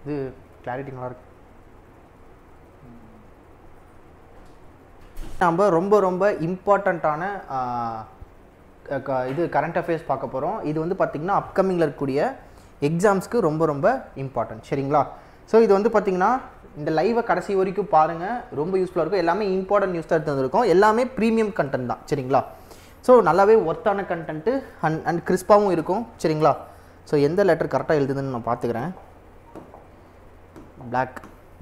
இது கிளாரிட்டி நல்லா இருக்கு. நம்ம ரொம்ப ரொம்ப இம்பார்ட்டண்ட்டான இது கரண்ட் அஃபேர்ஸ் பார்க்க போகிறோம். இது வந்து பார்த்திங்கன்னா அப்கமிங்கில் இருக்கக்கூடிய எக்ஸாம்ஸ்க்கு ரொம்ப ரொம்ப இம்பார்ட்டன்ட். சரிங்களா? ஸோ இது வந்து பார்த்திங்கன்னா இந்த லைவை கடைசி வரைக்கும் பாருங்கள், ரொம்ப யூஸ்ஃபுல்லாக இருக்கும். எல்லாமே இம்பார்ட்டன்ட் நியூஸ் தான் எடுத்து வந்திருக்கோம். எல்லாமே ப்ரீமியம் கண்டென்ட் தான். சரிங்களா? ஸோ நல்லாவே ஒர்த்தான கண்டென்ட்டு அண்ட் கிறிஸ்பாகவும் இருக்கும். சரிங்களா? ஸோ எந்த லெட்டர் கரெக்டாக எழுதுதுன்னு நான் பார்த்துக்கிறேன்.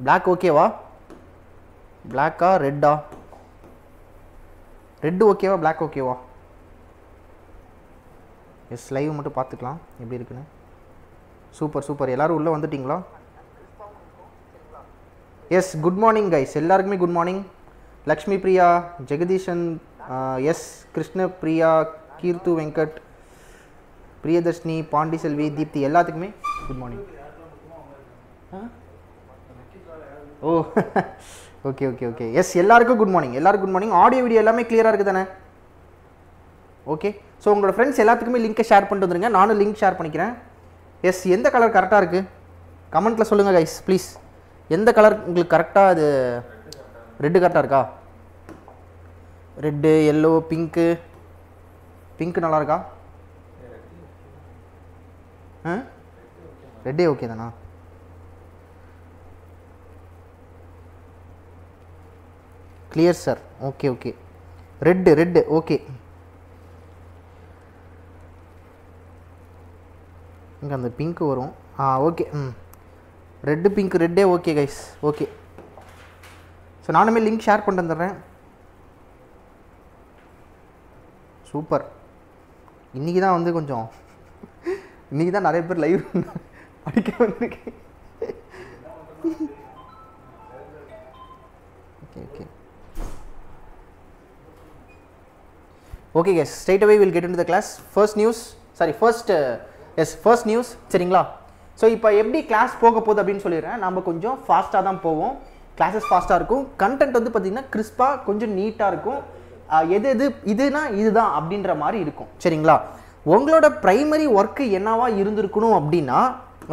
பிளாக் ஓகேவா? பிளாக்கா ரெட்டா? ரெட்டு ஓகேவா பிளாக் ஓகேவா? எஸ், லைவ் மட்டும் பார்த்துக்கலாம் எப்படி இருக்குன்னு. சூப்பர். எல்லோரும் உள்ளே வந்துட்டிங்களா? எஸ், குட் மார்னிங் கைஸ், எல்லாருக்குமே good morning. Lakshmi Priya, Jagadeeshan, S Krishna Priya, Keerthu Venkat, Priyadarshini, Pandi Selvi, Deepti, எல்லாத்துக்குமே good morning. Oh okay. Yes, எல்லாருக்கும் குட் மார்னிங். ஆடியோ வீடியோ எல்லாமே கிளியராக இருக்குது தானே? ஓகே. ஸோ உங்களோட ஃப்ரெண்ட்ஸ் எல்லாத்துக்குமே லிங்க்கை ஷேர் பண்ணிட்டு வந்துருங்க. நானும் லிங்க் ஷேர் பண்ணிக்கிறேன். எஸ், எந்த கலர் கரெக்டாக இருக்குது கமெண்ட்டில் சொல்லுங்கள் கைஸ் ப்ளீஸ். எந்த கலர் உங்களுக்கு கரெக்டாக? அது ரெட்டு கரெக்டாக இருக்கா? ரெட்டு, எல்லோ, பிங்க்கு நல்லா இருக்கா? ரெட்டே ஓகே தானா? Clear sir. Okay. Red okay. இங்கே அந்த பிங்க்கு வரும். ஓகே. ரெட்டே ஓகே கைஸ். ஓகே. ஸோ நானுமே லிங்க் ஷேர் பண்ணிட்டு வந்துடுறேன். சூப்பர். இன்றைக்கி தான் வந்து கொஞ்சம் இன்றைக்கி தான் நிறைய பேர் லைவ் படிக்க வந்திருக்கேன். Okay guys, straight away we'll get into the class. First news. சரிங்களா? ஸோ இப்போ எப்படி கிளாஸ் போக போகுது அப்படின்னு சொல்லிடுறேன். நம்ம கொஞ்சம் ஃபாஸ்ட்டாக தான் போவோம். கிளாஸஸ் ஃபாஸ்ட்டாக இருக்கும். கண்டென்ட் வந்து பார்த்திங்கன்னா கிறிஸ்பாக கொஞ்சம் நீட்டாக இருக்கும். இதுதான் அப்படின்ற மாதிரி இருக்கும். சரிங்களா? உங்களோட ப்ரைமரி ஒர்க்கு என்னவா இருந்திருக்கணும் அப்படின்னா,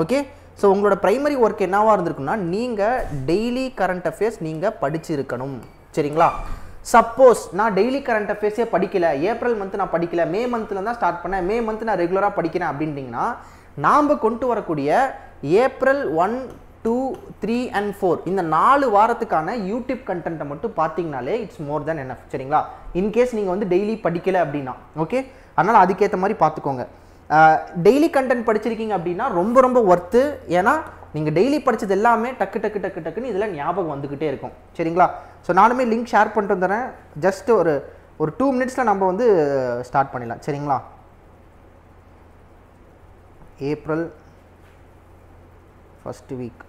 ஓகே, ஸோ உங்களோட ப்ரைமரி ஒர்க் என்னவா இருந்திருக்குன்னா, நீங்கள் டெய்லி கரண்ட் அஃபேர்ஸ் நீங்கள் படிச்சிருக்கணும். சரிங்களா? சப்போஸ் நான் டெய்லி கரண்ட் அஃபேர்ஸே படிக்கலை, ஏப்ரல் மந்த் நான் படிக்கலை, மே மந்த்தில் தான் ஸ்டார்ட் பண்ணேன், மே மந்த் நான் ரெகுலராக படிக்கிறேன் அப்படின்ட்டிங்கன்னா, நாம் கொண்டு வரக்கூடிய ஏப்ரல் 1, 2, 3 and 4 இந்த 4 வாரத்துக்கான யூடியூப் கண்டென்ட்டை மட்டும் பார்த்தீங்கனாலே இட்ஸ் மோர் தென் எனஃப். சரிங்களா? இன்கேஸ் நீங்கள் வந்து டெய்லி படிக்கலை அப்படின்னா, ஓகே, அதனால் அதுக்கேற்ற மாதிரி பார்த்துக்கோங்க. டெய்லி கண்டென்ட் படிச்சிருக்கீங்க அப்படின்னா ரொம்ப ரொம்ப ஒர்த்து. ஏன்னா நீங்கள் டெய்லி படித்தது எல்லாமே டக்குன்னு இதில் ஞாபகம் வந்துக்கிட்டே இருக்கும். சரிங்களா? ஸோ நானுமே லிங்க் ஷேர் பண்ணிட்டு வந்துடுறேன். ஜஸ்ட் ஒரு 2 மினிட்ஸில் நம்ம வந்து ஸ்டார்ட் பண்ணிடலாம். சரிங்களா? April first week.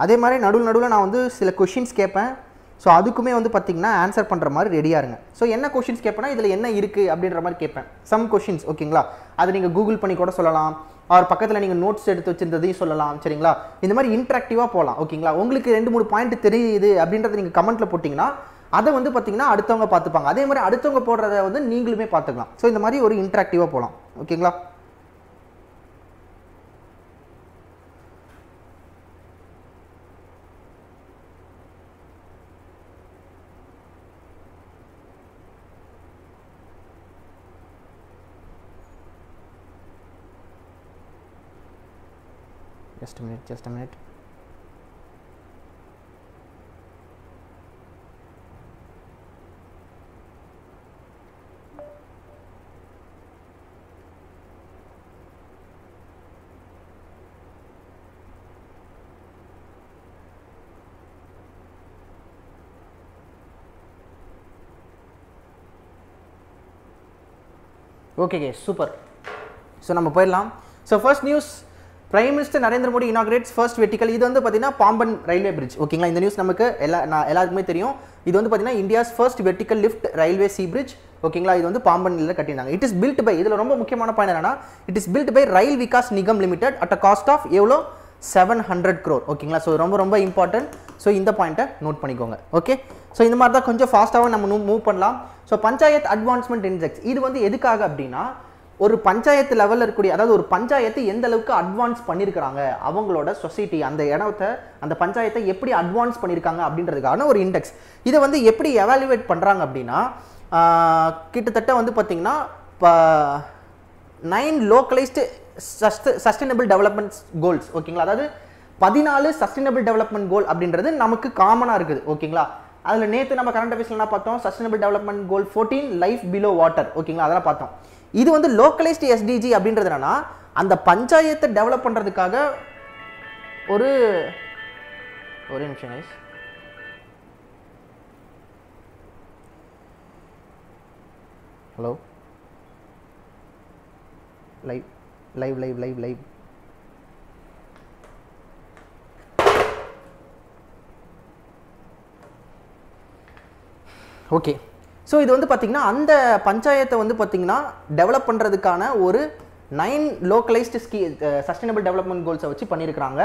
அதே மாதிரி நடுவில் நான் வந்து சில கொஷின்ஸ் கேட்பேன். ஸோ அதுக்குமே வந்து பார்த்திங்கன்னா ஆன்சர் பண்ணுற மாதிரி ரெடியாக இருங்க. ஸோ என்ன கொஷின்ஸ் கேட்பேன்னா, இதில் என்ன இருக்குது அப்படின்ற மாதிரி கேட்பேன். சம் கொஷின்ஸ், ஓகேங்களா? அதை நீங்கள் கூகுள் பண்ணி கூட சொல்லலாம். அவர் பக்கத்தில் நீங்கள் நோட்ஸ் எடுத்து வச்சிருந்ததையும் சொல்லலாம். சரிங்களா? இந்த மாதிரி இன்ட்ராக்டிவாக போகலாம். ஓகேங்களா? உங்களுக்கு 2-3 பாயிண்ட் தெரியுது அப்படின்றத நீங்கள் கமெண்ட்டில் போட்டிங்கன்னா அதை வந்து பார்த்திங்கன்னா அடுத்தவங்க பார்த்துப்பாங்க. அதே மாதிரி அடுத்தவங்க போடுறத வந்து நீங்களுமே பார்த்துக்கலாம். ஸோ இந்த மாதிரி ஒரு இன்ட்ராக்டிவாக போகலாம். ஓகேங்களா? Just a minute. Okay guys, super. So நம்ம போயிடலாம். So first news, Prime Minister Narendra Modi inaugurates first vertical. இது வந்து பாத்தீங்கன்னா பாம்பன் ரயில்வே பிரிட்ஜ். ஓகேங்களா, இந்த நியூஸ் நமக்கு எல்லாருக்குமே தெரியும். இது வந்து பாத்தீங்கன்னா India's first vertical lift railway sea bridge. ஓகேங்களா, இது வந்து பாம்பன்ல கட்டினாங்க. இட் இஸ் built by, இதுல ரொம்ப முக்கியமான பாயிண்ட் என்னன்னா, it is built by rail Vikas Nigam limited at a cost of எவ்வளோ 700 crore. ஓகேங்களா, ஸோ ரொம்ப ரொம்ப இம்பார்ட்டன்ட். ஸோ இந்த பாயிண்ட்டை நோட் பண்ணிக்கோங்க. ஓகே, ஸோ இந்த மாதிரி தான் கொஞ்சம் ஃபாஸ்ட்டாகவும் நம்ம மூவ் பண்ணலாம். ஸோ பஞ்சாயத்து அட்வான்ஸ்மெண்ட் இண்டெக்ஸ் இது வந்து எதுக்காக அப்படின்னா, ஒரு பஞ்சாயத்து லெவலில் இருக்கக்கூடிய, அதாவது ஒரு பஞ்சாயத்து எந்த அளவுக்கு அட்வான்ஸ் பண்ணியிருக்கிறாங்க, அவங்களோட சொசைட்டி அந்த இடத்தை அந்த பஞ்சாயத்தை எப்படி அட்வான்ஸ் பண்ணியிருக்காங்க அப்படின்றதுக்கான ஒரு இண்டெக்ஸ். இதை வந்து எப்படி எவாலுவேட் பண்ணுறாங்க அப்படின்னா, கிட்டத்தட்ட வந்து பார்த்திங்கன்னா 9 லோக்கலைஸ்டு சஸ்டைனபிள் டெவலப்மெண்ட் கோல்ஸ். ஓகேங்களா, அதாவது 14 சஸ்டைனபிள் டெவலப்மெண்ட் கோல் அப்படின்றது நமக்கு காமனாக இருக்குது. ஓகேங்களா, அதில் நேற்று நம்ம கரண்ட் அஃபேர்ஸ்ல என்ன பார்த்தோம், சஸ்டைனபிள் டெவலப்மெண்ட் கோல் 14 லைஃப் பிலோ வாட்டர். ஓகேங்களா, அதெல்லாம் பார்த்தோம். இது வந்து லோக்கலைஸ்டு எஸ்டிஜி அப்படின்றது என்னன்னா, அந்த பஞ்சாயத்தை டெவலப் பண்ணுறதுக்காக ஒரு நிமிஷம் guys. Hello, live okay. So இது வந்து பார்த்திங்கன்னா அந்த பஞ்சாயத்தை வந்து பார்த்திங்கன்னா டெவலப் பண்ணுறதுக்கான ஒரு 9 லோக்கலைஸ்டு சஸ்டைனபிள் டெவலப்மெண்ட் கோல்ஸை வச்சு பண்ணியிருக்கிறாங்க.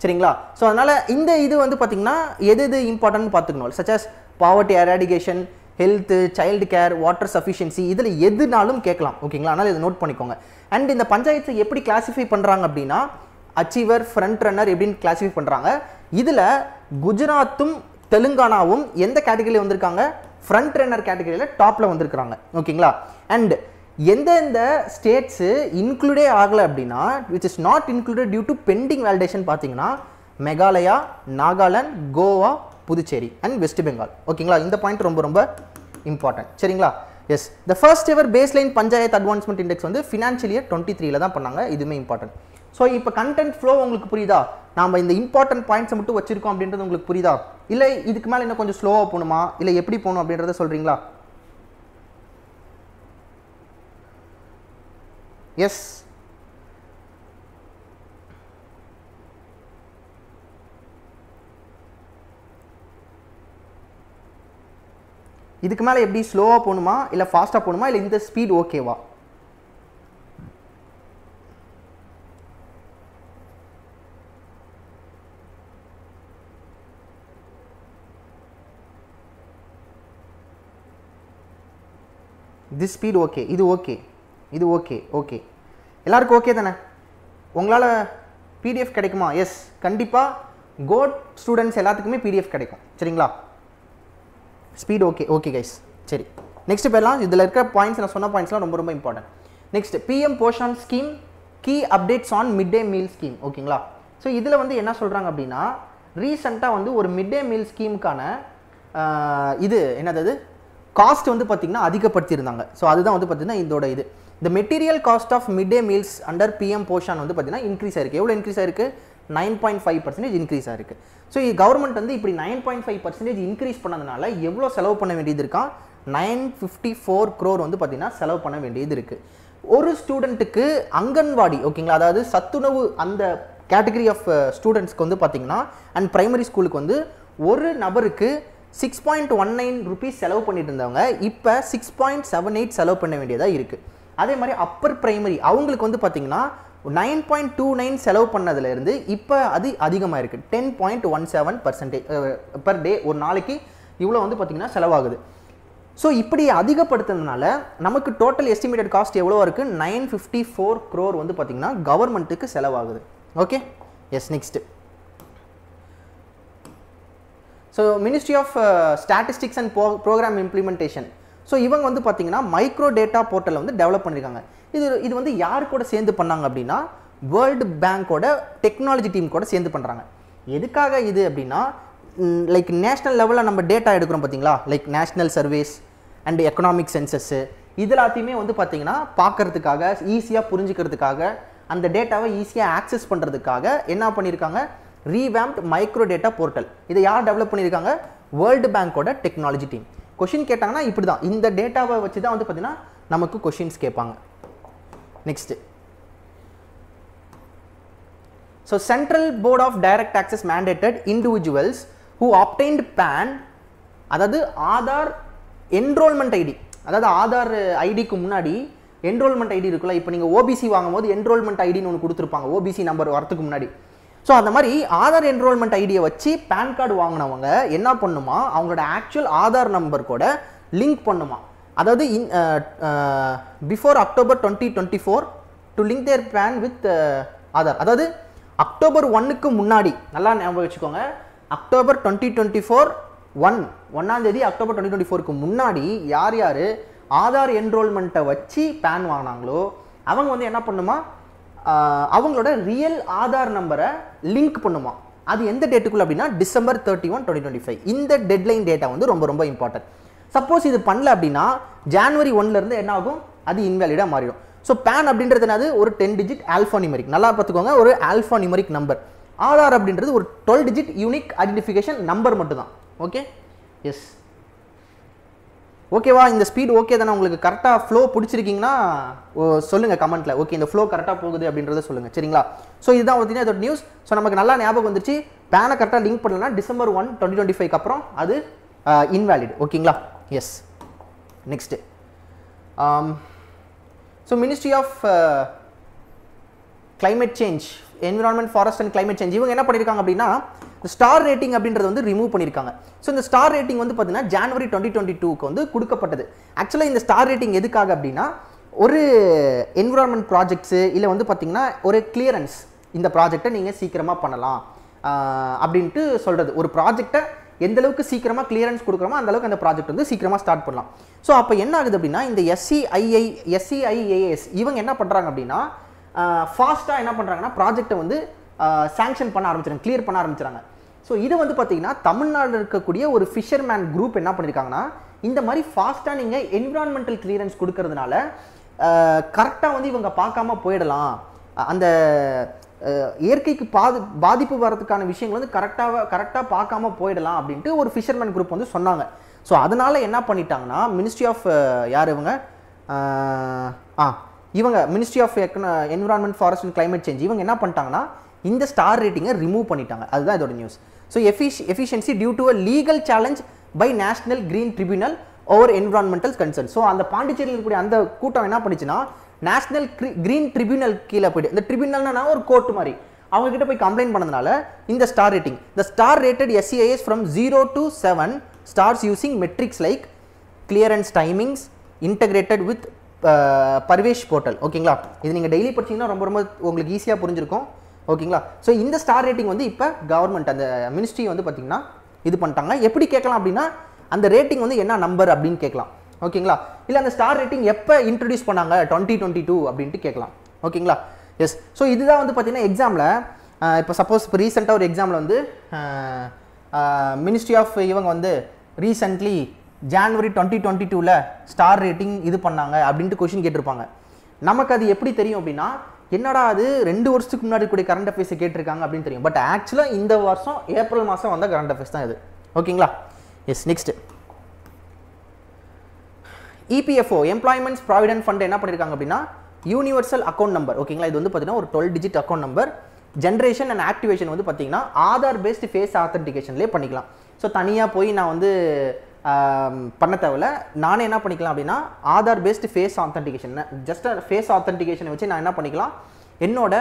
சரிங்களா, ஸோ அதனால் இந்த இது வந்து பார்த்திங்கன்னா எது இம்பார்ட்டன்ட் பார்த்துக்கணும். Such as poverty eradication, health, child care, water sufficiency, இதில் எதுனாலும் கேட்கலாம். ஓகேங்களா, அதனால் இதை நோட் பண்ணிக்கோங்க. அண்ட் இந்த பஞ்சாயத்தை எப்படி கிளாஸிஃபை பண்ணுறாங்க அப்படின்னா, அச்சீவர், ஃப்ரண்ட் ரன்னர் எப்படின்னு கிளாஸிஃபை பண்ணுறாங்க. இதில் குஜராத்தும் தெலுங்கானாவும் எந்த கேட்டகரியில் வந்திருக்காங்க, ஃப்ரண்ட் ரன்னர் கேட்டகரியில் டாப்பில் வந்திருக்கிறாங்க. ஓகேங்களா, அண்ட் எந்தெந்த ஸ்டேட்ஸு இன்க்ளூடே ஆகலை அப்படின்னா, which is not included due to pending validation பார்த்தீங்கன்னா, மேகாலயா, நாகாலாந்து, கோவா, புதுச்சேரி அண்ட் வெஸ்ட் பெங்கால். ஓகேங்களா, இந்த பாயிண்ட் ரொம்ப ரொம்ப இம்பார்ட்டன்ட். சரிங்களா, yes, the first ever baseline panchayat advancement index வந்து ஃபினான்ஷியல் இயர் 23 தான் பண்ணாங்க. இதுவுமே இம்பார்ட்டன்ட். ஸோ இப்போ கண்டென்ட் ஃப்ளோ உங்களுக்கு புரியுதா, நாம் இந்த இம்பார்ட்டன்ட் பாயிண்ட்ஸை மட்டும் வச்சிருக்கோம் அப்படின்றது உங்களுக்கு புரியுதா, இல்லை இதுக்கு மேலே இன்னும் கொஞ்சம் ஸ்லோவாக போகணுமா, இல்லை எப்படி போகணும் அப்படின்றத சொல்கிறீங்களா? எஸ், இதுக்கு மேலே எப்படி ஸ்லோவாக போகணுமா, இல்லை ஃபாஸ்ட்டாக போகணுமா, இல்லை இந்த ஸ்பீட் ஓகேவா? திஸ் ஸ்பீட் ஓகே, இது ஓகே, இது ஓகே. ஓகே, எல்லாருக்கும் ஓகே தானே? உங்களால் பிடிஎஃப் கிடைக்குமா? எஸ், கண்டிப்பாக கோட் ஸ்டூடெண்ட்ஸ் எல்லாத்துக்குமே பிடிஎஃப் கிடைக்கும். சரிங்களா, ஸ்பீட் ஓகே. ஓகே கைஸ், சரி, நெக்ஸ்ட் போயிடலாம். இதில் இருக்கிற பாயிண்ட்ஸ், நான் சொன்ன பாயிண்ட்ஸ்லாம் ரொம்ப ரொம்ப important. Next, PM Poshan scheme key updates on mid day meal scheme. ஓகேங்களா, ஸோ இதில் வந்து என்ன சொல்கிறாங்க அப்படின்னா, ரீசெண்டாக வந்து ஒரு மிட் டே மீல் ஸ்கீமுக்கான இது என்னது காஸ்ட் வந்து பார்த்திங்கன்னா அதிகப்படுத்தியிருந்தாங்க. ஸோ அதுதான் வந்து பார்த்திங்கன்னா இதோட இது. இந்த material cost of mid day meals under PM Poshan வந்து பார்த்திங்கன்னா இன்க்ரீஸ் ஆயிருக்கு. எவ்வளோ இன்க்ரீஸ் ஆயிருக்கு? 9.5% இன்க்ரீஸ் ஆயிருக்கு. ஸோ கவர்மெண்ட் வந்து இப்படி 9.5% இன்க்ரீஸ் பண்ணதுனால எவ்வளோ செலவு பண்ண வேண்டியது இருக்கா? 954 crore வந்து பார்த்திங்கன்னா செலவு பண்ண வேண்டியது இருக்குது. ஒரு ஸ்டூடெண்ட்டுக்கு அங்கன்வாடி, ஓகேங்களா, அதாவது சத்துணவு அந்த கேட்டகரி ஆஃப் ஸ்டூடெண்ட்ஸ்க்கு வந்து பார்த்திங்கன்னா அண்ட் பிரைமரி ஸ்கூலுக்கு வந்து ஒரு நபருக்கு 6.19 rupees செலவு பண்ணிட்டு இருந்தவங்க இப்போ 6.78 செலவு பண்ண வேண்டியதாக இருக்குது. அதே மாதிரி அப்பர் பிரைமரி அவங்களுக்கு வந்து பார்த்திங்கன்னா 9.29 செலவு பண்ணதுலேருந்து இப்போ அது அதிகமாக இருக்குது. 10.17% பர் டே, ஒரு நாளைக்கு இவ்வளோ வந்து பார்த்திங்கன்னா செலவாகுது. ஸோ இப்படி அதிகப்படுத்துறதுனால நமக்கு டோட்டல் எஸ்டிமேட்டட் காஸ்ட் எவ்வளோ இருக்குது? 954 crore வந்து பார்த்திங்கன்னா கவர்மெண்ட்டுக்கு செலவாகுது. Okay, yes, next. So ministry of statistics and programme implementation, so இவங்க வந்து பார்த்திங்கன்னா மைக்ரோ டேட்டா போர்ட்டலை வந்து டெவலப் பண்ணியிருக்காங்க. இது வந்து யார் கூட சேர்ந்து பண்ணாங்க அப்படின்னா, வேர்ல்டு பேங்கோட டெக்னாலஜி டீம் கூட சேர்ந்து பண்ணுறாங்க. எதுக்காக இது அப்படின்னா, லைக் நேஷ்னல் லெவலில் நம்ம டேட்டா எடுக்கிறோம் பார்த்தீங்களா, like national surveys and economic census, இது எல்லாத்தையுமே வந்து பார்த்திங்கன்னா பார்க்கறதுக்காக, ஈஸியாக புரிஞ்சுக்கிறதுக்காக, அந்த டேட்டாவை ஈஸியாக ஆக்சஸ் பண்ணுறதுக்காக என்ன பண்ணியிருக்காங்க? Revamped micro data portal. இதை யார் டெவலப் பண்ணியிருக்காங்க? வேர்ல்டு பேங்கோட டெக்னாலஜி டீம். கொஷின் கேட்டாங்கன்னா இப்படி தான், இந்த டேட்டாவை வச்சு தான் வந்து பார்த்தீங்கன்னா நமக்கு கொஷின்ஸ் கேட்பாங்க. Next, so central board of direct taxes mandated individuals who obtained PAN, அதாவது ஆதார் என்ரோல்மெண்ட் ஐடி, அதாவது ஆதார் ஐடிக்கு முன்னாடி என்ரோல்மெண்ட் ஐடி இருக்குல்ல, இப்போ நீங்கள் ஓபிசி வாங்கும்போது என்ரோல்மெண்ட் ஐடின்னு ஒன்று கொடுத்துருப்பாங்க ஓபிசி நம்பர் வரதுக்கு முன்னாடி. ஸோ அந்த மாதிரி ஆதார் என்ரோல்மெண்ட் ஐடியை வச்சு பேன் கார்டு வாங்கினவங்க என்ன பண்ணுமா, அவங்களோட ஆக்சுவல் ஆதார் நம்பர் கூட லிங்க் பண்ணுமா. அதாவது before October 2024 to link their PAN with Aadhaar. அதாவது October 1க்கு முன்னாடி, நல்லா ஞாபகம் வச்சுக்கோங்க, October 2024 ஒன்றாம் தேதி October 2024க்கு முன்னாடி யார் யார் ஆதார் என்ரோல்மெண்ட்டை வச்சு பேன் வாங்கினாங்களோ அவங்க வந்து என்ன பண்ணுமா, அவங்களோட ரியல் ஆதார் நம்பரை லிங்க் பண்ணுமா. அது எந்த டேட்டுக்குள்ள அப்படின்னா December 31, 2025. இந்த டெட்லைன் டேட்டா வந்து ரொம்ப ரொம்ப இம்பார்ட்டன்ட். சப்போஸ் இது பண்ணல அப்படின்னா January 1லேருந்து என்ன ஆகும், அது இன்வேலிடாக மாறிடும். ஸோ பேன் அப்படின்றது என்னது, ஒரு 10 டிஜிட் ஆல்ஃபா நியூமரிக், நல்லா பார்த்துக்கோங்க, ஒரு ஆல்ஃபா நியூமரிக் நம்பர். ஆதார் அப்படின்றது ஒரு 12 டிஜிட் யூனிக் ஐடென்டிஃபிகேஷன் நம்பர் மட்டும்தான். ஓகே, எஸ், ஓகேவா? இந்த ஸ்பீட் ஓகே தானே? உங்களுக்கு கரெக்டாக ஃப்ளோ பிடிச்சிருக்கீங்கன்னா சொல்லுங்கள் கமெண்ட்டில். ஓகே, இந்த ஃப்ளோ கரெக்டாக போகுது அப்படின்றத சொல்லுங்கள், சரிங்களா? ஸோ இதுதான் பார்த்தீங்கன்னா இதோட நியூஸ். ஸோ நமக்கு நல்லா ஞாபகம் வந்துருச்சு, பேனை கரெக்டாக லிங்க் பண்ணலன்னா December 1, 2025 அப்புறம் அது இன்வேலிட். ஓகேங்களா? Yes, next. So ministry of climate change, environment, forest and climate change, இவங்க என்ன பண்ணியிருக்காங்க அப்படின்னா ஸ்டார் ரேட்டிங் அப்படின்றது வந்து ரிமூவ் பண்ணியிருக்காங்க. ஸோ இந்த ஸ்டார் ரேட்டிங் வந்து பார்த்தீங்கன்னா January 2022க்கு வந்து கொடுக்கப்பட்டது. ஆக்சுவலாக இந்த ஸ்டார் ரேட்டிங் எதுக்காக அப்படின்னா ஒரு என்விரான்மெண்ட் ப்ராஜெக்ட்ஸு இல்லை வந்து பார்த்தீங்கன்னா ஒரு கிளியரன்ஸ், இந்த ப்ராஜெக்டை நீங்கள் சீக்கிரமாக பண்ணலாம் அப்படின்ட்டு சொல்கிறது. ஒரு ப்ராஜெக்டை எந்த அளவுக்கு சீக்கிரமாக கிளியரன்ஸ் கொடுக்குறோமோ அந்த அளவுக்கு அந்த ப்ராஜெக்ட் வந்து சீக்கிரமாக ஸ்டார்ட் பண்ணலாம். ஸோ அப்போ என்ன ஆகுது அப்படின்னா இந்த SCIAS இவங்க என்ன பண்ணுறாங்க அப்படின்னா ஃபாஸ்ட்டாக என்ன பண்ணுறாங்கன்னா ப்ராஜெக்டை வந்து சாங்ஷன் பண்ண ஆரம்பிச்சிடுறாங்க, கிளியர் பண்ண ஆரம்பிச்சிடுறாங்க. ஸோ இது வந்து பார்த்தீங்கன்னா தமிழ்நாட்டில் இருக்கக்கூடிய ஒரு ஃபிஷர்மேன் குரூப் என்ன பண்ணியிருக்காங்கன்னா இந்த மாதிரி ஃபாஸ்ட்டாக நீங்கள் என்விரான்மெண்டல் கிளியரன்ஸ் கொடுக்கறதுனால கரெக்டாக வந்து இவங்க பார்க்காம போயிடலாம், அந்த இயற்கைக்கு பாதிப்பு வரதுக்கான விஷயங்கள் வந்து கரெக்டாக பார்க்காம போயிடலாம் அப்படின்ட்டு ஒரு ஃபிஷர்மேன் குரூப் வந்து சொன்னாங்க. ஸோ அதனால் என்ன பண்ணிட்டாங்கன்னா மினிஸ்ட்ரி ஆஃப் யார் இவங்க ministry of environment, forest and climate change இவங்க என்ன பண்ணிட்டாங்கன்னா இந்த ஸ்டார் ரேட்டிங்கை ரிமூவ் பண்ணிட்டாங்க. அதுதான் இதோட news. So efficiency due to a legal challenge by national green tribunal over environmental concern. So அந்த பாண்டிச்சேரியில் இருக்கக்கூடிய அந்த கூட்டம் என்ன பண்ணிச்சுன்னா நேஷனல் கிரீன் ட்ரிபியூனல் கீழே போய்ட்டு, இந்த ட்ரிபியூனல்னா ஒரு கோர்ட் மாதிரி, அவங்க கிட்ட போய் கம்ப்ளைண்ட் பண்ணதுனால இந்த star rating, the star rated SCIS from 0 to 7 stars using metrics like clearance timings integrated with Parvesh portal. ஓகேங்களா? இது நீங்கள் டெய்லி படிச்சிங்கன்னா ரொம்ப ரொம்ப உங்களுக்கு ஈஸியாக புரிஞ்சிருக்கும். ஓகேங்களா? ஸோ இந்த ஸ்டார் ரேட்டிங் வந்து இப்போ கவர்மெண்ட் அந்த மினிஸ்ட்ரி வந்து பார்த்தீங்கன்னா இது பண்ணிட்டாங்க. எப்படி கேட்கலாம் அப்படின்னா அந்த ரேட்டிங் வந்து என்ன நம்பர் அப்படின்னு கேட்கலாம். ஓகேங்களா? இல்லை அந்த ஸ்டார் ரேட்டிங் எப்போ இன்ட்ரடியூஸ் பண்ணாங்க 2022 அப்படின்ட்டு கேட்கலாம். ஓகேங்களா? எஸ். ஸோ இதுதான் வந்து பார்த்தீங்கன்னா எக்ஸாமில் இப்போ சப்போஸ் இப்போ ரீசெண்டாக ஒரு எக்ஸாமில் வந்து மினிஸ்ட்ரி ஆஃப் இவங்க வந்து ரீசெண்ட்லி January 2022ல் ஸ்டார் ரேட்டிங் இது பண்ணாங்க அப்படின்ட்டு கொஷின் கேட்டிருப்பாங்க. நமக்கு அது எப்படி தெரியும் அப்படின்னா என்னடா அது 2 வருஷத்துக்கு முன்னாடி கூட கரண்ட் அஃபேர்ஸை கேட்டிருக்காங்க அப்படின்னு தெரியும். பட் ஆக்சுவலாக இந்த வருஷம் ஏப்ரல் மாதம் வந்த கரண்ட் அஃபேர்ஸ் தான் இது. ஓகேங்களா? Yes. Next EPFO employments provident fund என்ன பண்ணியிருக்காங்க அப்படின்னா யூனிவர்சல் அக்கௌண்ட் நம்பர். ஓகேங்களா? இது வந்து பார்த்தீங்கன்னா ஒரு 12 digit account number. Generation and activation வந்து பார்த்தீங்கன்னா ஆதார் பேஸ்டு ஃபேஸ் ஆத்தென்டிகேஷன்லேயே பண்ணிக்கலாம். ஸோ தனியாக போய் நான் வந்து பண்ண தேவையில்ல, நானே என்ன பண்ணிக்கலாம் அப்படின்னா Aadhaar based face authentication, just face ஆத்தென்டிகேஷனை வச்சு நான் என்ன பண்ணிக்கலாம் என்னோட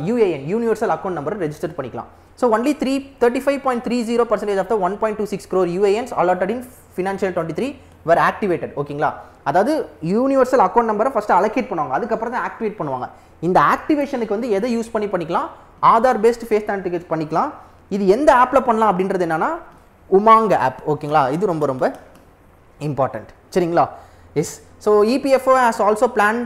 UAN யூனிவர்சல் அக்கௌண்ட் நம்பரை ரெஜிஸ்டர் பண்ணிக்கலாம். So only 35.30% of the 1.26 crore UANs allotted in financial 23 were activated. ஓகேங்களா? அதாவது யூனிவர்சல் அக்கௌண்ட் நம்பரை ஃபஸ்ட்டு அலோகேட் பண்ணுவாங்க, அதுக்கப்புறம் தான் ஆக்டிவேட் பண்ணுவாங்க. இந்த ஆக்டிவேஷனுக்கு வந்து எதை யூஸ் பண்ணிக்கலாம், ஆதார் பேஸ்டு ஃபேஸ் ஆத்தென்டிகேட் பண்ணிக்கலாம். இது எந்த ஆப்பில் பண்ணலாம் அப்படின்றது என்னன்னா உமாங் ஆப். ஓகேங்களா? இது ரொம்ப ரொம்ப இம்பார்ட்டன்ட். சரிங்களா? Yes. So EPFO has also planned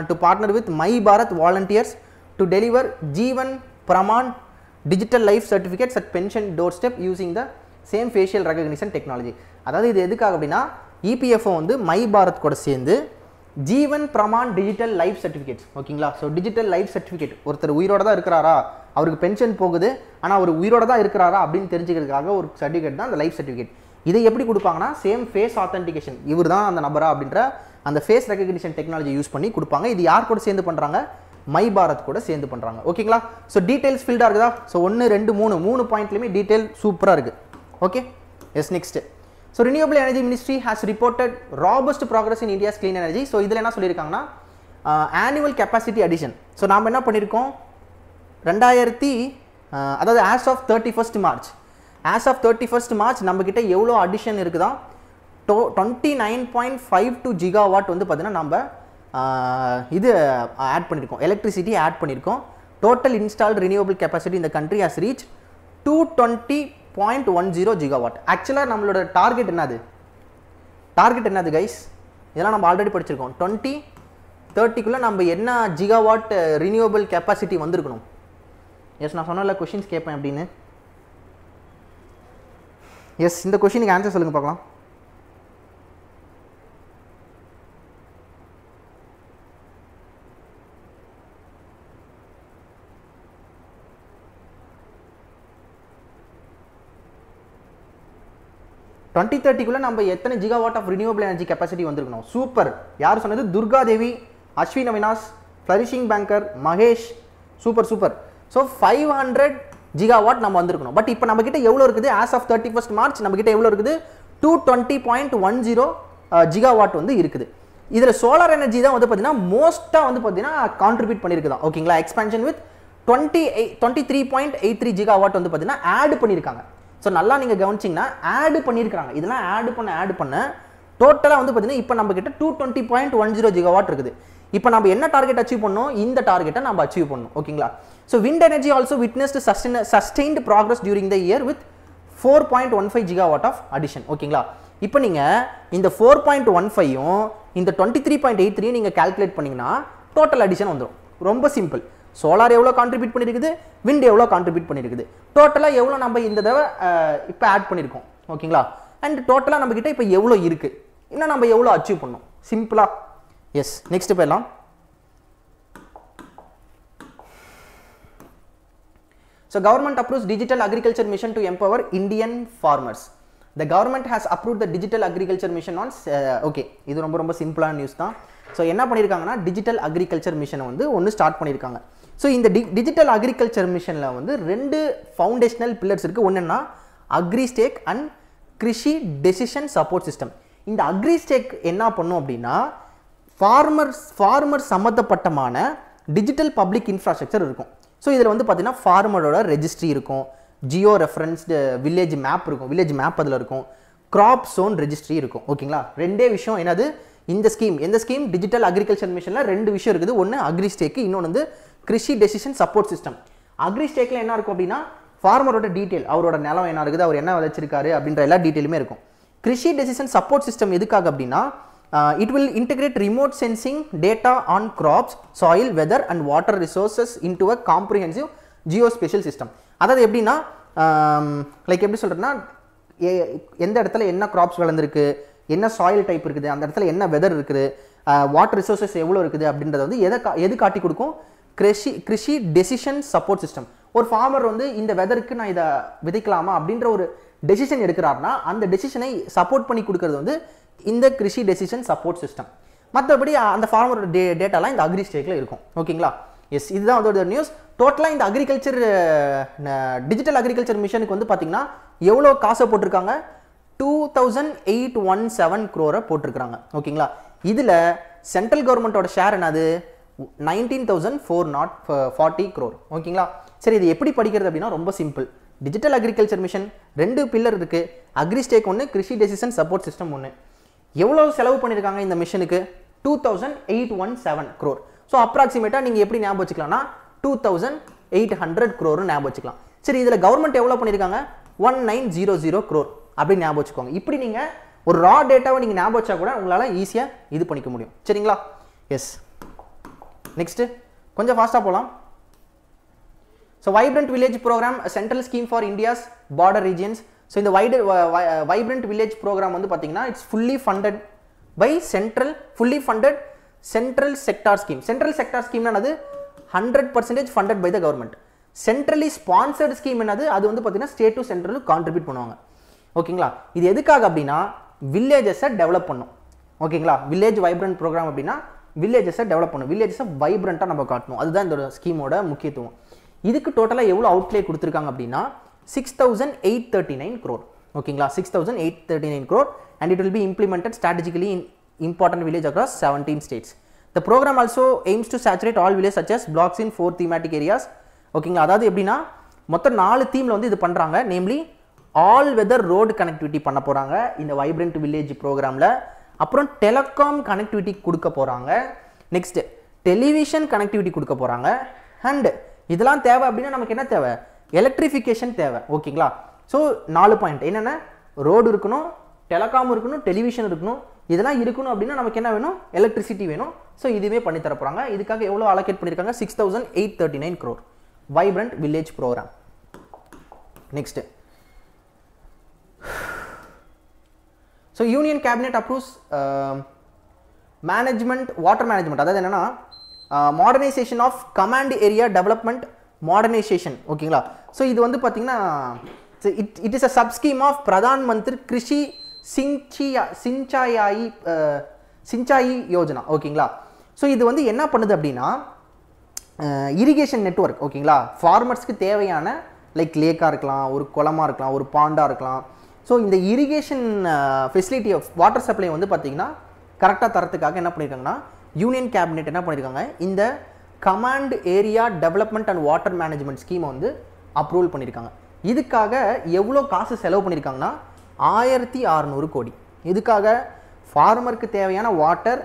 to partner with My Bharat volunteers to deliver Jeevan Praman digital life certificates at pension doorstep using the same facial recognition technology. அதாவது இது எதுக்காக அப்படின்னா EPFO வந்து மை பாரத் கூட சேர்ந்து Jeevan Pramaan digital life certificates. ஓகேங்களா? So digital life certificate, ஒருத்தர் உயிரோட தான் இருக்கிறாரா, அவருக்கு பென்ஷன் போகுது ஆனால் அவர் உயிரோட தான் இருக்கிறாரா அப்படின்னு தெரிஞ்சுக்கிறதுக்காக ஒரு சர்டிஃபிகேட் தான் அந்த லைஃப் சர்டிஃபிகேட். இதை எப்படி கொடுப்பாங்கன்னா சேம் ஃபேஸ் ஆத்தென்டிகேஷன், இவர் தான் அந்த நபரா அப்படின்ற அந்த ஃபேஸ் ரெகக்னிஷன் டெக்னாலஜி யூஸ் பண்ணி கொடுப்பாங்க. இது யார் கூட சேர்ந்து பண்ணுறாங்க, மை பாரத் கூட சேர்ந்து பண்ணுறாங்க. ஓகேங்களா? ஸோ டீட்டெயில்ஸ் ஃபில்டாக இருக்குதா? ஸோ 1 2 3 பாயிண்ட்லையுமே டீட்டெயில் சூப்பராக இருக்குது. Okay, yes. Next, so renewable energy ministry has reported robust progress in India's clean energy. So இதில் என்ன சொல்லியிருக்காங்கன்னா ஆனுவல் கெப்பாசிட்டி அடிஷன். ஸோ நாம் என்ன பண்ணியிருக்கோம், அதாவது as of 31st March, as of 31st March நம்மக்கிட்ட எவ்வளோ அடிஷன் இருக்குதா, 29.52 GW வந்து பார்த்தீங்கன்னா நம்ம இது ஆட் பண்ணியிருக்கோம், எலக்ட்ரிசிட்டி ஆட் பண்ணியிருக்கோம். டோட்டல் இன்ஸ்டால்டு ரினியூவபிள் கெப்பாசிட்டி இந்த கண்ட்ரி ஹஸ் ரீச் 220.10 GW. ஆக்சுவலாக நம்மளோட டார்கெட் என்னது கைஸ்? இதெல்லாம் நம்ம ஆல்ரெடி படிச்சிருக்கோம். 2030க்குள்ளே நம்ம என்ன ஜிகாவாட் ரினியூவபிள் கெப்பாசிட்டி வந்திருக்கணும். எஸ், நான் சொன்னல கொஷின்ஸ் கேட்பேன் அப்படின்னு. எஸ், இந்த கொஷினுக்கு ஆன்சர் சொல்லுங்கள் பார்க்கலாம். க்குள்ள நம்ம எத்தனை gigawatt of renewable energy capacity வந்திருக்கணும்? சூப்பர். யார் சொன்னது? Durga Devi, Ashwin Avinash, flourishing banker, Mahesh. Super super. So 500 GW நம்ம வந்திருக்கணும். பட் இப்போ நம்ம கிட்ட எவ்வளோ இருக்குது? ஆஸ் ஆஃப் 31st மார்ச் நம்ம கிட்ட எவ்வளோ இருக்குது? 220.10 GW வந்து இருக்குது. இதில் சோலார் எனர்ஜி தான் வந்து பார்த்தீங்கன்னா மோஸ்ட்டாக வந்து பார்த்தீங்கன்னா கான்ட்ரிபியூட் பண்ணியிருக்குதான். ஓகேங்களா? எக்ஸ்பேன்ஷன் வித் 23.83 GW வந்து பார்த்தீங்கன்னா ஆட் பண்ணியிருக்காங்க. ஸோ நல்லா நீங்கள் கவனிச்சிங்கன்னா ஆட் பண்ணியிருக்காங்க. இதெல்லாம் ஆட் பண்ண டோட்டலாக வந்து பார்த்தீங்கன்னா இப்போ நம்ம கிட்ட 220.10 GW இருக்குது. இப்போ நம்ம என்ன டார்கெட் அச்சீவ் பண்ணோம்? இந்த டார்கெட்டை நம்ம அச்சீவ் பண்ணணும். ஓகேங்களா? So wind energy also witnessed sustained progress during the year with 4.15 GW of addition. ஓகேங்களா? இப்போ நீங்கள் இந்த 4.15யும் இந்த 23.83 நீங்கள் கால்குலேட் பண்ணிங்கன்னா டோட்டல் அடிஷன் வந்துடும். ரொம்ப சிம்பிள். சோலார் எவ்வளோ கான்ட்ரிபியூட் பண்ணியிருக்குது, விண்ட் எவ்வளோ கான்ட்ரிபியூட் பண்ணியிருக்குது, டோட்டலாக எவ்வளோ நம்ம இந்த தடவை இப்போ ஆட் பண்ணியிருக்கோம். ஓகேங்களா? அண்ட் டோட்டலாக நம்மக்கிட்ட இப்போ எவ்வளோ இருக்குது, இன்னும் நம்ம எவ்வளோ அச்சீவ் பண்ணோம். சிம்பிளா. எஸ், நெக்ஸ்ட் போயிடலாம். So government approves digital agriculture mission to empower Indian farmers. The government has approved the digital agriculture mission on okay, இது ரொம்ப சிம்பிளான நியூஸ் தான். ஸோ என்ன பண்ணியிருக்காங்கன்னா டிஜிட்டல் அக்ரிகல்ச்சர் மிஷனை வந்து ஒன்று ஸ்டார்ட் பண்ணியிருக்காங்க. ஸோ இந்த டிஜிட்டல் அக்ரிகல்ச்சர் மிஷனில் வந்து 2 ஃபவுண்டேஷனல் பில்லர்ஸ் இருக்குது. ஒன்றுன்னா AgriStack and Krishi decision support system. இந்த அக்ரிஸ்டேக் என்ன பண்ணும் அப்படின்னா ஃபார்மர் சம்மந்தப்பட்டமான டிஜிட்டல் பப்ளிக் இன்ஃப்ராஸ்ட்ரக்சர் இருக்கும். ஸோ இதில் வந்து பார்த்தீங்கன்னா ஃபார்மரோட ரெஜிஸ்ட்ரி இருக்கும், ஜியோ ரெஃபரன்ஸ்டு வில்லேஜ் மேப் இருக்கும், வில்லேஜ் மேப் அதில் இருக்கும், கிராப் ஜோன் ரெஜிஸ்ட்ரி இருக்கும். ஓகேங்களா? ரெண்டே விஷயம் என்னது இந்த ஸ்கீம், எந்த ஸ்கீம்? டிஜிட்டல் அக்ரிகல்ச்சர் மிஷனில் 2 விஷயம் இருக்குது. ஒன்று அக்ரிஸ்டேக்கு, இன்னொன்று வந்து கிருஷி டெசிஷன் சப்போர்ட் சிஸ்டம். அக்ரிஸ்டேக்கில் என்ன இருக்கும் அப்படின்னா ஃபார்மரோட டீட்டெயில், அவரோட நிலம் என்ன இருக்குது, அவர் என்ன விளைச்சிருக்காரு அப்படின்ற எல்லா டீட்டெயிலுமே இருக்கும். கிருஷி டெசிஷன் சப்போர்ட் சிஸ்டம் எதுக்காக அப்படின்னா it will integrate remote sensing data on crops, soil, weather and water resources into a comprehensive geospatial system. அதாவது எப்படின்னா லைக் எப்படி சொல்கிறேன்னா எந்த இடத்துல என்ன கிராப்ஸ் வளர்ந்துருக்கு, என்ன சாயில் டைப் இருக்குது, அந்த இடத்துல என்ன வெதர் இருக்குது, வாட்டர் ரிசோர்ஸஸ் எவ்வளோ இருக்குது அப்படின்றத வந்து எது காட்டி கொடுக்கும்? Krishi decision support system. ஒரு ஃபார்மர் வந்து இந்த வெதருக்கு நான் இதை விதைக்கலாமா அப்படின்ற ஒரு டெசிஷன் எடுக்கிறாருன்னா அந்த டெசிஷனை சப்போர்ட் பண்ணி கொடுக்கறது வந்து இந்த கிருஷி டெசிஷன் சப்போர்ட் சிஸ்டம். மற்றபடி அந்த ஃபார்மரோட டேட்டாலாம் இந்த அக்ரிஸ்டேக்கில் இருக்கும். ஓகேங்களா? எஸ், இதுதான் அதோட நியூஸ். டோட்டலாக இந்த அக்ரிகல்ச்சர் டிஜிட்டல் அக்ரிகல்ச்சர் மிஷனுக்கு வந்து பார்த்தீங்கன்னா எவ்வளோ காசை போட்டிருக்காங்க? 2817 crore போட்டிருக்காங்க. ஓகேங்களா? இதில் சென்ட்ரல் கவர்மெண்ட்டோட ஷேர் என்னது? 19,440 crore. ஓகேங்களா? சரி, இது எப்படி படிக்கிறது அப்படின்னா ரொம்ப simple. Digital agriculture mission 2 pillar இருக்குது. அக்ரிஸ்டேக் ஒன்று, கிருஷி டெசிஷன் சப்போர்ட் சிஸ்டம் ஒன்று. எவ்வளோ செலவு பண்ணியிருக்காங்க இந்த மிஷனுக்கு? 2817 crore. ஸோ அப்ராக்சிமேட்டாக நீங்கள் எப்படி ஞாபகம் வச்சுக்கலாம்னா 2800 crore ஞாபகம் வச்சுக்கலாம். சரி, இதில் கவர்மெண்ட் எவ்வளோ பண்ணியிருக்காங்க? 1900 crore அப்படின்னு ஞாபகம் வச்சுக்கோங்க. இப்படி நீங்கள் ஒரு ரா டேட்டாவை நீங்கள் ஞாபகம் வச்சா கூட உங்களால் ஈஸியாக இது பண்ணிக்க முடியும். சரிங்களா? எஸ், நெக்ஸ்ட்டு கொஞ்சம் ஃபாஸ்ட்டாக போகலாம். So vibrant village programme, central scheme for India's border regions. So இந்த வைப்ரண்ட் வில்லேஜ் ப்ரோக்ராம் வந்து பார்த்தீங்கன்னா it's fully funded by central sector scheme. Central sector scheme என்னது? 100% funded by the government. Centrally sponsored scheme என்னது? அது வந்து பார்த்தீங்கன்னா state to central contribute பண்ணுவாங்க. ஓகேங்களா? இது எதுக்காக அப்படின்னா வில்லேஜஸை டெவலப் பண்ணும். ஓகேங்களா? வில்லேஜ் வைப்ரண்ட் ப்ரோக்ராம் அப்படின்னா வில்லேஜஸை டெவலப் பண்ணணும், வில்லேஜஸை வைப்ரண்ட்டாக நம்ம காட்டணும். அதுதான் இந்த ஸ்கீமோட முக்கியத்துவம். இதுக்கு டோட்டலாக எவ்வளோ அவுட்லே கொடுத்துருக்காங்க அப்படின்னா 6,839 crore. ஓகேங்களா, 6,839 crore and it will be implemented strategically in important village across 17 states. The program also aims to saturate all villages such as blocks in 4 thematic areas. ஓகேங்களா, அதாவது எப்படின்னா மொத்தம் 4 தீமில் வந்து இது பண்ணுறாங்க. Namely all weather road connectivity பண்ண போகிறாங்க இந்த வைப்ரண்ட் வில்லேஜ் ப்ரோக்ராமில். அப்புறம் டெலிகாம் கனெக்டிவிட்டி கொடுக்க போகிறாங்க. நெக்ஸ்ட் டெலிவிஷன் கனெக்டிவிட்டி கொடுக்க போகிறாங்க. அண்ட் இதெல்லாம் தேவை அப்படின்னா நமக்கு என்ன தேவை, எலக்ட்ரிஃபிகேஷன் தேவை. ஓகேங்களா, ஸோ 4 பாயிண்ட் என்னென்ன, ரோடு இருக்கணும், டெலிகாம் இருக்கணும், டெலிவிஷன் இருக்கணும். இதெல்லாம் இருக்கணும் அப்படின்னா நமக்கு என்ன வேணும், எலக்ட்ரிசிட்டி வேணும். ஸோ இதுவே பண்ணி தர போகிறாங்க. இதுக்காக எவ்வளோ அலோகேட் பண்ணியிருக்காங்க, 6,839 crore vibrant village programme. Next, so union cabinet approves management water management, அதாவது என்னன்னா modernisation of command area development modernisation. ஓகேங்களா, ஸோ இது வந்து பார்த்தீங்கன்னா it is a sub scheme of Pradhan Mantri Krishi சிஞ்சாயி Yojana. ஓகேங்களா, ஸோ இது வந்து என்ன பண்ணுது அப்படின்னா இரிகேஷன் நெட்வொர்க். ஓகேங்களா, ஃபார்மர்ஸ்க்கு தேவையான லைக் லேக்காக இருக்கலாம், ஒரு குளமாக இருக்கலாம், ஒரு பாண்டாக இருக்கலாம். ஸோ இந்த irrigation facility of water supply வந்து பார்த்தீங்கன்னா கரெக்டாக தரத்துக்காக என்ன பண்ணியிருக்காங்கன்னா யூனியன் கேபினெட் என்ன பண்ணியிருக்காங்க, இந்த command area development and water management ஸ்கீமை வந்து அப்ரூவல் பண்ணியிருக்காங்க. இதுக்காக எவ்வளோ காசு செலவு பண்ணியிருக்காங்கன்னா 1,600 கோடி. இதுக்காக ஃபார்மருக்கு தேவையான வாட்டர்,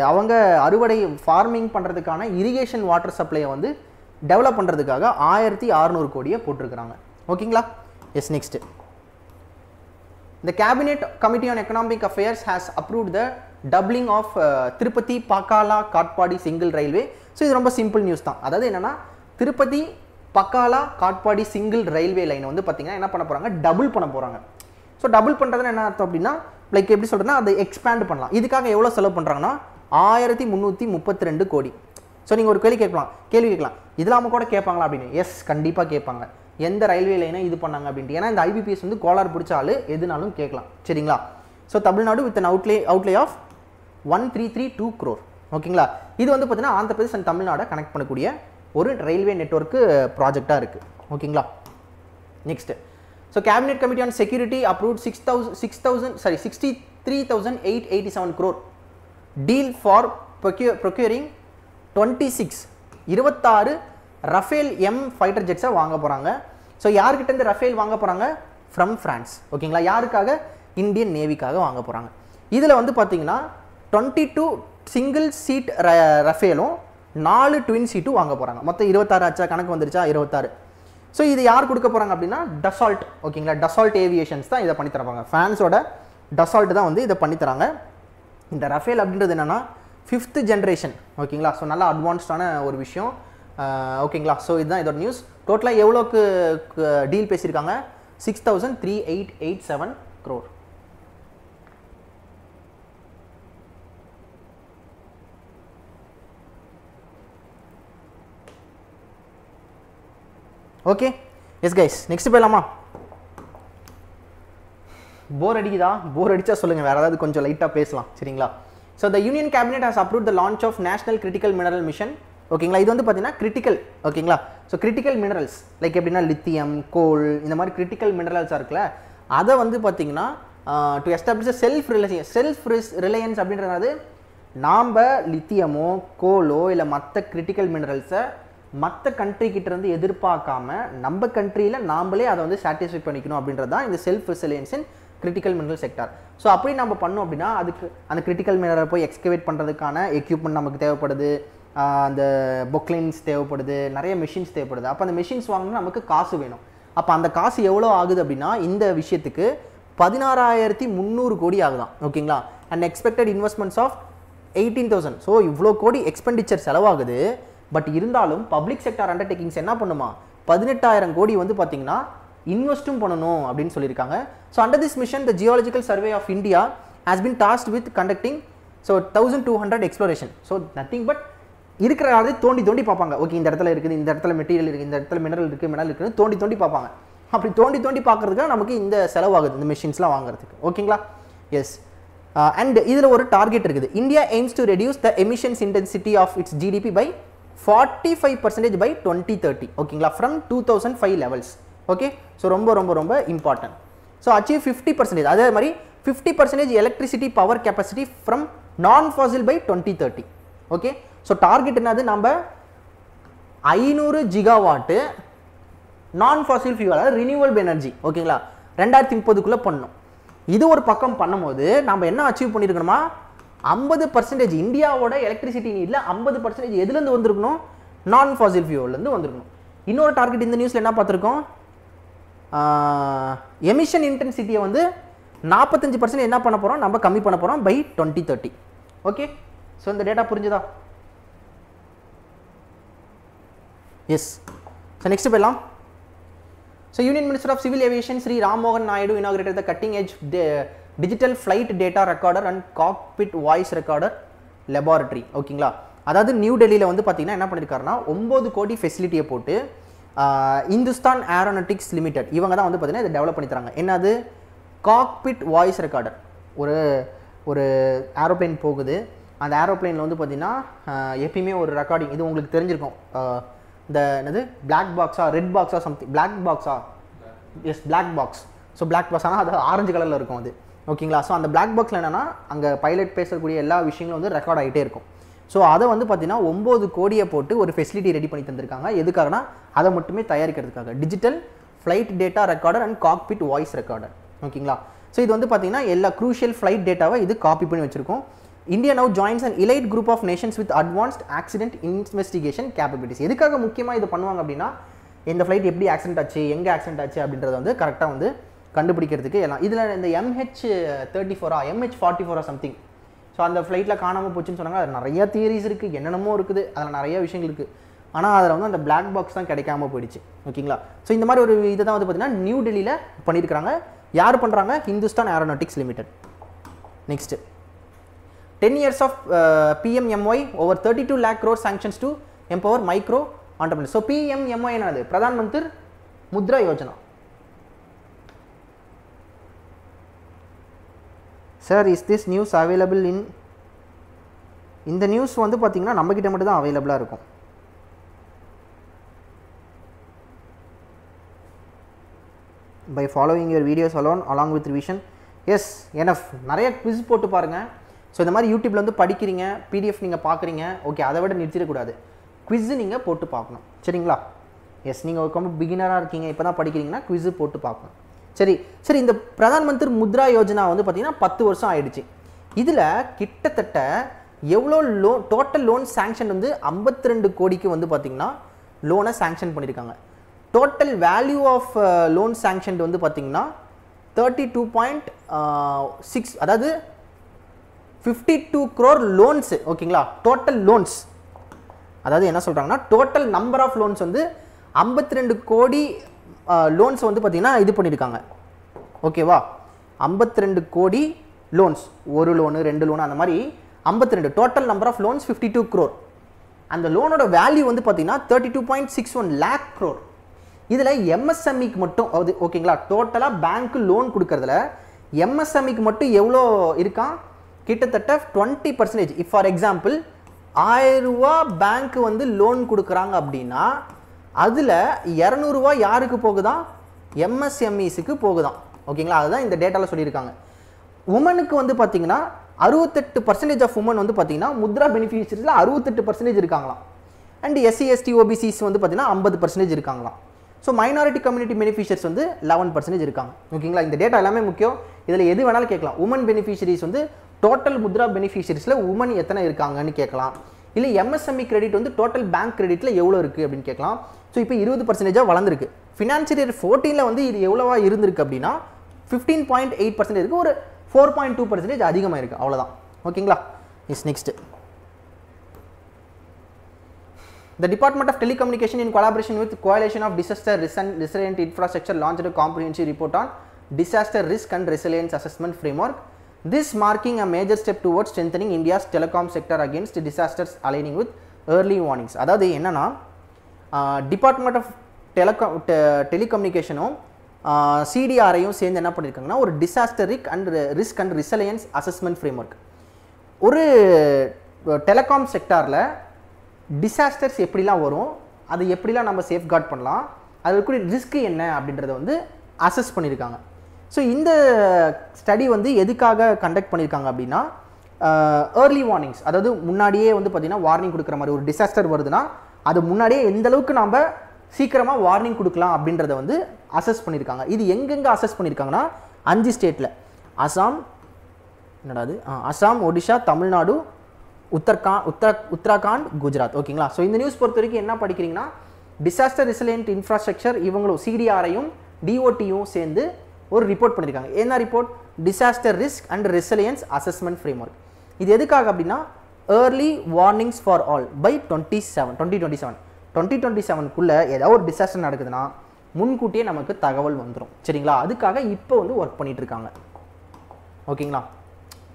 அவங்க அறுவடை ஃபார்மிங் பண்ணுறதுக்கான இரிகேஷன் வாட்டர் சப்ளையை வந்து டெவலப் பண்ணுறதுக்காக 1,600 கோடியை போட்டிருக்கிறாங்க. ஓகேங்களா, yes. Next, the cabinet committee on economic affairs has approved the doubling of Tirupati பக்காலா Katpadi single railway. So இது ரொம்ப சிம்பிள் நியூஸ் தான். அதாவது என்னன்னா திருப்பதி பக்காலா காட்பாடி சிங்கிள் ரயில்வே லைனை வந்து பார்த்தீங்கன்னா என்ன பண்ண போகிறாங்க, டபுள் பண்ண போகிறாங்க. ஸோ டபுள் பண்ணுறதுன்னு என்ன அர்த்தம் அப்படின்னா லைக் எப்படி சொல்கிறேன்னா அதை எக்ஸ்பேண்ட் பண்ணலாம். இதுக்காக எவ்வளோ செலவு பண்ணுறாங்கன்னா 1,332 கோடி. ஸோ நீங்கள் ஒரு கேள்வி கேட்கலாம் இதெல்லாம் கூட கேட்பாங்களா அப்படின்னு. எஸ், கண்டிப்பாக கேட்பாங்க. எந்த ரயில்வே லைனை இது பண்ணாங்க அப்படின்ட்டு. ஏன்னா இந்த ஐபிபிஎஸ் வந்து கோளாறு பிடிச்ச ஆள் எதுனாலும் கேட்கலாம். சரிங்களா, so Tamil Nadu with an outlay of 1,332 crore. ஓகேங்களா, இது வந்து பார்த்தீங்கன்னா ஆந்திர பிரதேஷ் அண்ட் தமிழ்நாடை கனெக்ட் பண்ணக்கூடிய ஒரு ரயில்வே நெட்வொர்க்கு ப்ராஜெக்டாக இருக்குது. ஓகேங்களா, next, so cabinet committee on security approved 63,887 crore deal for procuring 26 Rafale M fighter ஜெட்ஸை வாங்க போகிறாங்க. ஸோ யார்கிட்டேருந்து ரஃபேல் வாங்க போகிறாங்க, ஃப்ரம் ஃப்ரான்ஸ். ஓகேங்களா, யாருக்காக, இந்தியன் நேவிக்காக வாங்க போகிறாங்க. இதில் வந்து பார்த்தீங்கன்னா 22 சிங்கிள் சீட் ரஃபேலும் 4 ட்வின் சீட்டும் வாங்க போகிறாங்க. மொத்தம் 26 ஆச்சா, கணக்கு வந்துருச்சா, 26. ஸோ இது யார் கொடுக்க போகிறாங்க அப்படின்னா டசால்ட். ஓகேங்களா, டசால்ட் ஏவியேஷன்ஸ் தான் இதை பண்ணி தராங்க. ஃப்ரான்ஸோட டசால்ட் தான் வந்து இதை பண்ணித்தராங்க. இந்த ரஃபேல் அப்படின்றது என்னென்னா 5th ஜென்ரேஷன். ஓகேங்களா, ஸோ நல்லா அட்வான்ஸ்டான ஒரு விஷயம். ஓகேங்களா, ஸோ இதுதான் இதோட நியூஸ். டோட்டலாக எவ்வளோக்கு டீல் பேசியிருக்காங்க, 6,3887 crore. Okay, S guys, next போயிடலாமா? போர் அடிக்குதா? போர் அடிச்சா சொல்லுங்கள், வேறு ஏதாவது கொஞ்சம் லைட்டாக பேசலாம். சரிங்களா, so the union cabinet has approved the launch of national critical mineral mission. ஓகேங்களா, இது வந்து பார்த்தீங்கன்னா கிரிட்டிக்கல். ஓகேங்களா, ஸோ கிரிட்டிக்கல் மினரல்ஸ் லைக் எப்படின்னா லித்தியம், கோல், இந்த மாதிரி கிரிட்டிக்கல் மினரல்ஸாக இருக்குல்ல, அதை வந்து பார்த்தீங்கன்னா டு எஸ்டாப்ளிஷ் செல்ஃப் ரிலையன்ஸ் அப்படின்றது நாம் லித்தியமோ கோலோ இல்லை மற்ற கிரிட்டிக்கல் மினரல்ஸை மற்ற கண்ட்ரிக்கிட்டேருந்து எதிர்பார்க்காம நம்ம கண்ட்ரியில் நாம்ளே அதை வந்து சாட்டிஸ்ஃபை பண்ணிக்கணும் அப்படின்றது தான் இந்த self reliance in critical mineral sector. So அப்படி நம்ம பண்ணோம் அப்படின்னா அதுக்கு அந்த கிரிட்டிக்கல் மினரலை போய் எக்ஸ்கவேட் பண்ணுறதுக்கான எக்யூப்மெண்ட் நமக்கு தேவைப்படுது, அந்த பொக்லைன்ஸ் தேவைப்படுது, நிறைய மிஷின்ஸ் தேவைப்படுது. அப்போ அந்த மிஷின்ஸ் வாங்கினா நமக்கு காசு வேணும். அப்போ அந்த காசு எவ்வளோ ஆகுது அப்படின்னா இந்த விஷயத்துக்கு 16,300 கோடி ஆகுதான். ஓகேங்களா, and expected investments of 18,000. So இவ்வளோ கோடி எக்ஸ்பெண்டிச்சர் செலவாகுது. பட் இருந்தாலும் பப்ளிக் செக்டார் அண்டர்டேக்கிங்ஸ் என்ன பண்ணுமா, 18,000 கோடி வந்து பார்த்தீங்கன்னா இன்வெஸ்ட்டும் பண்ணணும் அப்படின்னு சொல்லியிருக்காங்க. So under this mission the geological survey of India has been tasked with conducting 1200 exploration. So nothing but இருக்கிற அதை தோண்டி பார்ப்பாங்க. ஓகே, இந்த இடத்துல இருக்குது, இந்த இடத்துல மெட்டீரியல் இருக்குது, இந்த இடத்துல மினரல் இருக்குன்னு தோண்டி பார்ப்பாங்க. அப்படி தோண்டி பார்க்குறதுக்காக நமக்கு இந்த செலவாகுது இந்த மிஷின்ஸ்லாம் வாங்குறதுக்கு. ஓகேங்களா, எஸ். அண்ட் இதில் ஒரு டார்கெட் இருக்குது. India aims to reduce the emissions intensity of its GDP by 45% by 2030. ஓகேங்களா, ஃப்ரம் 2005 லெவல்ஸ். ஓகே, ஸோ ரொம்ப ரொம்ப ரொம்ப இம்பார்ட்டன்ட். ஸோ அச்சீவ் 50%, அதே மாதிரி 50% electricity power capacity from non fossil by 2030. Okay, so target என்னது, நம்ம 500 ஜிகாவாட்டு நான் ஃபாசில் ஃபியூல், அதாவது renewable energy, ஓகேங்களா, 2030க்குள்ளே பண்ணணும். இது ஒரு பக்கம் பண்ணும்போது நம்ம என்ன அச்சீவ் பண்ணியிருக்கணுமா, 50% இந்தியாவோட எலக்ட்ரிசிட்டி நீட்ல 50% எதுலேருந்து வந்திருக்கணும், நான் ஃபாசில் ஃபியூல்லேருந்து வந்திருக்கணும். இன்னொரு டார்கெட் இந்த நியூஸில் என்ன பார்த்துருக்கோம், எமிஷன் இன்டென்சிட்டியை வந்து 45% என்ன பண்ண போகிறோம், நம்ம கம்மி பண்ண போகிறோம் பை 2030. ஓகே, ஸோ இந்த டேட்டா புரிஞ்சுதா? எஸ். ஸோ நெக்ஸ்ட் போயிடலாம். So Union Minister of Civil Aviation Sri Ram Mohan Naidu inaugurated the cutting edge digital flight data recorder and cockpit voice recorder laboratory. ஓகேங்களா, அதாவது நியூ டெல்லியில் வந்து பார்த்தீங்கன்னா என்ன பண்ணியிருக்காருன்னா 9 கோடி ஃபெசிலிட்டியை போட்டு இந்துஸ்தான் ஏரோநாட்டிக்ஸ் லிமிடெட் இவங்க தான் வந்து பார்த்தீங்கன்னா இதை டெவலப் பண்ணி தராங்க. என்னது, காக்பிட் வாய்ஸ் ரெக்கார்டர். ஒரு ஏரோப்ளைன் போகுது, அந்த ஏரோப்ளைனில் வந்து பார்த்தீங்கன்னா எப்பயுமே ஒரு ரெக்கார்டிங், இது உங்களுக்கு தெரிஞ்சிருக்கும், இந்த என்னது பிளாக் பாக்ஸா ரெட் பாக்ஸா சம்திங், பிளாக் பாக்ஸா, yes black box. So black box ஆனால் அது ஆரஞ்சு கலரில் இருக்கும் அது. ஓகேங்களா, ஸோ அந்த பிளாக் பாக்ஸில் என்னென்னா அங்கே பைலட் பேசக்கூடிய எல்லா விஷயங்களும் வந்து ரெக்கார்ட் ஆகிட்டே இருக்கும். ஸோ அதை வந்து பார்த்தீங்கன்னா 9 கோடியை போட்டு ஒரு ஃபெசிலிட்டி ரெடி பண்ணி தந்திருக்காங்க. எதுக்காகனா அதை மட்டுமே தயாரிக்கிறதுக்காக, digital flight data recorder and cockpit voice recorder. ஓகேங்களா, ஸோ இது வந்து பார்த்தீங்கன்னா எல்லா க்ரூஷியல் ஃப்ளைட் டேட்டாவை இது காப்பி பண்ணி வச்சிருக்கோம். India now joins an elite group of nations with advanced accident investigation capabilities. எதுக்காக முக்கியமாக இது பண்ணுவாங்க அப்படின்னா, இந்த ஃப்ளைட் எப்படி ஆக்சிடென்ட் ஆச்சு, எங்கே ஆக்சிடென்ட் ஆச்சு அப்படின்றத வந்து கரெக்டாக வந்து கண்டுபிடிக்கிறதுக்கு எல்லாம். இதில் இந்த MH34 MH44 சம்திங், ஸோ அந்த ஃப்ளைட்டில் காணாமல் போச்சுன்னு சொன்னாங்க. அது நிறைய தியரிஸ் இருக்குது, என்னென்னமோ இருக்குது, அதில் நிறைய விஷயங்கள் இருக்குது. ஆனால் அதில் வந்து அந்த பிளாக் பாக்ஸ் தான் கிடைக்காம போயிடுச்சு. ஓகேங்களா, ஸோ இந்த மாதிரி ஒரு இதை தான் வந்து பார்த்தீங்கன்னா நியூ டெல்லியில் பண்ணியிருக்கிறாங்க. யார் பண்ணுறாங்க, Hindustan aeronautics limited. Next 10 years of PMMY, over 32 lakh crore sanctions to empower micro entrepreneurs. So PMMY என்னது, Pradhan Mantri Mudra Yojana. Sir, is this news available in, இந்த நியூஸ் வந்து பார்த்தீங்கன்னா நம்மக்கிட்ட மட்டும் தான் அவைலபிளாக இருக்கும். By following your videos along with revision. Yes, enough. நிறைய குவிஸ் போட்டு பாருங்கள். ஸோ இந்த மாதிரி யூடியூப்பில் வந்து படிக்கிறீங்க, பிடிஎஃப் நீங்கள் பார்க்குறீங்க, ஓகே, அதை விட நிறுத்திடக்கூடாது, குவிஸு நீங்கள் போட்டு பார்க்கணும். சரிங்களா? எஸ், நீங்கள் ரொம்ப பிகினராக இருக்கீங்க, இப்போ தான் படிக்கிறீங்கன்னா குவிஸு போட்டு பார்க்கணும். சரி, இந்த பிரதான் மந்திரி முத்ரா யோஜனா வந்து பார்த்தீங்கன்னா 10 வருஷம் ஆயிடுச்சு. இதில் கிட்டத்தட்ட எவ்வளோ டோட்டல் லோன் சாங்ஷன் வந்து 52 கோடிக்கு வந்து பார்த்தீங்கன்னா லோனை சாங்ஷன் பண்ணியிருக்காங்க. Total value of loan sanction வந்து பார்த்தீங்கன்னா 32.6, அதாவது 52 crore லோன்ஸு. ஓகேங்களா, டோட்டல் லோன்ஸ், அதாவது என்ன சொல்கிறாங்கன்னா டோட்டல் நம்பர் ஆஃப் லோன்ஸ் வந்து 52 கோடி லோன்ஸ் வந்து பார்த்தீங்கன்னா இது பண்ணியிருக்காங்க. ஓகேவா, 52 கோடி லோன்ஸ், ஒரு லோனு 2 லோனு அந்த மாதிரி 52, total number of loans 52 crore. அந்த லோனோட வேல்யூ வந்து பார்த்தீங்கன்னா 32.61 lakh crore. இதில் எம்எஸ்எம்இக்கு மட்டும், அது ஓகேங்களா, டோட்டலாக பேங்க்கு லோன் கொடுக்கறதுல எம்எஸ்எம்இக்கு மட்டும் எவ்வளோ இருக்கான், கிட்டத்தட்ட 20%. இஃப் ஃபார் எக்ஸாம்பிள் 1000 ரூபா பேங்க்கு வந்து லோன் கொடுக்குறாங்க அப்படின்னா அதில் 200 ரூபா யாருக்கு போகுதான், எம்எஸ்எம்இஸுக்கு போகுதான். ஓகேங்களா, அதுதான் இந்த டேட்டாவில் சொல்லியிருக்காங்க. உமனுக்கு வந்து பார்த்தீங்கன்னா 68% ஆஃப் உமன் வந்து பார்த்தீங்கன்னா முத்ரா பெனிஃபிஷரிஸில் 68% இருக்காங்களாம். அண்ட் எஸ்சி எஸ்டி ஓபிசிஸ் வந்து பார்த்தீங்கன்னா 50% இருக்காங்களாம். ஸோ மைனாரிட்டி கம்யூனிட்டி பெனிஃபிஷரிஸ் வந்து 11% இருக்காங்க. ஓகேங்களா, இந்த டேட்டா எல்லாமே முக்கியம். இதில் எது வேணாலும் கேட்கலாம். உமன் பெனிஃபிஷரிஸ் வந்து டோட்டல் முத்ரா பெனிஃபிஷரிஸில் உமன் எத்தனை இருக்காங்கன்னு கேட்கலாம். இல்லை எம்எஸ்எம்இ கிரெடிட் வந்து டோட்டல் பேங்க் கிரெடிட்டில் எவ்வளோ இருக்குது அப்படின்னு கேட்கலாம். ஸோ இப்போ 20% வளர்ந்துருக்கு. ஃபினான்ஷியல் இயர் 14 வந்து இது எவ்வளோவா இருந்திருக்கு அப்படின்னா 15.8% இருக்குது, ஒரு 4.2% அதிகமாக இருக்குது, அவ்வளோதான். ஓகேங்களா, is next. The Department of Telecommunication in collaboration with Coalition of Disaster Resilient Infrastructure launched a comprehensive report on disaster risk and resilience assessment framework. This marking a major step towards strengthening India's telecom sector against disasters, aligning with early warnings. அதாவது என்னன்னா department of டெலிகம்யூனிகேஷனும் சிடிஆரையும் சேர்ந்து என்ன பண்ணியிருக்காங்கன்னா ஒரு disaster risk and resilience assessment framework. ஒரு telecom செக்டாரில் disasters எப்படிலாம் வரும், அதை எப்படிலாம் நம்ம சேஃப்கார்ட் பண்ணலாம், அது இருக்கக்கூடிய ரிஸ்க் என்ன அப்படின்றத வந்து அசஸ் பண்ணியிருக்காங்க. ஸோ இந்த ஸ்டடி வந்து எதுக்காக கண்டக்ட் பண்ணியிருக்காங்க அப்படின்னா ஏர்லி வார்னிங்ஸ், அதாவது முன்னாடியே வந்து பார்த்திங்கன்னா வார்னிங் கொடுக்குற மாதிரி ஒரு டிசாஸ்டர் வருதுன்னா அது முன்னாடியே எந்த அளவுக்கு நம்ம சீக்கிரமாக வார்னிங் கொடுக்கலாம் அப்படின்றத வந்து அசஸ் பண்ணியிருக்காங்க. இது எங்கெங்கே அசஸ் பண்ணியிருக்காங்கன்னா 5 ஸ்டேட்டில், அசாம், அசாம், ஒடிஷா, தமிழ்நாடு, உத்தராகாண்ட், குஜராத். ஓகேங்களா. ஸோ இந்த நியூஸ் பொறுத்த வரைக்கும் என்ன படிக்கிறீங்கன்னா டிசாஸ்டர் ரெசிலியன்ட் இன்ஃப்ராஸ்ட்ரக்சர் இவங்களும் சிடிஆரையும் டிஓடியும் சேர்ந்து ஒரு ரிப்போர்ட் பண்ணியிருக்காங்க. என்ன report? Disaster risk and resilience assessment framework. இது எதுக்காக அப்படின்னா early warnings for all by 2027 ஏதாவது ஒரு டிசாஸ்டர் நடக்குதுன்னா முன்கூட்டியே நமக்கு தகவல் வந்துடும். சரிங்களா. அதுக்காக இப்போ வந்து ஒர்க் பண்ணிட்டு இருக்காங்க. ஓகேங்களா.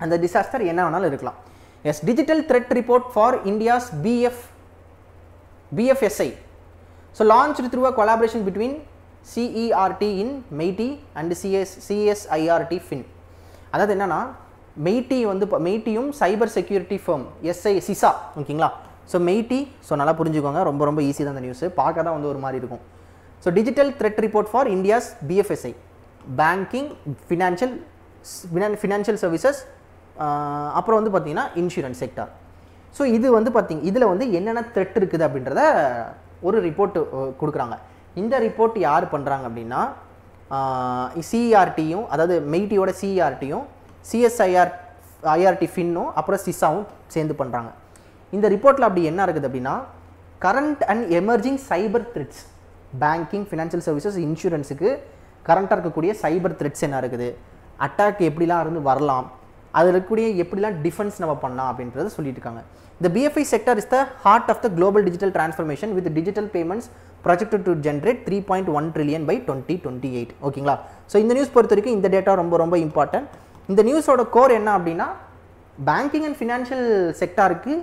அந்த டிசாஸ்டர் என்ன வேணாலும் இருக்கலாம். Yes, digital threat report for India's BFSI. So launched through a collaboration between CERT in MEITI and CSIRT FIN. அதாவது என்னன்னா MEITI வந்து MEITIயும் சைபர் செக்யூரிட்டி ஃபர்ம் சிசா. ஓகேங்களா. ஸோ MEITI, ஸோ நல்லா புரிஞ்சுக்கோங்க, ரொம்ப ரொம்ப ஈஸி தான் இந்த நியூஸ், பார்க்க தான் வந்து ஒரு மாதிரி இருக்கும். So digital threat report for India's BFSI, banking, financial services, அப்புறம் வந்து பார்த்தீங்கன்னா இன்சூரன்ஸ் செக்டார். ஸோ இது வந்து இதில் வந்து என்னென்ன த்ரெட் இருக்குது அப்படின்றத ஒரு ரிப்போர்ட் கொடுக்குறாங்க. இந்த ரிப்போர்ட் யார் பண்ணுறாங்க அப்படின்னா சிஆர்டியும், அதாவது மெய்டியோட சிஆர்டியும் சிஎஸ்ஐஆர்டி ஃபின்னும் அப்புறம் சிசாவும் சேர்ந்து பண்ணுறாங்க. இந்த ரிப்போர்ட்டில் அப்படி என்ன இருக்குது அப்படின்னா current and emerging cyber threats, banking, financial services, இன்சூரன்ஸுக்கு கரண்ட்டாக இருக்கக்கூடிய சைபர் த்ரெட்ஸ் என்ன இருக்குது, அட்டாக் எப்படிலாம் இருந்து வரலாம், அதில் இருக்கக்கூடிய எப்படிலாம் டிஃபென்ஸ் நம்ம பண்ணலாம் அப்படின்றத சொல்லிட்டு இருக்காங்க. The BFI sector is the heart of the global digital transformation with digital payments projected to generate 3.1 trillion by 2028. ஓகேங்களா. ஸோ இந்த நியூஸ் பொறுத்த வரைக்கும் இந்த டேட்டா ரொம்ப ரொம்ப இம்பார்ட்டன்ட். இந்த நியூஸோட கோர் என்ன அப்படின்னா பேங்கிங் அண்ட் ஃபினான்ஷியல் செக்டாருக்கு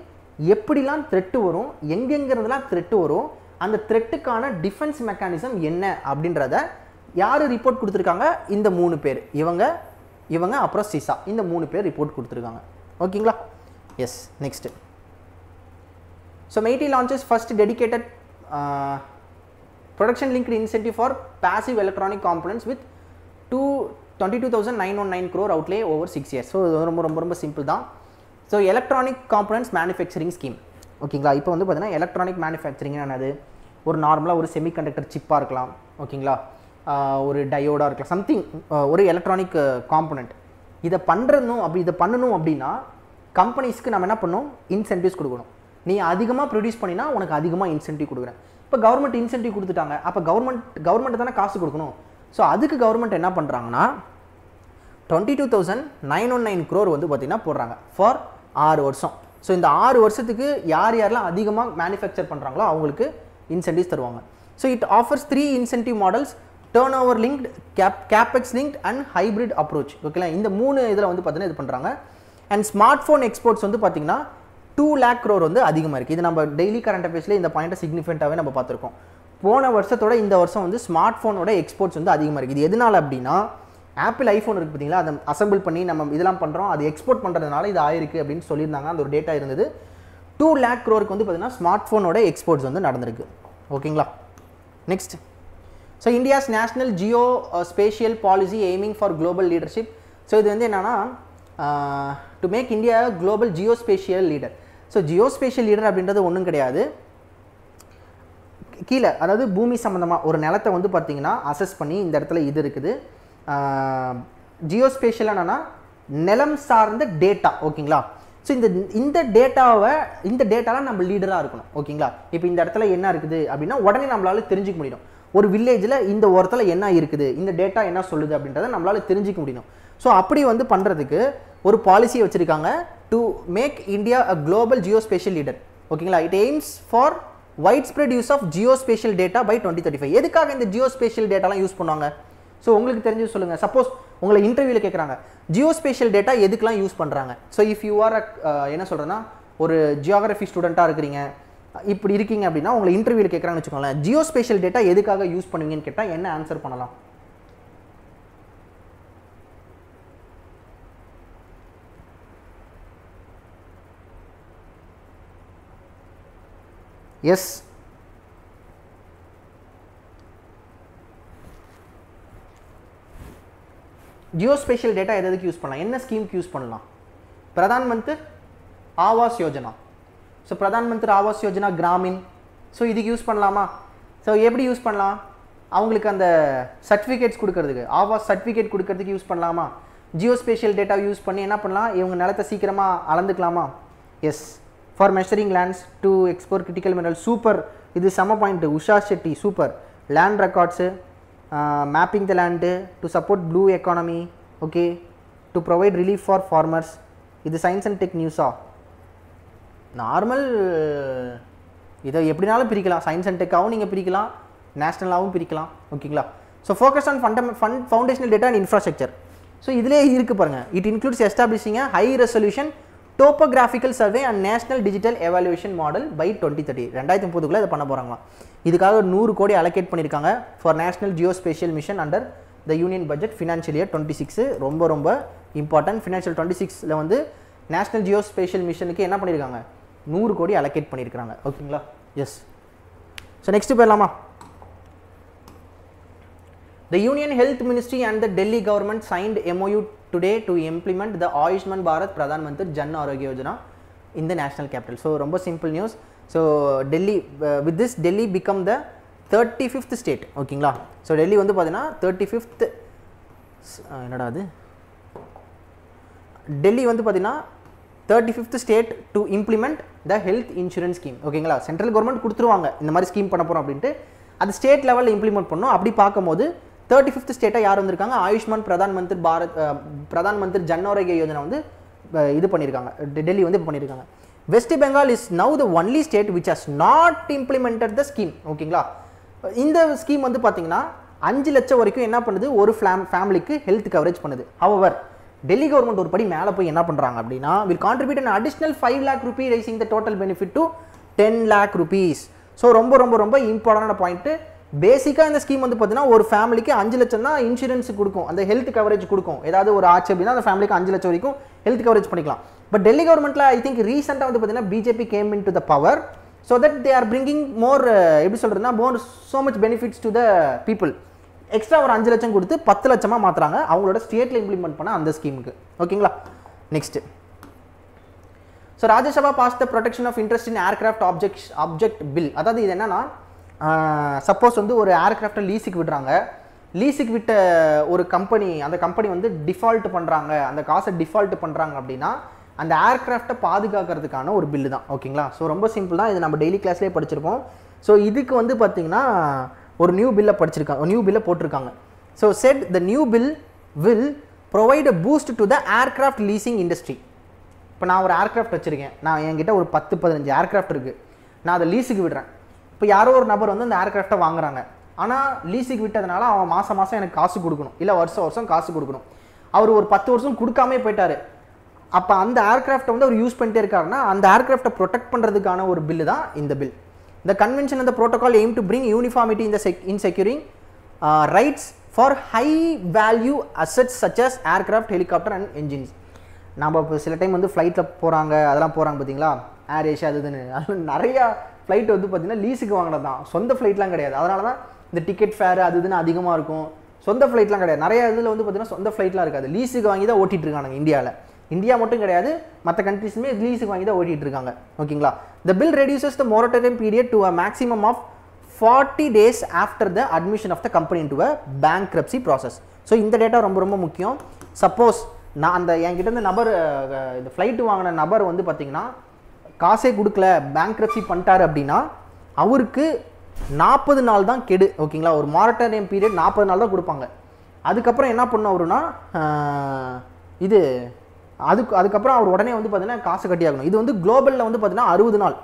எப்படிலாம் த்ரெட்டு வரும், எங்கெங்கிறதுலாம் த்ரெட்டு வரும், அந்த த்ரெட்டுக்கான டிஃபென்ஸ் மெக்கானிசம் என்ன அப்படின்றத யார் ரிப்போர்ட் கொடுத்துருக்காங்க? இந்த 3 பேர், இவங்க அப்புறம் சிசா, இந்த 3 பேர் ரிப்போர்ட் கொடுத்துருக்காங்க. ஓகேங்களா. Yes, next. So MEITI launches first dedicated production linked incentive for passive electronic components with 22,919 crore outlay over 6 years. So ரொம்ப சிம்பிள் தான். So electronic components manufacturing scheme. ஓகேங்களா. இப்போ வந்து பார்த்தீங்கன்னா எலக்ட்ரானிக் மேனுஃபேக்சரிங் என்னது, ஒரு நார்மலாக ஒரு செமிகண்டக்டர் சிப்பாக இருக்கலாம். ஓகேங்களா. ஒரு டயோடாக இருக்கலாம், சம்திங் ஒரு எலக்ட்ரானிக் காம்பனண்ட். இதை பண்ணணும் அப்படின்னா கம்பெனிஸ்க்கு நம்ம என்ன பண்ணணும்? இன்சென்டிவ்ஸ் கொடுக்கணும். நீ அதிகமாக ப்ரொடியூஸ் பண்ணினா உனக்கு அதிகமாக இன்சென்டிவ் கொடுக்குறேன். இப்போ கவர்மெண்ட் இன்சென்டிவ் கொடுத்துட்டாங்க, அப்போ கவர்மெண்ட் தானே காசு கொடுக்கணும். ஸோ அதுக்கு கவர்மெண்ட் என்ன பண்ணுறாங்கன்னா 22,919 crore வந்து பார்த்தீங்கன்னா போடுறாங்க ஃபார் 6 வருஷம். ஸோ இந்த 6 வருஷத்துக்கு யாரெல்லாம் அதிகமாக மேனுஃபேக்சர் பண்ணுறாங்களோ அவங்களுக்கு இன்சென்டிவ்ஸ் தருவாங்க. So it offers 3 incentive models, turn over linked, capex linked and hybrid approach. ஓகேங்களா. இந்த 3 இதில் வந்து பார்த்தீங்கன்னா இது பண்ணுறாங்க. அண்ட் ஸ்மார்ட் ஃபோன் எக்ஸ்போர்ட்ஸ் வந்து பார்த்தீங்கன்னா 2 lakh crore வந்து அதிகமாக இருக்குது. இது நம்ம டெய்லி கரண்ட் அஃபேர்ஸில் இந்த பாயிண்ட்டை சிக்னிஃபிகண்ட்டாகவே நம்ம பார்த்துருக்கோம். போன வருஷத்தோட இந்த வருஷம் வந்து ஸ்மார்ட் ஃபோனோட எக்ஸ்போர்ட்ஸ் வந்து அதிகமாக இருக்குது. இது எதனால் அப்படின்னா ஆப்பிள் ஐஃபோன் இருக்குது பார்த்தீங்களா, அதை அசம்பிள் பண்ணி நம்ம இதெல்லாம் பண்ணுறோம், அது எக்ஸ்போர்ட் பண்ணுறதுனால இது ஆயிருக்கு அப்படின்னு சொல்லியிருந்தாங்க. அந்த ஒரு டேட்டா இருந்தது. 2 lakh crore வந்து பார்த்தீங்கன்னா ஸ்மார்ட் ஃபோனோட எக்ஸ்போர்ட்ஸ் வந்து நடந்திருக்கு. ஓகேங்களா. Next. So India's national geo spatial policy aiming for global leadership. So இது வந்து என்னன்னா to make India global geospatial leader. So geospatial leader அப்படின்றது ஒன்றும் கிடையாது, கீழே அதாவது பூமி சம்மந்தமாக ஒரு நிலத்தை வந்து பார்த்தீங்கன்னா அசஸ் பண்ணி இந்த இடத்துல இது இருக்குது. ஜியோஸ்பேஷியல் என்னன்னா நிலம் சார்ந்த டேட்டா. ஓகேங்களா. ஸோ இந்த டேட்டாலாம் நம்ம லீடராக இருக்கணும். ஓகேங்களா. இப்போ இந்த இடத்துல என்ன இருக்குது அப்படின்னா உடனே நம்மளால தெரிஞ்சுக்க முடியும். ஒரு வில்லேஜில் இந்த ஓரத்தில் என்ன இருக்குது, இந்த டேட்டா என்ன சொல்லுது அப்படின்றத நம்மளால தெரிஞ்சிக்க முடியும். ஸோ அப்படி வந்து பண்ணுறதுக்கு ஒரு பாலிசியை வச்சுருக்காங்க, to make India a global geospatial leader. ஓகேங்களா. It aims for wide spread use of geospatial data by 2035. எதுக்காக இந்த ஜியோஸ்பேஷியல் டேட்டாலாம் யூஸ் பண்ணுவாங்க? ஸோ உங்களுக்கு தெரிஞ்சு சொல்லுங்கள். சப்போஸ் உங்களை இன்டர்வியூவில் கேட்குறாங்க ஜியோஸ்பேஷியல் டேட்டா எதுக்கெலாம் யூஸ் பண்ணுறாங்க. ஸோ இஃப் யூ ஆர் என்ன சொல்கிறேன்னா ஒரு ஜியோகிராஃபி ஸ்டூடெண்ட்டாக இருக்கிறீங்க, இப்படி இருக்கீங்க அப்படின்னா உங்களை இன்டர்வியூவில் கேட்குறாங்கன்னு வச்சுக்கோங்களேன், ஜியோஸ்பேஷியல் டேட்டா எதுக்காக யூஸ் பண்ணுவீங்கன்னு கேட்டால் என்ன ஆன்சர் பண்ணலாம்? எஸ். ஜியோஸ்பேஷியல் டேட்டா எதுக்கு யூஸ் பண்ணலாம், என்ன ஸ்கீமுக்கு யூஸ் பண்ணலாம்? பிரதான் மந்திர் ஆவாஸ் யோஜனா. ஸோ பிரதான் மந்திர் ஆவாஸ் யோஜனா கிராமின், ஸோ இதுக்கு யூஸ் பண்ணலாமா? ஸோ எப்படி யூஸ் பண்ணலாம்? அவங்களுக்கு அந்த சர்டிஃபிகேட்ஸ் கொடுக்கறதுக்கு, ஆவாஸ் சர்டிஃபிகேட் கொடுக்கறதுக்கு யூஸ் பண்ணலாமா? ஜியோஸ்பேஷியல் டேட்டா யூஸ் பண்ணி என்ன பண்ணலாம், இவங்க நிலத்தை சீக்கிரமாக அளந்துக்கலாமா? Yes. For measuring lands to export critical mineral, super, இது செம point. Usha Shetty super. Land records, mapping the land to support blue economy, okay, to provide relief for farmers. இது சயின்ஸ் அண்ட் டெக் நியூஸா? நார்மல், இதை எப்படினாலும் பிரிக்கலாம், சயின்ஸ் அண்ட் டெக்காகவும் நீங்கள் பிரிக்கலாம், நேஷ்னலாகவும் பிரிக்கலாம், ஓகேங்களா? So focus on foundational data and infrastructure. So இதிலே இருக்குது பாருங்கள். It includes establishing a high resolution topographical survey and national digital evaluation model by 2030. 2030 இதை பண்ண போகிறாங்களா? இதுக்காக 100 கோடி அலோகேட் பண்ணியிருக்காங்க for national geospatial mission under the union budget financial year 26. ரொம்ப ரொம்ப இம்பார்ட்டன்ட். ஃபினான்ஷியல் 26ல் வந்து நேஷனல் ஜியோஸ்பேஷியல் மிஷனுக்கு என்ன பண்ணியிருக்காங்க, 100 கோடி அலோகேட் பண்ணியிருக்காங்க, ஓகேங்களா? எஸ். ஸோ நெக்ஸ்ட் போயிடலாமா? The Union Health Ministry and the Delhi government signed MOU today to implement the Ayushman Bharat Pradhan Mantri Jan Arogya Yojana in the national capital. So ரொம்ப simple news. So Delhi, with this Delhi become the 35th state, ஓகேங்களா? So Delhi வந்து பார்த்தீங்கன்னா 35th, என்னடா அது, டெல்லி வந்து பார்த்தீங்கன்னா 35th state to implement the health insurance scheme, ஓகேங்களா? Central government கொடுத்துருவாங்க இந்த மாதிரி ஸ்கீம் பண்ண போகிறோம் அப்படின்ட்டு, அது ஸ்டேட் லெவலில் இம்ப்ளிமெண்ட் பண்ணணும். அப்படி பார்க்கும்போது 35th ஸ்டேட்டாக யார் வந்திருக்காங்க, ஆயுஷ்மான் பிரதான் மந்திர் பிரதான் மந்திர் ஜன் ஆரோக்ய யோஜனா வந்து இது பண்ணியிருக்காங்க, டெல்லி வந்து பண்ணியிருக்காங்க. West Bengal is now the only state which has not implemented the scheme, ஓகேங்களா? இந்த ஸ்கீம் வந்து பார்த்தீங்கன்னா 5 லட்சம் வரைக்கும் என்ன பண்ணுது, ஒரு ஃபேமிலிக்கு ஹெல்த் கவரேஜ் பண்ணுது. ஹவவர் டெல்லி கவர்மெண்ட் ஒரு படி மேலே போய் என்ன பண்ணுறாங்க அப்படின்னா, will contribute an additional 5 lakh rupee raising the total benefit to 10 lakh rupees. So ரொம்ப ரொம்ப ரொம்ப இம்பார்ட்டண்டான பாயிண்ட்டு. பேசிக்காக இந்த ஸ்கீம் வந்து பார்த்தீங்கன்னா ஒரு ஃபேமிலிக்கு 5 லட்சம் தான் இன்சூரன்ஸ் கொடுக்கும், அந்த ஹெல்த் கவரேஜ் கொடுக்கும். ஏதாவது ஒரு ஆச்சு அப்படின்னா அந்த ஃபேமிலிக்கு 5 லட்சம் வரைக்கும் ஹெல்த் கவரேஜ் பண்ணிக்கலாம். பட் டெல்லி கவர்மெண்ட்டில் ஐ திங்க் ரீசெண்டாக வந்து பார்த்தீங்கன்னா BJP came in to the power, so that they are bringing more, எப்படி சொல்கிறதுனா, more so much benefits to the people. Extra ஒரு 5 லட்சம் கொடுத்து 10 லட்சமாக மாற்றுறாங்க அவங்களோட ஸ்டேட்டில் இம்ப்ளிமெண்ட் பண்ண அந்த ஸ்கீமுக்கு, ஓகேங்களா? Next. So Rajya Sabha pass the protection of interest in aircraft object bill. அதாவது இது என்னன்னா, சப்போஸ் வந்து ஒரு ஏர்கிராஃப்டை லீஸுக்கு விடுறாங்க, லீஸுக்கு விட்ட ஒரு கம்பெனி, அந்த கம்பெனி வந்து டிஃபால்ட் பண்ணுறாங்க, அந்த காசை டிஃபால்ட் பண்ணுறாங்க அப்படின்னா அந்த ஏர்கிராஃப்டை பாதுகாக்கிறதுக்கான ஒரு பில்லு தான், ஓகேங்களா? ஸோ ரொம்ப சிம்பிள் தான், இது நம்ம டெய்லி கிளாஸ்லேயே படிச்சிருப்போம். ஸோ இதுக்கு வந்து பார்த்திங்கன்னா ஒரு நியூ பில்லை போட்டிருக்காங்க. So set the new bill will provide a boost to the aircraft leasing industry. இப்போ நான் ஒரு ஏர்கிராஃப்ட் வச்சுருக்கேன், நான் என்கிட்ட ஒரு 10-15 ஏர்கிராஃப்ட் இருக்குது, நான் அதை லீஸுக்கு விடுறேன். இப்போ யாரோ ஒரு நபர் வந்து அந்த ஏர்கிராஃப்டை வாங்குறாங்க, ஆனால் லீஸுக்கு விட்டதுனால அவன் மாதம் மாதம் எனக்கு காசு கொடுக்கணும், இல்லை வருஷம் வருஷம் காசு கொடுக்கணும். அவர் ஒரு 10 வருஷம் கொடுக்காமே போயிட்டார். அப்போ அந்த ஏர்கிராஃப்டை வந்து அவர் யூஸ் பண்ணிட்டே இருக்காருன்னா அந்த ஏர்கிராஃப்டை ப்ரொடெக்ட் பண்ணுறதுக்கான ஒரு பில்லு தான் இந்த bill. The convention and the protocol aim to bring uniformity in securing rights for high value assets such as aircraft, helicopter and engines. நம்ம இப்போ சில டைம் வந்து ஃப்ளைட்டில் போகிறாங்க, அதெல்லாம் போகிறாங்க பார்த்தீங்களா, ஏர் ஏஷியா அதுன்னு, அது நிறையா ஃப்ளைட் வந்து பார்த்தீங்கன்னா லீஸுக்கு வாங்கினது தான், சொந்த ஃப்ளைட்லாம் கிடையாது. அதனால தான் இந்த டிக்கெட் ஃபேர் அது இதுன்னு அதிகமாக இருக்கும். சொந்த ஃப்ளைட்லாம் கிடையாது, நிறைய இதில் வந்து பார்த்தீங்கன்னா சொந்த ஃப்ளைட்லாம் இருக்காது, லீஸுக்கு வாங்கி தான் ஓட்டிகிட்டு இருக்காங்க இந்தியாவில். இந்தியா மட்டும் கிடையாது, மற்ற கண்ட்ரீஸுமே லீஸுக்கு வாங்கி தான் ஓட்டிகிட்டு இருக்காங்க, ஓகேங்களா? The bill reduces the moratorium period to a maximum of 40 days after the admission of the company into a bankruptcy process. So இந்த டேட்டா ரொம்ப ரொம்ப முக்கியம். சப்போஸ் நான் அந்த என்கிட்ட இந்த நபர், இந்த ஃப்ளைட்டு வாங்கின நபர் வந்து பார்த்தீங்கன்னா காசே கொடுக்கல, பேங்க்ரப்சி பண்ணிட்டாரு அப்படின்னா அவருக்கு 40 நாள் தான் கெடு, ஓகேங்களா? ஒரு மாரட்டோரியம் பீரியட் 40 நாள் தான் கொடுப்பாங்க. அதுக்கப்புறம் என்ன பண்ண அவருன்னா இது அதுக்கப்புறம் அவர் உடனே வந்து பார்த்தீங்கன்னா காசு கட்டி ஆகணும். இது வந்து குளோபலில் வந்து பார்த்தீங்கன்னா 60 நாள்,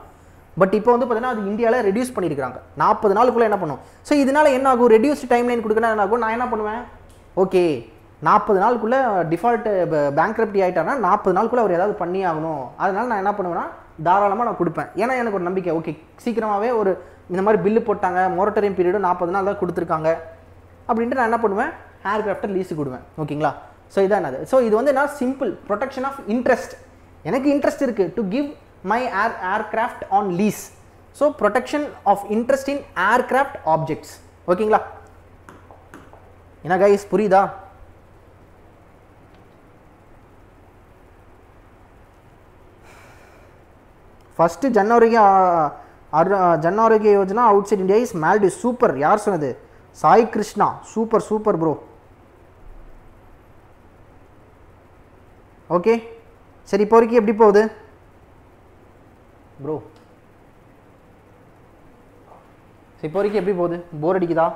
பட் இப்போ வந்து பார்த்தீங்கன்னா அது இந்தியாவில் ரெடியூஸ் பண்ணியிருக்காங்க, 40 நாளுக்குள்ளே என்ன பண்ணும். ஸோ இதனால் என்ன ஆகும், ரெடியூஸ்டு டைம் லைன் கொடுக்கணும். என்ன ஆகும், நான் என்ன பண்ணுவேன், ஓகே 40 நாளுக்குள்ளே டிஃபால்ட் பேங்க்ரப்டி ஆகிட்டாருன்னா 40 நாளுக்குள்ளே அவர் ஏதாவது பண்ணி ஆகணும். அதனால் நான் என்ன பண்ணுவேன்னா தாராளமாக நான் கொடுப்பேன். ஏன்னா எனக்கு ஒரு நம்பிக்கை, ஓகே சீக்கிரமாகவே ஒரு இந்த மாதிரி பில்லு போட்டாங்க, மொரட்டோரியம் பீரியடும் 40 நாள் தான் கொடுத்துருக்காங்க அப்படின்ட்டு நான் என்ன பண்ணுவேன், ஏர்கிராஃப்டை லீஸுக்கு விடுவேன், ஓகேங்களா? ஸோ இதான் அது. ஸோ இது வந்து நான் சிம்பிள் ப்ரொடெக்ஷன் ஆஃப் இன்ட்ரெஸ்ட். எனக்கு இன்ட்ரெஸ்ட் இருக்குது to give my aircraft on lease. So protection of interest in aircraft objects. ஓகேங்களா? என்ன கைஸ் புரியுதா? First Jan Arogya Yojana outside India is Maldives. Super. யார் சொன்னது? Sai Krishna. Super super bro. Okay சரி, இப்போ வரைக்கும் எப்படி போகுது ப்ரோ? இப்போ வரைக்கும் எப்படி போகுது? போர் அடிக்குதா?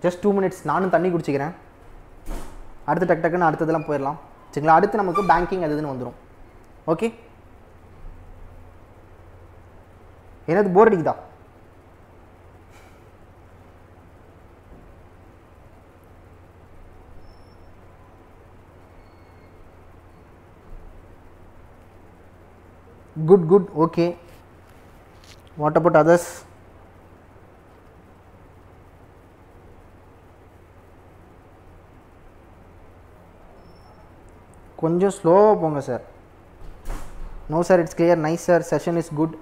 ஜஸ்ட் 2 minutes, நானும் தண்ணி குடிச்சிக்கிறேன். அடுத்து டக்கு டக்குன்னு அடுத்ததெல்லாம் போயிடலாம் சரிங்களா? அடுத்து நமக்கு பேங்கிங் அது இதுன்னு வந்துடும். ஓகே, என்னது போர் அடிக்குதா? Good, good. Okay. What about others? கொஞ்சம் ஸ்லோவாக போங்க sir. No sir, it's clear. Nice sir, session is good.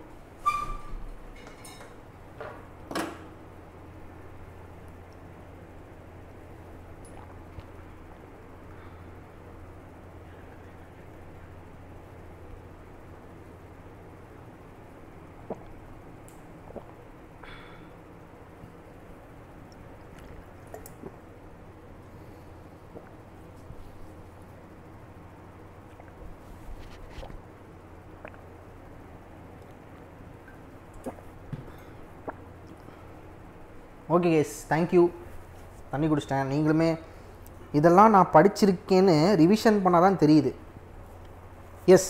Okay guys, thank you. தண்ணி குடிச்சிட்டேன். நீங்களுமே இதெல்லாம் நான் படிச்சிருக்கேன்னு ரிவிஷன் பண்ணால் தான் தெரியுது. எஸ்,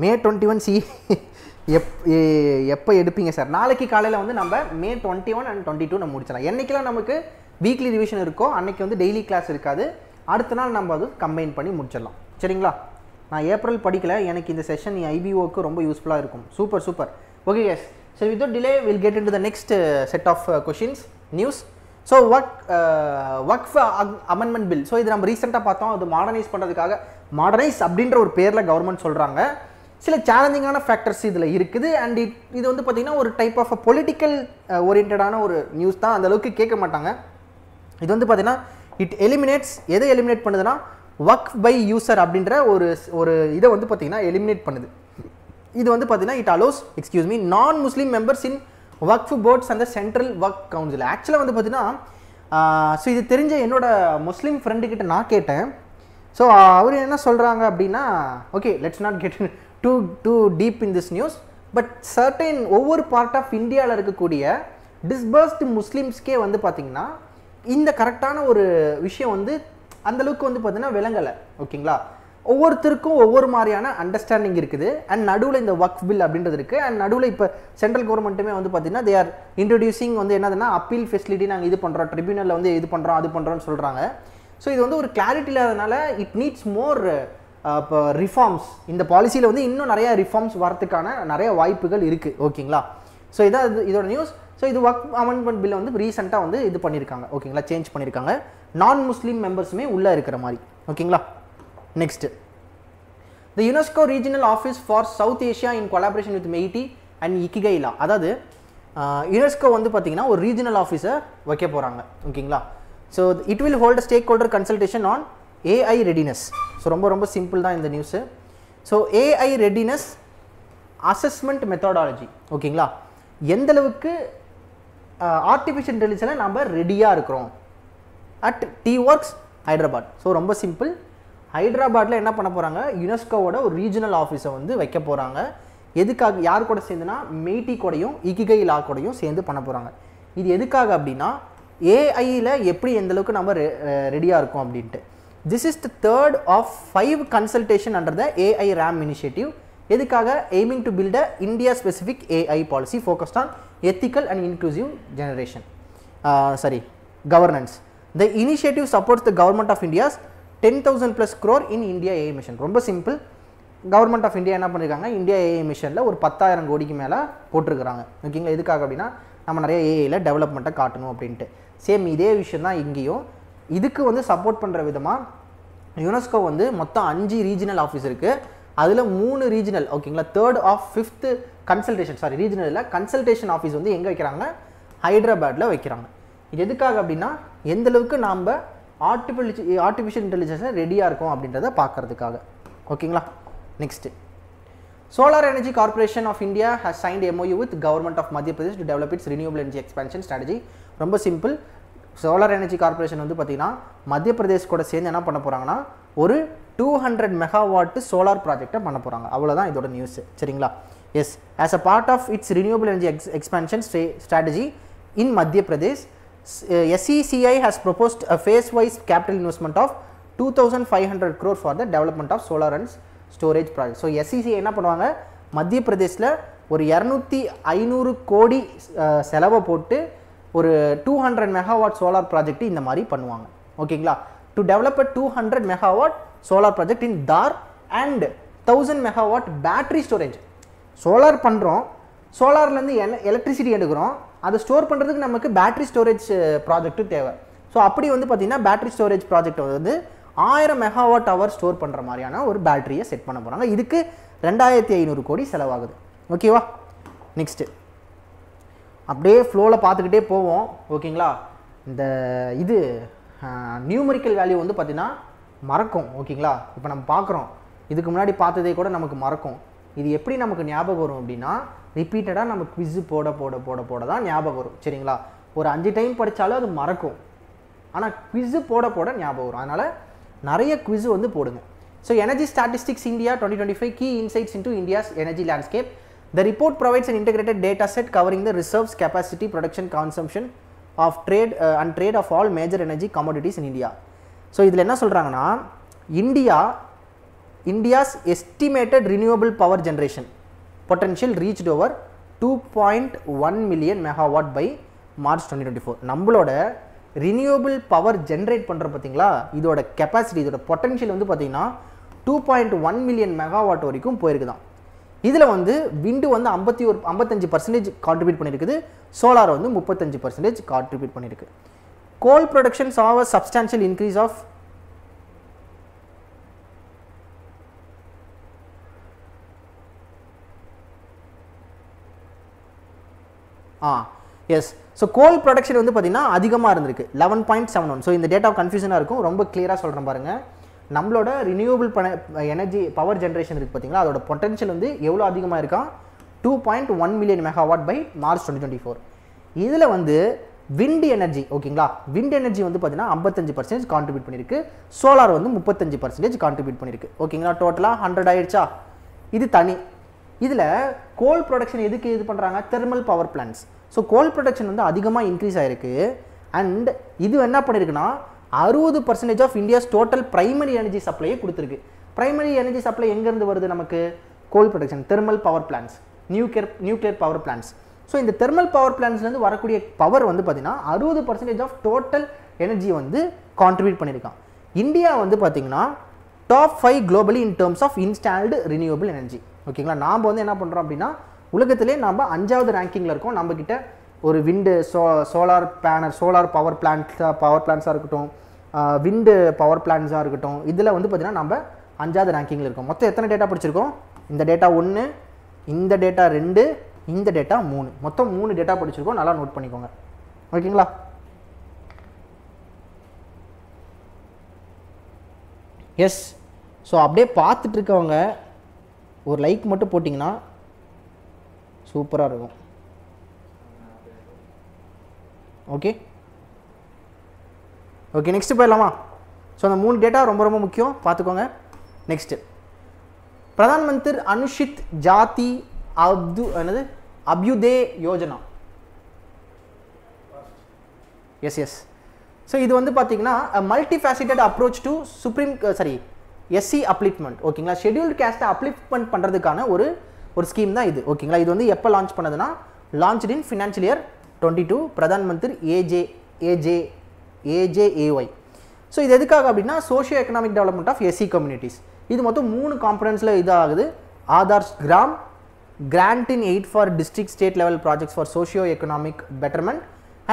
May 21 எப்போ எடுப்பீங்க சார்? நாளைக்கு காலையில் வந்து நம்ம May 21 and 22 நம்ம முடிச்சிடலாம். என்றைக்கெல்லாம் நமக்கு வீக்லி ரிவிஷன் இருக்கோ அன்றைக்கி வந்து டெய்லி கிளாஸ் இருக்காது. அடுத்த நாள் நம்ம அது கம்பைன் பண்ணி முடிச்சிடலாம் சரிங்களா? நான் ஏப்ரல் படிக்கல, எனக்கு இந்த செஷன் ஐபிஓக்கு ரொம்ப யூஸ்ஃபுல்லாக இருக்கும். Super super. Okay guys, so without delay we'll get into the next set of questions news. So Waqf amendment bill. So இது நம்ம ரீசெண்டாக பார்த்தோம். அது மாடர்னைஸ் பண்ணுறதுக்காக மாடர்னைஸ் அப்படின்ற ஒரு பேரில் கவர்மெண்ட் சொல்கிறாங்க. சில சேலஞ்சிங்கான ஃபேக்டர்ஸ் இதில் இருக்குது. அண்ட் இது வந்து பார்த்திங்கன்னா ஒரு டைப் ஆஃப் பொலிட்டிக்கல் ஓரியன்டான ஒரு நியூஸ் தான். அந்தளவுக்கு கேட்க மாட்டாங்க. இது வந்து பார்த்திங்கன்னா இட் எலிமினேட்ஸ், எதை எலிமினேட் பண்ணுதுன்னா வக்ஃப் பை யூசர் அப்படின்ற ஒரு இதை வந்து பார்த்திங்கன்னா எலிமினேட் பண்ணுது. இது வந்து பார்த்தீங்கன்னா it allows non Muslim members in Waqf boards and central Waqf council. ஆக்சுவலாக வந்து பார்த்தீங்கன்னா ஸோ இது தெரிஞ்ச என்னோட முஸ்லீம் ஃப்ரெண்டுக்கிட்ட நான் கேட்டேன். ஸோ அவர் என்ன சொல்கிறாங்க அப்படின்னா, okay let's not get too deep in this news, but certain ஒவ்வொரு பார்ட் ஆஃப் இந்தியாவில் இருக்கக்கூடிய டிஸ்பர்ஸ்டு முஸ்லீம்ஸ்க்கே வந்து பார்த்திங்கன்னா இந்த கரெக்டான ஒரு விஷயம் வந்து அந்தளவுக்கு வந்து பார்த்திங்கன்னா விளங்கலை. ஓகேங்களா? ஒவ்வொருத்தருக்கும் ஒவ்வொரு மாதிரியான அண்டர்ஸ்டாண்டிங் இருக்குது. அண்ட் நடுவில் இந்த வக்ஃப் பில் அப்படின்றது இருக்குது. அண்ட் நடுவில் இப்போ சென்ட்ரல் கவர்மெண்ட்டுமே வந்து பார்த்தீங்கன்னா தே ஆர் இன்ட்ரடியூசிங் வந்து என்னதுன்னா அப்பீல் ஃபெசிலிட்டி நாங்கள் இது பண்ணுறோம், ட்ரிபியூனலில் வந்து இது பண்ணுறோம் அது பண்ணுறோன்னு சொல்கிறாங்க. ஸோ இது வந்து ஒரு கிளாரிட்டி இல்லாதனால இட் நீட்ஸ் மோர் இப்போ ரிஃபார்ம்ஸ். இந்த பாலிசியில் வந்து இன்னும் நிறையா ரிஃபார்ம்ஸ் வரதுக்கான நிறைய வாய்ப்புகள் இருக்குது. ஓகேங்களா? ஸோ இதான் இதோட நியூஸ். ஸோ இது வக்ஃப் அமெண்ட்மெண்ட் பில்லை வந்து ரீசெண்டாக வந்து இது பண்ணியிருக்காங்க. ஓகேங்களா? சேஞ்ச் பண்ணியிருக்காங்க. நான் முஸ்லீம் மெம்பர்ஸுமே உள்ளே இருக்கிற மாதிரி. ஓகேங்களா? Next, the UNESCO regional office for South Asia in collaboration with MEITI and Ikigai law. அதாவது யுனெஸ்கோ வந்து பார்த்தீங்கன்னா ஒரு ரீஜனல் ஆஃபீஸை வைக்க போகிறாங்க. ஓகேங்களா? So it will hold stake holder consultation on AI readiness. So ரொம்ப ரொம்ப சிம்பிள் தான் இந்த news. So AI readiness assessment methodology. ஓகேங்களா? எந்தளவுக்கு ஆர்டிஃபிஷியல் இன்டெலிஜென்ஸில் நம்ம ரெடியாக இருக்கிறோம் அட் ஒர்க்ஸ் ஹைதராபாத். ஸோ ரொம்ப சிம்பிள். ஹைதராபாத்தில் என்ன பண்ண போகிறாங்க, யுனெஸ்கோவோட ஒரு ரீஜனல் ஆஃபீஸை வந்து வைக்க போகிறாங்க. எதுக்காக, யார் கூட சேர்ந்துனா மெய்டி கூடையும் இகிகை லா கூடையும் சேர்ந்து பண்ண போகிறாங்க. இது எதுக்காக அப்படின்னா ஏஐயில் எப்படி எந்தளவுக்கு நம்ம ரெடியாக இருக்கோம் அப்படின்ட்டு. This is the third of 5 consultation under the AI RAM initiative. எதுக்காக? Aiming to build a India specific AI policy focused on ethical and inclusive governance. The initiative supports the government of India's 10,000+ crore in India AI mission. ரொம்ப simple. Government of India என்ன பண்ணியிருக்காங்க, India AI மிஷனில் ஒரு 10,000 கோடிக்கு மேலே போட்டிருக்கிறாங்க. ஓகேங்களா? எதுக்காக அப்படின்னா நம்ம நிறைய ஏஐயில் டெவலப்மெண்ட்டை காட்டணும் அப்படின்ட்டு. சேம் இதே விஷயம் தான் இங்கேயும். இதுக்கு வந்து சப்போர்ட் பண்ணுற விதமாக யுனெஸ்கோ வந்து மொத்தம் 5 ரீஜனல் ஆஃபீஸ் இருக்குது. அதில் 3 ரீஜனல் ஓகேங்களா 3rd ஆஃப் 5th கன்சல்டேஷன் ரீஜனலில் கன்சல்டேஷன் ஆஃபீஸ் வந்து எங்கே வைக்கிறாங்க ஹைதராபாத்தில் வைக்கிறாங்க. இது எதுக்காக அப்படின்னா எந்த அளவுக்கு நாம் ஆர்டிஃபிஷியல் இன்டெலிஜென்ஸில் ரெடியாக இருக்கும் அப்படின்றத பார்க்கறதுக்காக. ஓகேங்களா. Next Solar Energy Corporation of India has signed MOU with Government of Madhya Pradesh to develop its renewable energy expansion strategy. ரொம்ப சிம்பிள். சோலார் எனர்ஜி கார்பரேஷன் வந்து பார்த்தீங்கன்னா மத்திய பிரதேஷ் கூட சேர்ந்து என்ன பண்ண போகிறாங்கன்னா ஒரு 200 மெகாவாட் சோலார் ப்ராஜெக்டை பண்ண போகிறாங்க. அவ்வளோதான் இதோட நியூஸ். சரிங்களா. Yes, as a part of its renewable energy expansion strategy in Madhya Pradesh, SECI has proposed a phase-wise capital investment of 2,500 crore for the development of solar and storage project. So SECI என்ன பண்ணுவாங்க மத்திய பிரதேஷில் ஒரு 200-500 கோடி செலவை போட்டு ஒரு 200 megawatt solar project இந்த மாதிரி பண்ணுவாங்க. ஓகேங்களா. To develop a 200 megawatt solar project in Thar and 1000 megawatt battery storage. Solar பண்ணுறோம், சோலார்லேருந்து எலக்ட்ரிசிட்டி எடுக்கிறோம், அதை ஸ்டோர் பண்ணுறதுக்கு நமக்கு பேட்டரி ஸ்டோரேஜ் ப்ராஜெக்ட்டு தேவை. ஸோ அப்படி வந்து பார்த்திங்கன்னா பேட்டரி ஸ்டோரேஜ் ப்ராஜெக்ட் வந்து 1000 மெகாவாட் ஹவர் ஸ்டோர் பண்ணுற மாதிரியான ஒரு பேட்டரியை செட் பண்ண போகிறாங்க. இதுக்கு 2500 கோடி செலவாகுது. ஓகேவா. நெக்ஸ்ட்டு அப்படியே ஃப்ளோவில் பார்த்துக்கிட்டே போவோம். ஓகேங்களா. இந்த இது நியூமரிக்கல் வேல்யூ வந்து பார்த்திங்கன்னா மறக்கும். ஓகேங்களா. இப்போ நம்ம பார்க்குறோம், இதுக்கு முன்னாடி பார்த்ததே கூட நமக்கு மறக்கும். இது எப்படி நமக்கு ஞாபகம் வரும் அப்படின்னா ரிப்பீட்டடாக நம்ம குவிஸு போட போட போட போட தான் ஞாபகம் வரும். சரிங்களா. ஒரு 5 டைம் படித்தாலும் அது மறக்கும், ஆனால் குவிஸு போட போட ஞாபகம் வரும். அதனால் நிறைய குவிஸு வந்து போடுங்க. So energy statistics India 2025 key insights into India's energy landscape. The report provides an integrated data set covering the reserves, capacity, production, consumption of trade and trade of all major energy commodities in India. So இதில் என்ன சொல்கிறாங்கன்னா India's estimated renewable power generation potential reached over 2.1 million megawatt by March 2024. நம்மளோட renewable power generate பண்ணுற பார்த்தீங்களா, இதோட capacity, இதோட potential வந்து பார்த்தீங்கன்னா 2.1 மில்லியன் மெகாவாட் வரைக்கும் போயிருக்குதான். இதில் வந்து விண்டு வந்து 55% கான்ட்ரிபியூட் பண்ணியிருக்குது, சோலார் வந்து 35% கான்ட்ரிபியூட் பண்ணியிருக்கு. Coal production saw a substantial increase of எஸ். ஸோ கோல் ப்ரொடக்ஷன் வந்து பார்த்தீங்கன்னா அதிகமாக இருந்திருக்கு 11.71. ஸோ இந்த டேட்டா கன்ஃபியூஷனாக இருக்கும், ரொம்ப கிளியராக சொல்கிறேன் பாருங்கள். நம்மளோட ரினியூவபிள் எனர்ஜி பவர் ஜென்ரேஷன் இருக்குது பார்த்தீங்களா, அதோட பொட்டன்ஷியல் வந்து எவ்வளோ அதிகமாக இருக்கா 2.1 மில்லியன் மெகாவாட் பை மார்ச் 2024. இதில் வந்து விண்ட் எனர்ஜி, ஓகேங்களா, விண்ட் எனர்ஜி வந்து பார்த்தீங்கன்னா 55% கான்ட்ரிபியூட் பண்ணியிருக்கு, சோலார் வந்து 35% கான்ட்ரிபியூட் பண்ணியிருக்கு. ஓகேங்களா. டோட்டலாக 100 ஆயிடுச்சா. இது தனி. இதில் கோல் ப்ரொடக்ஷன் எதுக்கு இது பண்ணுறாங்க, thermal power plants. So coal production வந்து அதிகமாக இன்க்ரீஸ் ஆகிருக்கு. அண்ட் இது என்ன பண்ணியிருக்குன்னா 60% of India's total primary energy சப்ளையை கொடுத்துருக்கு. பிரைமரி எனர்ஜி சப்ளை எங்கேருந்து வருது நமக்கு, coal production, thermal power plants, nuclear power plants. So இந்த தெர்மல் பவர் பிளான்ஸ்லேருந்து வரக்கூடிய பவர் வந்து பார்த்தீங்கன்னா 60% ஆஃப் டோட்டல் எனர்ஜி வந்து கான்ட்ரிபியூட் பண்ணியிருக்கான். இந்தியா வந்து பார்த்தீங்கன்னா top 5 globally in terms of installed renewable energy. ஓகேங்களா. நாம் வந்து என்ன பண்ணுறோம் அப்படின்னா உலகத்திலே நம்ம 5வது ரேங்கிங்கில் இருக்கோம். நம்மக்கிட்ட ஒரு விண்டு சோலார் பேனல், சோலார் பவர் பிளான்ஸாக இருக்கட்டும், விண்டு பவர் பிளான்ஸாக இருக்கட்டும், இதில் வந்து பார்த்திங்கன்னா நம்ம 5வது ரேங்கிங்கில் இருக்கோம். மொத்தம் எத்தனை டேட்டா படிச்சிருக்கோம், இந்த டேட்டா 1, இந்த டேட்டா 2, இந்த டேட்டா 3, மொத்தம் 3 டேட்டா படிச்சிருக்கோம். நல்லா நோட் பண்ணிக்கோங்க. ஓகேங்களா. எஸ். ஸோ அப்படியே பார்த்துட்டு இருக்கவங்க ஒரு லைக் மட்டும் போட்டிங்கன்னா சூப்பராக இருக்கும். ஓகே ஓகே நெக்ஸ்ட்டு போயிடலாமா. ஸோ அந்த 3 டேட்டா ரொம்ப ரொம்ப முக்கியம், பார்த்துக்கோங்க. நெக்ஸ்ட்டு பிரதான் மந்திரி அனுஷித் ஜாதி அபியுதே யோஜனா. எஸ். ஸோ இது வந்து பார்த்தீங்கன்னா multi faceted approach to SC upliftment. ஓகேங்களா. ஷெட்யூல்டு கேஸ்ட்டை அப்லிஃப்ட்மெண்ட் பண்ணுறதுக்கான ஒரு ஸ்கீம் தான் இது. ஓகேங்களா. இது வந்து எப்போ லான்ச் பண்ணதுன்னா launched in financial year 22, Pradhan Mantri AJAY. So இது எதுக்காக அப்படின்னா socio economic development of SC communities. இது மொத்தம் 3 காம்பனன்ஸில் இதாகுது. Adarsh Gram, grant in aid for district state level projects for socio economic betterment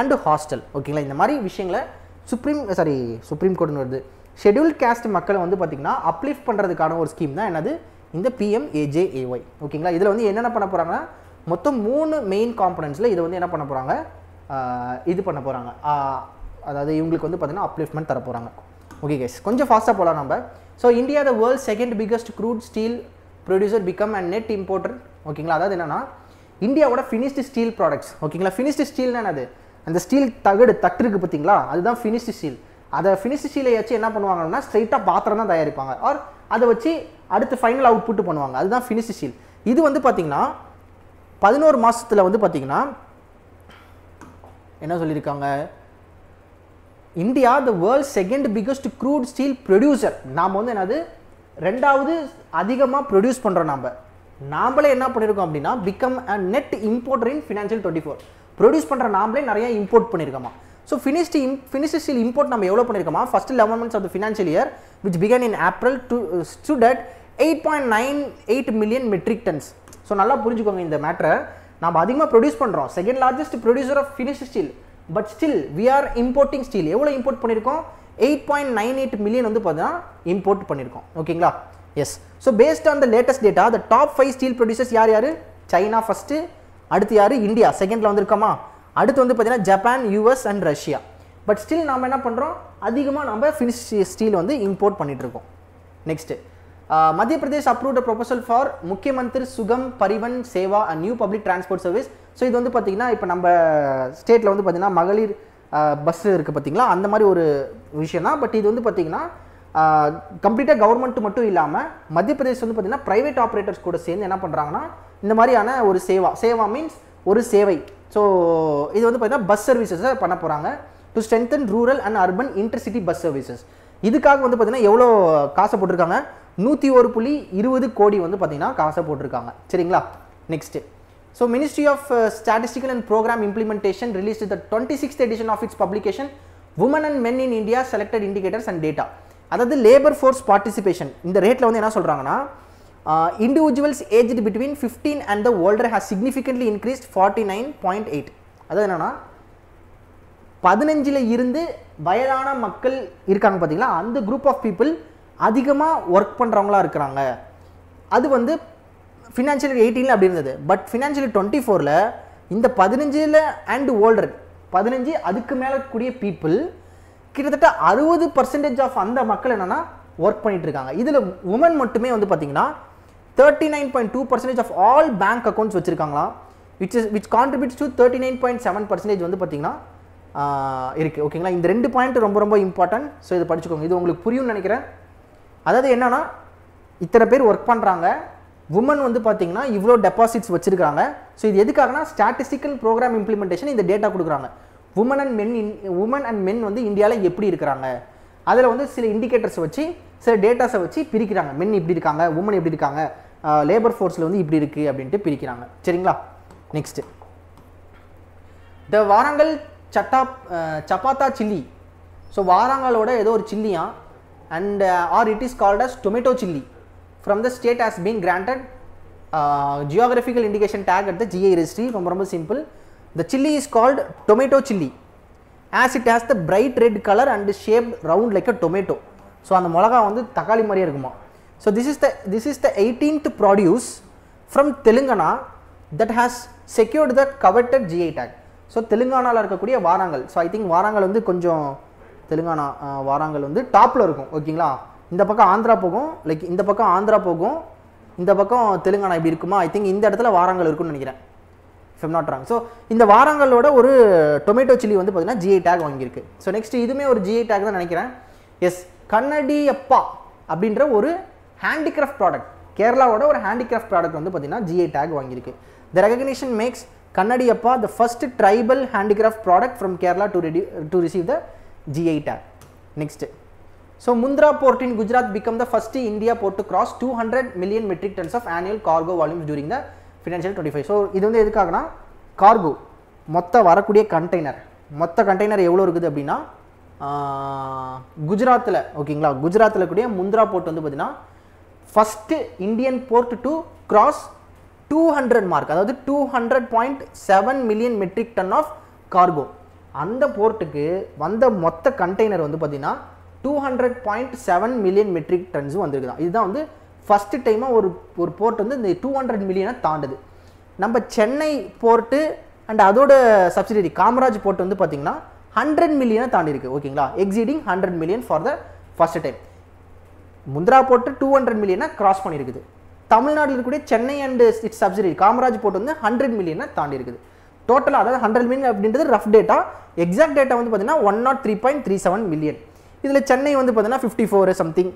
and hostel. ஓகேங்களா. இந்த மாதிரி விஷயங்களை சுப்ரீம் கோர்ட்னு வருது. ஷெட்யூல்ட் கேஸ்ட் மக்களை வந்து பார்த்திங்கன்னா அப்லிஃப்ட் பண்ணுறதுக்கான ஒரு ஸ்கீம் தான் என்னது இந்த PMAJAY. ஓகேங்களா, இதில் வந்து என்னென்ன பண்ண போகிறாங்கன்னா மொத்தம் 3 மெயின் காம்பனன்ட்ஸில் இதை வந்து என்ன பண்ண போகிறாங்க, இது பண்ண போகிறாங்க. அதாவது இவங்களுக்கு வந்து பார்த்தீங்கன்னா அப்லிஃப்ட்மெண்ட் தர போகிறாங்க. ஓகே கைஸ், கொஞ்சம் ஃபாஸ்ட்டாக போகலாம் நம்ம. So India the world second biggest crude steel producer become and net importer. ஓகேங்களா, அதாவது என்னன்னா இந்தியாவோட ஃபினிஷ்டு ஸ்டீல் ப்ராடக்ட்ஸ். ஓகேங்களா, ஃபினிஷ்டு ஸ்டீல்னா என்னது, அந்த ஸ்டீல் தட்டு இருக்குது பார்த்தீங்களா, அதுதான் ஃபினிஷ்டு ஸ்டீல். அதை ஃபினிஷ்டு ஸ்டீலை வச்சு என்ன பண்ணுவாங்கன்னா ஸ்ட்ரைட்டாக பாத்திரம் தான் தயாரிப்பாங்க, ஆர் அதை வச்சு அடுத்து ஃபைனல் அவுட்புட் பண்ணுவாங்க, அதுதான் ஃபினிஷ்டு ஸ்டீல். இது வந்து பார்த்தீங்கன்னா 11 மாதத்தில் வந்து பார்த்தீங்கன்னா என்ன சொல்லியிருக்காங்க, India the world second biggest crude steel producer. நாம் வந்து என்னது ரெண்டாவது அதிகமாக ப்ரொடியூஸ் பண்ணுறோம். நாமளே என்ன பண்ணியிருக்கோம் அப்படின்னா become a net importer in financial 24. Produce பண்ணுற நாமளே நிறைய இம்போர்ட் பண்ணியிருக்கோமா. ஸோ ஃபினிஷ்டு ஸ்டீல் இம்போர்ட் நம்ம எவ்வளோ பண்ணியிருக்கோமா, first 11 months of the financial year which began in April stood at 8.98 million metric tons. ஸோ நல்லா புரிஞ்சுக்கோங்க இந்த மேட்டரை. நம்ம அதிகமாக ப்ரொடியூஸ் பண்ணுறோம், second largest producer of finished steel, but still we are importing steel. எவ்வளோ இம்போர்ட் பண்ணியிருக்கோம், 8.98 million வந்து பார்த்தீங்கன்னா இம்போர்ட் பண்ணியிருக்கோம். ஓகேங்களா, yes. So based on the latest data the top 5 steel producers யார், சைனா ஃபஸ்ட்டு, அடுத்து யார், இந்தியா செகண்டில் வந்திருக்கோமா, அடுத்து வந்து பார்த்தீங்கன்னா Japan, US and Russia. But still நம்ம என்ன பண்ணுறோம், அதிகமாக நம்ம ஃபினிஷ் ஸ்டீல் வந்து இம்போர்ட் பண்ணிட்டு இருக்கோம். Next, Madhya Pradesh approved proposal for Mukhyamantri Sugam Parivahan Seva and new public transport service. So இது வந்து பார்த்தீங்கன்னா இப்போ நம்ம ஸ்டேட்டில் வந்து பார்த்தீங்கன்னா மகளிர் பஸ் இருக்குது பார்த்தீங்களா, அந்த மாதிரி ஒரு விஷயம் தான். பட் இது வந்து பார்த்தீங்கன்னா கம்ப்ளீட்டாக கவர்மெண்ட் மட்டும் இல்லாமல் மத்திய பிரதேஷ் வந்து பார்த்தீங்கன்னா ப்ரைவேட் ஆப்ரேட்டர்ஸ் கூட சேர்ந்து என்ன பண்ணுறாங்கன்னா இந்த மாதிரியான ஒரு சேவா மீன்ஸ் ஒரு சேவை. ஸோ இது வந்து பார்த்தீங்கன்னா பஸ் சர்வீசஸை பண்ண போகிறாங்க to strengthen rural and urban intercity bus services. இதுக்காக வந்து பார்த்தீங்கன்னா எவ்வளோ காசை போட்டிருக்காங்க, 101.20 கோடி வந்து பார்த்தீங்கன்னா காசை போட்டிருக்காங்க. சரிங்களா, next. So ministry of statistical and programme implementation released the 26th edition of its publication women and men in India selected indicators and data. அதாவது லேபர் ஃபோர்ஸ் பார்ட்டிசிபேஷன் இந்த ரேட்டில் வந்து என்ன சொல்கிறாங்கன்னா individuals aged between 15 and the older has significantly increased 49.8. அதாவது என்னன்னா 15 இருந்து வயதான மக்கள் இருக்காங்க பார்த்தீங்களா, அந்த குரூப் ஆஃப் பீப்புள் அதிகமாக ஒர்க் பண்ணுறவங்களா இருக்கிறாங்க. அது வந்து ஃபினான்ஷியல் 18 அப்படி இருந்தது. பட் ஃபினான்ஷியல் 24 இந்த 15 அண்ட் ஓல்டர் 15 அதுக்கு மேலே கூடிய பீப்புள் கிட்டத்தட்ட 60% ஆஃப் அந்த மக்கள் என்னன்னா ஒர்க் பண்ணிட்டு இருக்காங்க. இதில் உமன் மட்டுமே வந்து பார்த்தீங்கன்னா 39.2% ஆஃப் ஆல் பேங்க் அக்கௌண்ட்ஸ் வச்சிருக்காங்களா, விச் கான்ட்ரிபியூட்ஸ் டு 39.7% வந்து பார்த்தீங்கன்னா இருக்குது. ஓகேங்களா, இந்த 2 பாயிண்ட் ரொம்ப ரொம்ப இம்பார்ட்டன்ட். ஸோ இது படிச்சுக்கோங்க, இது உங்களுக்கு புரியும்னு நினைக்கிறேன். அதாவது என்னன்னா இத்தனை பேர் ஒர்க் பண்ணுறாங்க, உமன் வந்து பார்த்தீங்கன்னா இவ்வளோ டெபாசிட்ஸ் வச்சிருக்காங்க. ஸோ இது எதுக்காகனா ஸ்டாட்டிஸ்டிக்கல் ப்ரோக்ராம் இம்ப்ளிமெண்டேஷன் இந்த டேட்டா கொடுக்குறாங்க. உமன் அண்ட் மென் வந்து இந்தியாவில் எப்படி இருக்கிறாங்க, அதில் வந்து சில இண்டிகேட்டர்ஸ் வச்சு சில டேட்டாஸை வச்சு பிரிக்கிறாங்க. மென் இப்படி இருக்காங்க, உமன் எப்படி இருக்காங்க, லேபர் ஃபோர்ஸில் வந்து இப்படி இருக்குது அப்படின்ட்டு பிரிக்கிறாங்க. சரிங்களா, next. The Warangal Chapata chilli. So வாராங்கலோட ஏதோ ஒரு சில்லியா and or it is called as tomato chilli from the state has been granted geographical indication tag at the GI registry. ரொம்ப simple. The chilli is called tomato chilli as it has the bright red color and shaped round like a tomato. So அந்த மிளகாய் வந்து தக்காளி மாதிரியே இருக்குமா. So this is the 18th produce from Telangana that has secured the coveted GI tag. So தெலுங்கானால இருக்கக்கூடிய Warangal. So I think Warangal வந்து கொஞ்சம் தெலுங்கானா வாராங்கல் வந்து டாப்ல இருக்கும். ஓகேங்களா, இந்த பக்கம் ஆந்திரா போகும், லைக் இந்த பக்கம் ஆந்திரா போகும், இந்த பக்கம் தெலுங்கானா இப்படி இருக்குமா. ஐ திங்க் இந்த இடத்துல வாராங்கல் இருக்குன்னு நினைக்கிறேன், if I'm not wrong. So இந்த வாராங்கலோட ஒரு டொமேட்டோ சில்லி வந்து பார்த்தீங்கன்னா GI டேக் வாங்கியிருக்கு. ஸோ நெக்ஸ்ட் இதுவுமே ஒரு GI டேக் தான் நினைக்கிறேன். எஸ், கன்னடியப்பா அப்படின்ற ஒரு ஹேண்டிகிராஃப்ட் ப்ராடக்ட், கேரளாவோட ஒரு ஹேண்டிகிராஃப்ட் ப்ராடக்ட் வந்து பார்த்தீங்கன்னா GI டேக் வாங்கியிருக்கு. The recognition makes Kannadippaya the first tribal handicraft product from Kerala to receive the GI tag. Next. So Mundra port in Gujarat become the first India port to cross 200 million metric tons of annual cargo volumes during the financial 25. So இது வந்து எதுக்காகனா cargo மொத்த வரக்கூடிய container எவ்வளோ இருக்குது அப்படின்னா குஜராத்தில். ஓகேங்களா, குஜராத்தில் கூடிய முந்த்ரா போர்ட் வந்து பார்த்தீங்கன்னா first Indian port to cross 200 mark, அதாவது 200.7 million metric ton of cargo. அந்த போர்ட்டுக்கு வந்த மொத்த கண்டெய்னர் வந்து பார்த்தீங்கன்னா 200.7 million metric tons வந்திருக்குதான். இதுதான் வந்து ஃபஸ்ட்டு டைமாக ஒரு போர்ட் வந்து இந்த 200 மில்லியனை தாண்டுது. நம்ம சென்னை போர்ட்டு அண்ட் அதோட சப்சிடரி காமராஜ் போர்ட் வந்து பார்த்தீங்கன்னா 100 மில்லியனை தாண்டி இருக்குது. ஓகேங்களா, exceeding 100 million for the first time. Mundra port 200 மில்லியனை கிராஸ் பண்ணியிருக்குது. தமிழ்நாட்டில் இருக்கக்கூடிய Chennai and its subsidiary Kamaraj port வந்து 100 மில்லியனை தாண்டி இருக்குது. டோட்டலாக அதாவது 100 மில்லியன் அப்படின்றது ரஃப் டேட்டா. எக்ஸாக்ட் டேட்டா வந்து பார்த்தீங்கன்னா 103.37 மில்லியன். இதில் சென்னை வந்து பார்த்தீங்கன்னா 54 சம்திங்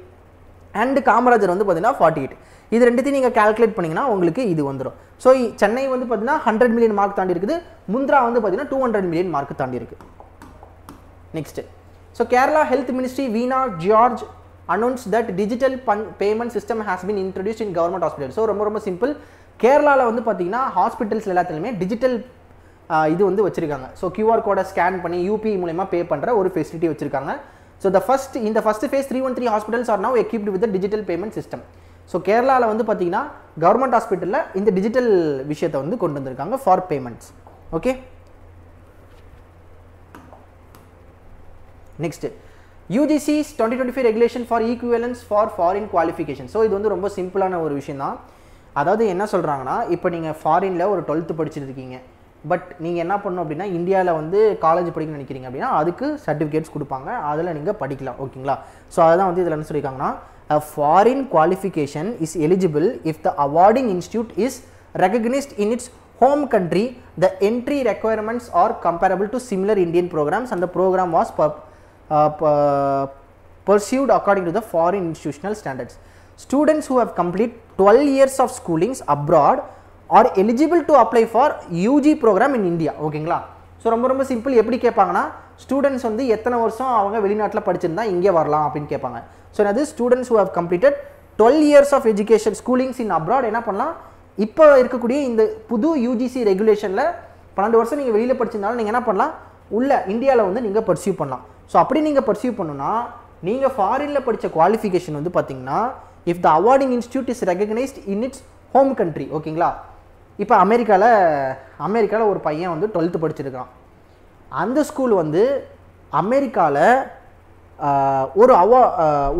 அண்ட் காமராஜர் வந்து பார்த்தீங்கன்னா 48. இது ரெண்டுத்தையும் நீங்கள் கால்குலேட் பண்ணிங்கன்னா உங்களுக்கு இது வந்துடும். ஸோ சென்னை வந்து பார்த்தீங்கன்னா 100 மில்லியன் மார்க் தாண்டி இருக்குது. முந்திரா வந்து பார்த்தீங்கன்னா 200 மில்லியன் மார்க் தாண்டி இருக்குது. Next, so Kerala health ministry Veena George announced that digital payment system has been introduced in government hospitals. So ரொம்ப சிம்பிள். கேரளாவில் வந்து பார்த்தீங்கன்னா ஹாஸ்பிட்டல்ஸ் எல்லாத்துலேயுமே டிஜிட்டல் இது வந்து வச்சுருக்காங்க. ஸோ கியூஆர் கோடை ஸ்கேன் பண்ணி யூபிஐ மூலமா பே பண்ணுற ஒரு ஃபெசிலிட்டி வச்சுருக்காங்க. ஸோ இந்த first face 313 hospitals are now equipped with the digital payment system. So கேரளாவில் வந்து பார்த்தீங்கன்னா கவர்மெண்ட் ஹாஸ்பிட்டலில் இந்த டிஜிட்டல் விஷயத்தை வந்து கொண்டு வந்திருக்காங்க for payments. Okay, next UGC's 2025 regulation for equivalence for foreign qualification. So இது வந்து ரொம்ப சிம்பிளான ஒரு விஷயம் தான். அதாவது என்ன சொல்கிறாங்கன்னா, இப்போ நீங்கள் ஃபாரினில் ஒரு 12th படிச்சுட்டு இருக்கீங்க, பட் நீங்கள் என்ன பண்ணணும் அப்படின்னா இந்தியாவில் வந்து காலேஜ் படிக்கணும்னு நினைக்கிறீங்க அப்படின்னா அதுக்கு சர்டிஃபிகேட்ஸ் கொடுப்பாங்க, அதில் நீங்கள் படிக்கலாம். ஓகேங்களா, ஸோ அதுதான் வந்து இதில் என்ன சொல்லியிருக்காங்கன்னா, a foreign qualification is eligible if the awarding institute is recognized in its home country. The entry requirements are comparable to similar Indian programs and the program was pursued according to the foreign institutional standards. Students who have completed 12 years of schoolings abroad are eligible to apply for UG program in India. ஓகேங்களா, so ரொம்ப simple. எப்படி கேட்பாங்கன்னா, students வந்து எத்தனை வருஷம் அவங்க வெளிநாட்டில் படிச்சிருந்தா இங்கே வரலாம் அப்படின்னு கேட்பாங்க. ஸோ அது students who have completed 12 years of education schoolings in abroad என்ன பண்ணலாம், இப்போ இருக்கக்கூடிய இந்த புது UGC ரெகுலேஷனில் 12 வருஷம் நீங்கள் வெளியில் படிச்சிருந்தாலும் நீங்கள் என்ன பண்ணலாம், உள்ள இந்தியாவில் வந்து நீங்கள் பர்சியூ பண்ணலாம். ஸோ அப்படி நீங்கள் பர்சியூ பண்ணணும்னா நீங்கள் ஃபாரினில் படித்த குவாலிஃபிகேஷன் வந்து பார்த்தீங்கன்னா if the awarding institute is recognised in it's home country. ஓகேங்களா, இப்போ அமெரிக்காவில் ஒரு பையன் வந்து 12th படிச்சிருக்கான். அந்த ஸ்கூல் வந்து அமெரிக்காவில்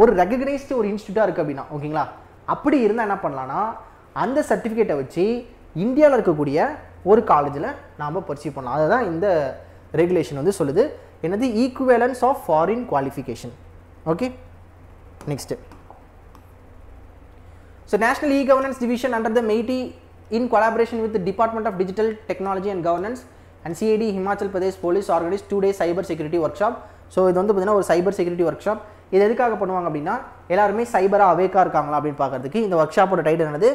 ஒரு ரெகக்னைஸ்டு ஒரு இன்ஸ்டியூட்டாக இருக்குது அப்படின்னா, ஓகேங்களா, அப்படி இருந்தால் என்ன பண்ணலான்னா அந்த சர்டிஃபிகேட்டை வச்சு இந்தியாவில் இருக்கக்கூடிய ஒரு காலேஜில் நாம் பர்சியூ பண்ணலாம். அதுதான் இந்த ரெகுலேஷன் வந்து சொல்லுது. என்னது, equivalence of foreign qualification. Okay, next. So national e-governance division under the MeitY in collaboration with the Department of Digital Technology and Governance and CID Himachal Pradesh Police organized 2-day cyber security workshop. So இது வந்து பார்த்தீங்கன்னா ஒரு சைபர் security work shop. இது எதுக்காக பண்ணுவாங்க அப்படின்னா எல்லாருமே சைபராக அவேக்காக இருக்காங்களா அப்படின்னு பார்க்கறதுக்கு. இந்த ஒர்க் ஷாப்போட டைட்டில் என்னது,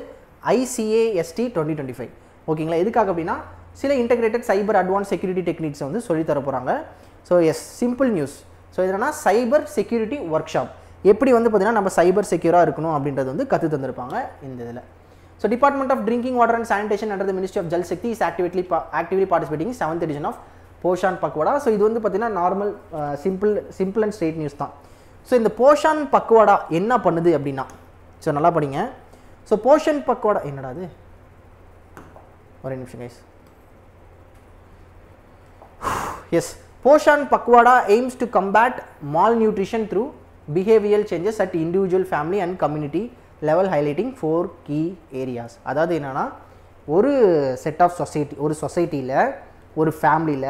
ICAST 2025. ஓகேங்களா, எதுக்காக அப்படின்னா சில integrated cyber advance security techniques வந்து சொல்லித்தர போகிறாங்க. So yes, simple news. So இதனா சைபர் செக்யூரிட்டி ஒர்க் ஷாப் எப்படி வந்து பார்த்தீங்கன்னா நம்ம சைபர் செக்யூராக இருக்கணும் அப்படின்றது வந்து கற்று தந்திருப்பாங்க இந்த இதில். So Department of Drinking Water and Sanitation under the Ministry of Jal Shakti is actively participating in 7th edition of Poshan Pakwada. So இது வந்து பார்த்தீங்கன்னா normal simple and straight news தான். ஸோ இந்த போஷான் பக்வாடா என்ன பண்ணுது அப்படின்னா, ஸோ நல்லா படிங்க. ஸோ போஷன் பக்வாடா என்னடா அது, ஒரு நிமிஷம் guys. Yes, Poshan Pakhwada aims to combat malnutrition through behavioral changes at individual, family and community level, highlighting 4 key areas. அதாவது என்னன்னா, ஒரு செட் ஆஃப் சொசைட்டி, ஒரு சொசைட்டியில் ஒரு ஃபேமிலியில்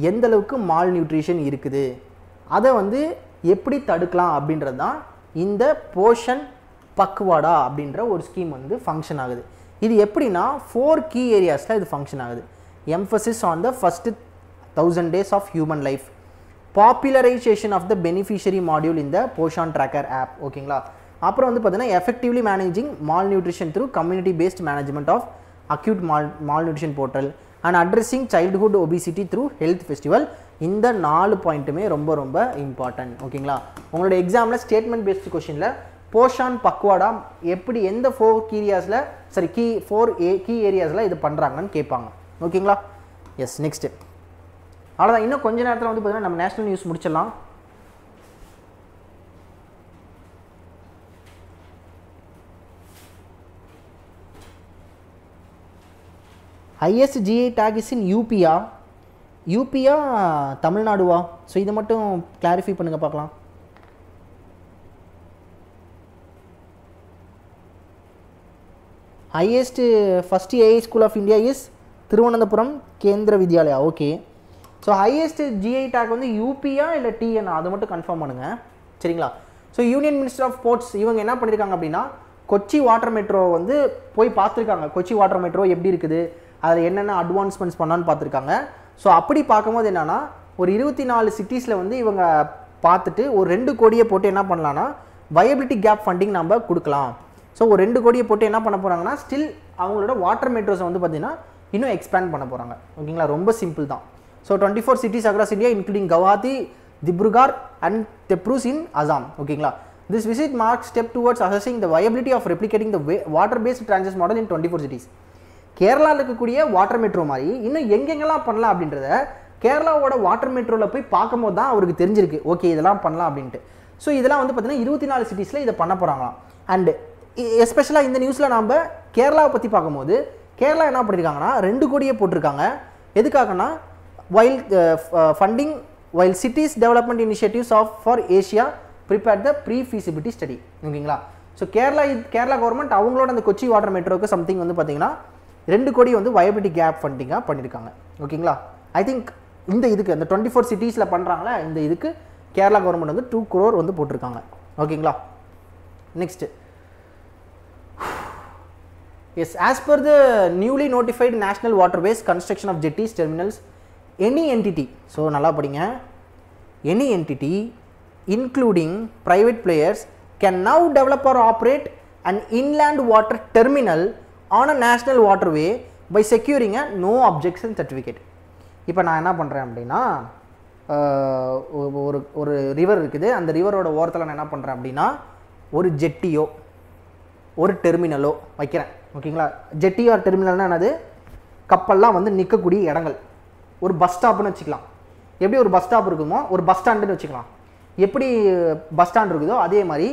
எந்த அளவுக்கு மால் நியூட்ரிஷன் இருக்குது அதை வந்து எப்படி தடுக்கலாம் அப்படின்றது தான் இந்த போஷன் பக்வாடா அப்படின்ற ஒரு ஸ்கீம் வந்து ஃபங்க்ஷன் ஆகுது. இது எப்படின்னா 4 key ஏரியாஸில் இது ஃபங்க்ஷன் ஆகுது. Mphasis on the first 1000 days of human life, popularization of the beneficiary module in the Poshan tracker app. ஓகேங்களா, அப்புறம் வந்து பார்த்தீங்கன்னா effectively managing malnutrition through community based management of acute malnutrition portal and addressing childhood obesity through health festival. இந்த 4 பாயிண்ட்டுமே ரொம்ப important. ஓகேங்களா, உங்களோட எக்ஸாமில் statement paste கொஷினில் போஷான் பக்வாடா எப்படி எந்த 4 key ஏரியாஸில் இது பண்ணுறாங்கன்னு கேட்பாங்க. ஓகேங்களா, எஸ், நெக்ஸ்ட்டு. அவ்வளோதான், இன்னும் கொஞ்ச நேரத்தில் வந்து பார்த்தீங்கன்னா நம்ம நேஷனல் நியூஸ் முடிச்சிடலாம். highest GI tag is in யூபியா தமிழ்நாடுவா? ஸோ இதை மட்டும் கிளாரிஃபை பண்ணுங்கள் பார்க்கலாம். Highest first AI school of India is Thiruvananthapuram Kendriya Vidyalaya. Okay. So highest GI tag வந்து யூபியா இல்லை டிஎன், அது மட்டும் கன்ஃபார்ம் பண்ணுங்கள். சரிங்களா? So union minister of sports இவங்க என்ன பண்ணியிருக்காங்க அப்படின்னா கொச்சி வாட்டர் மெட்ரோ வந்து போய் பார்த்துருக்காங்க. கொச்சி வாட்டர் மெட்ரோ எப்படி இருக்குது, அதில் என்னென்ன அட்வான்ஸ்மெண்ட்ஸ் பண்ணான்னு பார்த்துருக்காங்க. ஸோ அப்படி பார்க்கும்போது என்னென்னா ஒரு 24 சிட்டிஸில் வந்து இவங்க பார்த்துட்டு ஒரு 2 கோடியை போட்டு என்ன பண்ணலான்னா வயபிலிட்டி கேப் ஃபண்டிங் நம்ம கொடுக்கலாம். ஸோ ஒரு 2 கோடியை போட்டு என்ன பண்ண போகிறாங்கன்னா ஸ்டில் அவங்களோட வாட்டர் மெட்ரோஸை வந்து பார்த்திங்கன்னா இன்னும் எக்ஸ்பேண்ட் பண்ண போகிறாங்க. ஓகேங்களா? ரொம்ப சிம்பிள் தான். So 24 cities across India including Guwahati, Dibrugarh and Teprus in Assam. ஓகேங்களா? This visit marks step towards assessing the viability of replicating the water-based transit model in 24 cities. கேரளாவில் இருக்கக்கூடிய வாட்டர் மெட்ரோ மாதிரி இன்னும் எங்கெங்கெல்லாம் பண்ணலாம் அப்படின்றத கேரளாவோட வாட்டர் மெட்ரோவில் போய் பார்க்கும்போது தான் அவருக்கு தெரிஞ்சிருக்கு ஓகே இதெல்லாம் பண்ணலாம் அப்படின்ட்டு. ஸோ இதெல்லாம் வந்து பார்த்தீங்கன்னா 24 சிட்டிஸில் இதை பண்ண போகிறாங்களாம். அண்டு எஸ்பெஷலாக இந்த நியூஸில் நம்ம கேரளாவை பற்றி பார்க்கும்போது கேரளா என்ன பண்ணியிருக்காங்கன்னா 2 கோடியே போட்டிருக்காங்க. எதுக்காகனா while funding while cities development initiatives of for Asia prepared the pre-feasibility study. ஓகேங்களா? ஸோ கேரளா கவர்மெண்ட் அவங்களோட அந்த கொச்சி வாட்டர் மெட்ரோக்கு சம்திங் வந்து பார்த்தீங்கன்னா 2 கோடி வந்து வயபிலிட்டி கேப் ஃபண்டிங்காக பண்ணியிருக்காங்க. ஓகேங்களா? ஐ திங்க் இந்த இதுக்கு அந்த 24 சிட்டிஸில் பண்ணுறாங்களே இந்த இதுக்கு கேரளா கவர்மெண்ட் வந்து 2 crore வந்து போட்டிருக்காங்க. ஓகேங்களா? Next yes as per the newly notified national waterways construction of jetties terminals any entity, so நல்லா படிங்க, any entity including private players can now develop or operate and inland water terminal on a national waterway by securing a no objection certificate. இப்போ நான் என்ன பண்ணுறேன் அப்படின்னா ஒரு river இருக்குது, அந்த ரிவரோட ஓரத்தில் நான் என்ன பண்ணுறேன் அப்படின்னா ஒரு ஜெட்டியோ ஒரு டெர்மினலோ வைக்கிறேன். ஓகேங்களா? ஜெட்டி ஆர் டெர்மினல்னால் என்னது, கப்பல்லாம் வந்து நிற்கக்கூடிய இடங்கள். ஒரு பஸ் ஸ்டாப்னு வச்சுக்கலாம். எப்படி ஒரு பஸ் ஸ்டாப் இருக்குமோ ஒரு பஸ் ஸ்டாண்டுன்னு வச்சுக்கலாம். எப்படி பஸ் ஸ்டாண்ட் இருக்குதோ அதே மாதிரி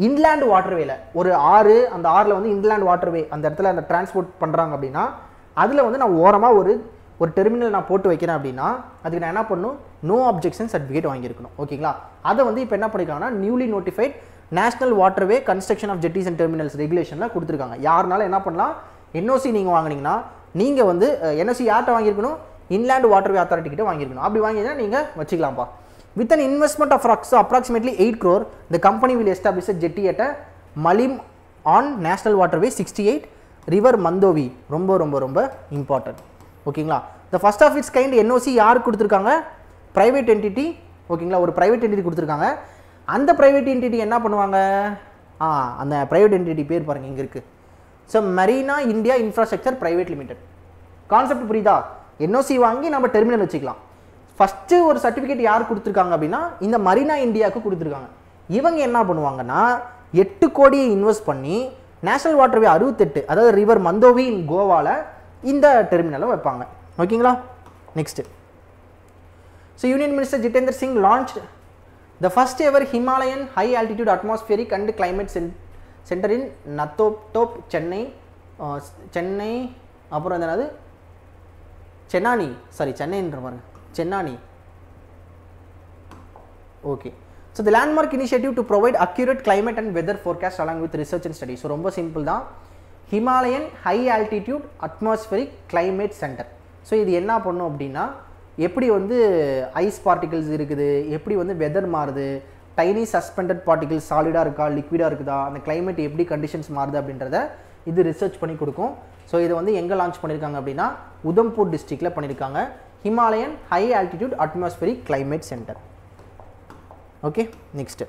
இன்லேண்ட் வாட்டர்வேல ஒரு ஆறு, அந்த ஆறில் வந்து இன்லேண்ட் வாட்டர்வே அந்த இடத்துல அந்த டிரான்ஸ்போர்ட் பண்ணுறாங்க அப்படின்னா அதில் வந்து நான் ஓரமாக ஒரு டெர்மினல் நான் போட்டு வைக்கிறேன் அப்படின்னா அதுக்கு நான் என்ன பண்ணணும், நோ அப்ஜெக்ஷன் சர்டிஃபிகேட் வாங்கியிருக்கணும். ஓகேங்களா? அதை வந்து இப்போ என்ன பண்ணியிருக்காங்கன்னா newly notified national waterway construction of jetties and terminals ரெகுலேஷனில் கொடுத்துருக்காங்க. யாருனாலும் என்ன பண்ணலாம், என்ஓசி நீங்கள் வாங்கினீங்கன்னா நீங்கள் வந்து என்ஓசி யார்கிட்ட வாங்கியிருக்கணும், இன்லேண்ட் வாட்டர்வே அத்தாரிட்டி கிட்ட வாங்கியிருக்கணும். அப்படி வாங்கினா நீங்கள் வச்சுக்கலாம்ப்பா. With an investment of approximately 8 crore, the company will establish a jetty at a Malim on National Waterway 68, River Mandovi. ரொம்ப ரொம்ப ரொம்ப இம்பார்ட்டன்ட். ஓகேங்களா? The first of its kind NOC யாருக்கு கொடுத்துருக்காங்க, ப்ரைவேட் என்டிட்டி. ஓகேங்களா? ஒரு ப்ரைவேட் என்டிட்டி கொடுத்துருக்காங்க. அந்த ப்ரைவேட் என்டிட்டி என்ன பண்ணுவாங்க, அந்த ப்ரைவேட் என்டிட்டி பேர் பாருங்கள் இங்கே இருக்குது. So Marina India infrastructure private limited. Concept புரியுதா? என்ஓசி வாங்கி நம்ம டெர்மினல் வச்சுக்கலாம். ஃபஸ்ட்டு ஒரு சர்டிஃபிகேட் யார் கொடுத்துருக்காங்க அப்படின்னா இந்த மரீனா இந்தியாவுக்கு கொடுத்துருக்காங்க. இவங்க என்ன பண்ணுவாங்கன்னா 8 கோடியை இன்வெஸ்ட் பண்ணி நேஷனல் வாட்டர்வே 68, அதாவது ரிவர் மந்தோவி இன் கோவாவில் இந்த டெர்மினலை வைப்பாங்க. ஓகேங்களா? Next, so union minister Jitendra Singh launch the first ever Himalayan high altitude atmospheric and climate centre in Nathatop Chennai அப்புறம் என்னது சென்னைன்ற பாருங்க Chenani. Okay. So the landmark initiative to provide accurate climate and weather forecast along with research and study. So ரொம்ப simple தான், Himalayan high altitude atmospheric climate centre. So இது என்ன பண்ணும் அப்படின்னா எப்படி வந்து ஐஸ் பார்ட்டிகல்ஸ் இருக்குது, எப்படி வந்து வெதர் மாறுது, டைனி சஸ்பெண்டட் பார்ட்டிகல்ஸ் சாலிடாக இருக்கா லிக்விடாக இருக்குதா, அந்த கிளைமேட் எப்படி கண்டிஷன்ஸ் மாறுது அப்படின்றத இது ரிசர்ச் பண்ணி கொடுக்கும். ஸோ இதை வந்து எங்கே லான்ச் பண்ணியிருக்காங்க அப்படின்னா உதம்பூர் டிஸ்ட்ரிக்டில் பண்ணியிருக்காங்க, Himalayan high altitude atmospheric climate centre. Okay. Next,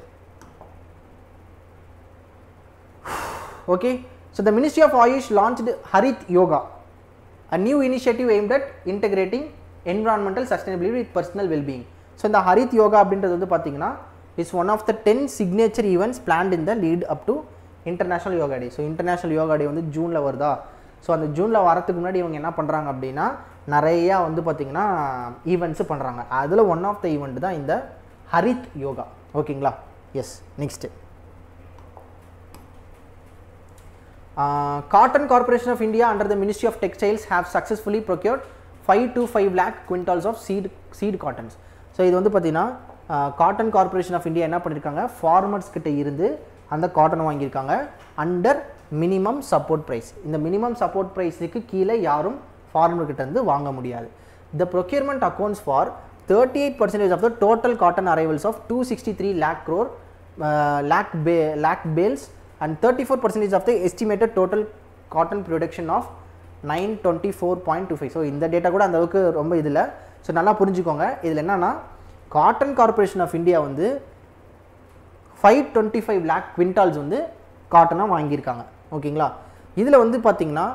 okay. So the ministry of AYUSH launched Harit Yoga, a new initiative aimed at integrating environmental sustainability with personal well-being. So இந்த ஹரித் யோகா அப்படின்றது வந்து பார்த்தீங்கன்னா is one of the 10 signature events planned in the lead up to international yoga day. So international yoga day வந்து ஜூனில் வருதா, so அந்த ஜூனில் வரத்துக்கு முன்னாடி இவங்க என்ன பண்ணுறாங்க அப்படின்னா நிறையா வந்து பார்த்திங்கன்னா ஈவெண்ட்ஸு பண்ணுறாங்க. அதில் ஒன் ஆஃப் த ஈவெண்ட் தான் இந்த ஹரித் யோகா. ஓகேங்களா? Yes. Next, Cotton Corporation of India under the Ministry of Textiles have successfully procured 5 to 5 lakh quintals of seed cottons. So இது வந்து பார்த்தீங்கன்னா காட்டன் கார்பரேஷன் ஆஃப் இந்தியா என்ன பண்ணியிருக்காங்க, ஃபார்மர்ஸ் கிட்ட இருந்து அந்த காட்டன் வாங்கியிருக்காங்க அண்டர் மினிமம் சப்போர்ட் ப்ரைஸ். இந்த மினிமம் சப்போர்ட் ப்ரைஸுக்கு கீழே யாரும் ஃபார்மர்கிட்ட இருந்து வாங்க முடியாது. The procurement accounts for 38% of the total cotton arrivals of 263 lakh bales and 34% of the estimated total cotton production of 924.25. So இந்த டேட்டா கூட அந்த அளவுக்கு ரொம்ப இதில். ஸோ நல்லா புரிஞ்சுக்கோங்க. இதில் என்னன்னா காட்டன் கார்பரேஷன் ஆஃப் இந்தியா வந்து 525 lakh குவிண்டால்ஸ் வந்து காட்டனாக வாங்கியிருக்காங்க. ஓகேங்களா. இதில் வந்து பார்த்தீங்கன்னா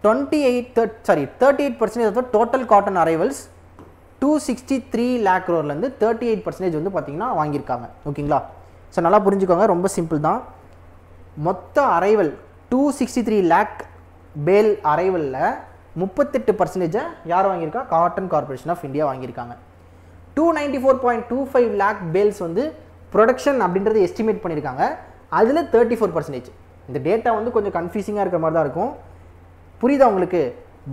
38% of the total cotton arrivals 263 lakh crore-லேருந்து 38% வந்து பார்த்தீங்கன்னா வாங்கியிருக்காங்க. ஓகேங்களா. ஸோ நல்லா புரிஞ்சுக்கோங்க, ரொம்ப சிம்பிள் தான். மொத்த அரைவல் 263 lakh பேல் அரைவலில் 38% யார் வாங்கியிருக்கா? காட்டன் கார்பரேஷன் ஆஃப் இந்தியா வாங்கியிருக்காங்க. 294.25 lakh பேல்ஸ் வந்து ப்ரொடக்ஷன் அப்படின்றது எஸ்டிமேட் பண்ணியிருக்காங்க. அதில் 34%. இந்த டேட்டா வந்து கொஞ்சம் கன்ஃபியூசிங்காக இருக்கிற மாதிரி தான் இருக்கும். புரியுதா உங்களுக்கு?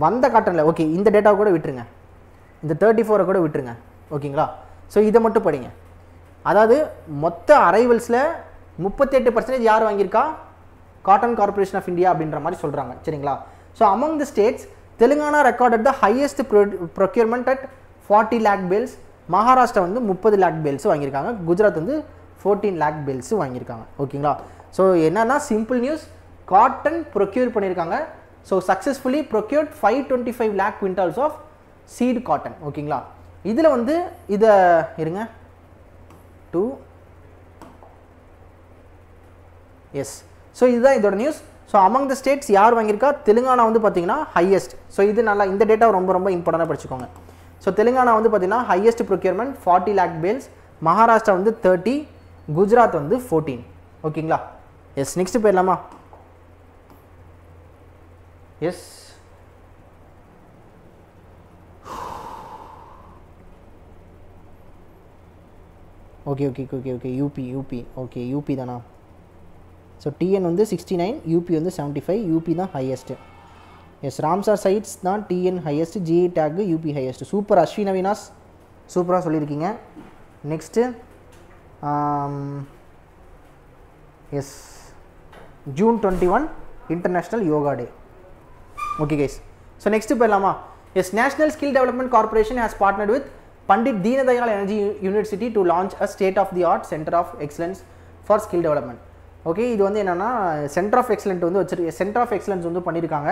வந்த காட்டனில் ஓகே, இந்த டேட்டாவை கூட விட்டுருங்க, இந்த 34 கூட விட்டுருங்க. ஓகேங்களா. ஸோ இதை மட்டும் படிங்க. அதாவது மொத்த அரைவல்ஸில் 38% யார் வாங்கியிருக்கா? காட்டன் கார்பரேஷன் ஆஃப் இந்தியா அப்படின்ற மாதிரி சொல்கிறாங்க. சரிங்களா. So among the states Telangana recorded the highest procurement at 40 lakh bales. Maharashtra வந்து 30 lakh பேல்ஸ் வாங்கியிருக்காங்க. குஜராத் வந்து 14 lakh பேல்ஸ் வாங்கியிருக்காங்க. ஓகேங்களா. ஸோ என்னன்னா சிம்பிள் நியூஸ், காட்டன் ப்ரொக்யூர் பண்ணியிருக்காங்க. So successfully procured 525 lakh quintals of seed cotton. ஓகேங்களா. இதில் வந்து இதை இருங்க 2 எஸ். ஸோ இதுதான் இதோட news. So among the states யார் வாங்கியிருக்கா? தெலுங்கானா வந்து பார்த்தீங்கன்னா ஹையஸ்ட். ஸோ இது நல்லா, இந்த டேட்டா ரொம்ப ரொம்ப இம்பார்ட்டண்டாக படிச்சுக்கோங்க. ஸோ தெலுங்கானா வந்து பார்த்தீங்கன்னா highest procurement 40 lakh bales, Maharashtra வந்து 30, குஜராத் வந்து 14. ஓகேங்களா. எஸ், நெக்ஸ்ட் போயிடலாமா? Yes, okay okay okay okay UP okay UP தானா? ஸோ டிஎன் வந்து 69, யூபி வந்து 75, யூபி தான் ஹையஸ்ட்டு. எஸ், ராம்சார் சைட்ஸ் தான் TN highest, GI tag UP highest. Super Ashwin Avinash, சூப்பராக சொல்லியிருக்கீங்க. Next yes, June 21 international yoga day. Okay guys. So next போயிடலாமா? Yes, national skill development corporation has partnered with Pandit Deendayal energy university to launch a state of the art centre of excellence for skill development. Okay, இது வந்து என்னென்னா centre of excellence வந்து பண்ணியிருக்காங்க.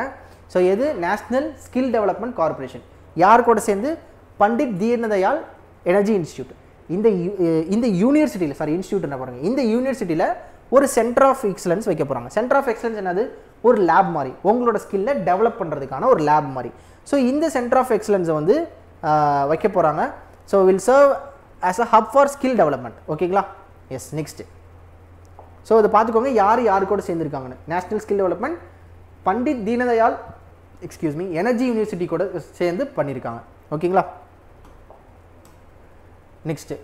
So எது? National skill development corporation. யார் கூட சேர்ந்து? Pandit Deendayal energy institute. இந்த யூனிவர்சிட்டியில், சாரி இன்ஸ்டியூட் என்ன பாருங்கள், இந்த யூனிவர்சிட்டியில் ஒரு சென்டர் ஆஃப் எக்ஸலன்ஸ் வைக்க போகிறாங்க. சென்டர் ஆஃப் எக்ஸலன்ஸ் என்னது? ஒரு லேப் மாதிரி, உங்களோட ஸ்கில்லை டெவலப் பண்ணுறதுக்கான ஒரு லேப் மாதிரி. ஸோ இந்த சென்டர் ஆஃப் எக்ஸலன்ஸை வந்து வைக்க போகிறாங்க. So will serve as a hub for skill development. ஓகேங்களா. Yes, next. ஸோ இதை பார்த்துக்கோங்க, யார் கூட சேர்ந்துருக்காங்கன்னு. National skill development Pandit Deendayal energy university கூட சேர்ந்து பண்ணியிருக்காங்க. ஓகேங்களா. Next,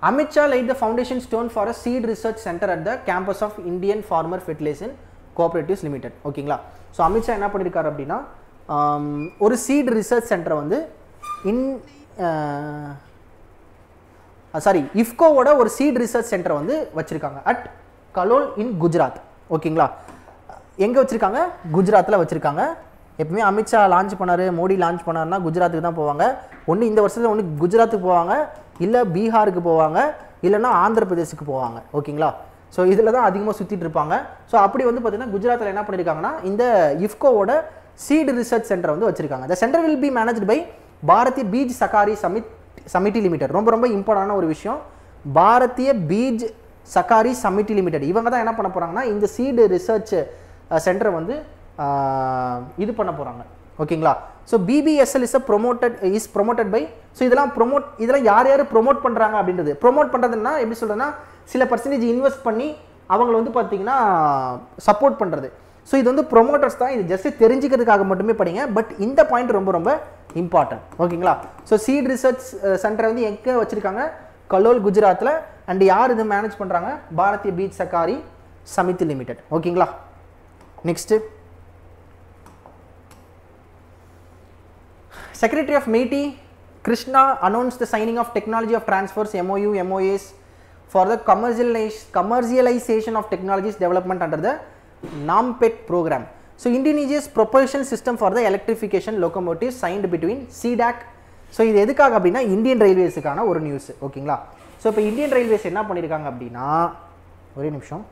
Amit Shah laid the foundation stone for a seed research center at the campus of Indian Farmer Fertilization Cooperatives Limited. ஓகேங்களா. ஸோ அமித் ஷா என்ன பண்ணியிருக்காரு அப்படின்னா, ஒரு சீட் ரிசர்ச் சென்டரை வந்து இஃப்கோவோட ஒரு சீட் ரிசர்ச் சென்டரை வந்து வச்சுருக்காங்க அட் கலோல் இன் குஜராத். ஓகேங்களா. எங்கே வச்சுருக்காங்க? குஜராத்தில் வச்சுருக்காங்க. எப்பவுமே அமித்ஷா லான்ச் பண்ணார், மோடி லான்ச் பண்ணார்னா குஜராத்துக்கு தான் போவாங்க. ஒன்று இந்த வருஷத்தில் ஒன்று குஜராத்துக்கு போவாங்க, இல்லை பீகாருக்கு போவாங்க, இல்லைன்னா ஆந்திர பிரதேசுக்கு போவாங்க. ஓகேங்களா. ஸோ இதில் தான் அதிகமாக சுற்றிட்டு இருப்பாங்க. ஸோ அப்படி வந்து பார்த்தீங்கன்னா குஜராத்தில் என்ன பண்ணியிருக்காங்கன்னா இந்த இஃப்கோவோட சீடு ரிசர்ச் சென்டர் வந்து வச்சுருக்காங்க. The centre will be managed by Bharatiya Beej Sahakari Samiti limited. ரொம்ப ரொம்ப இம்பார்ட்டண்டான ஒரு விஷயம், பாரதிய பீஜ் சகாரி சமிட்டி லிமிடெட். இவங்க தான் என்ன பண்ண போகிறாங்கன்னா இந்த சீடு ரிசர்ச் சென்டரை வந்து இது பண்ண போகிறாங்க. ஓகேங்களா. So BBSL is promoted by. So இதெல்லாம் யார் ப்ரொமோட் பண்ணுறாங்க அப்படின்றது. ப்ரொமோட் பண்ணுறதுன்னா எப்படி சொல்கிறதுன்னா, சில பர்சன்டேஜ் இன்வெஸ்ட் பண்ணி அவங்கள வந்து பார்த்தீங்கன்னா சப்போர்ட் பண்ணுறது. ஸோ இது வந்து ப்ரொமோட்டர்ஸ் தான். இது ஜஸ்ட் தெரிஞ்சுக்கிறதுக்காக மட்டுமே படிங்க. பட் இந்த பாயிண்ட் ரொம்ப ரொம்ப இம்பார்ட்டன்ட். ஓகேங்களா. ஸோ சீட் ரிசர்ச் சென்டரை வந்து எங்கே வச்சுருக்காங்க? கலோல், குஜராத்தில். அண்ட் யார் இது மேனேஜ் பண்ணுறாங்க? பாரதிய பீஜ் சகாரி சமிதி லிமிடெட். ஓகேங்களா. Next, Secretary of MEITI Krishna announced the signing of Technology of Transfers MOU MOAs for the commercialization of technologies development under the NAMPET program. So indigenous propulsion system for the electrification locomotives signed between CDAC. So இது எதுக்காக அப்படின்னா Indian ரயில்வேஸுக்கான ஒரு news ஓகேங்களா. So இப்போ Indian railways என்ன பண்ணியிருக்காங்க அப்படின்னா ஒரே நிமிஷம்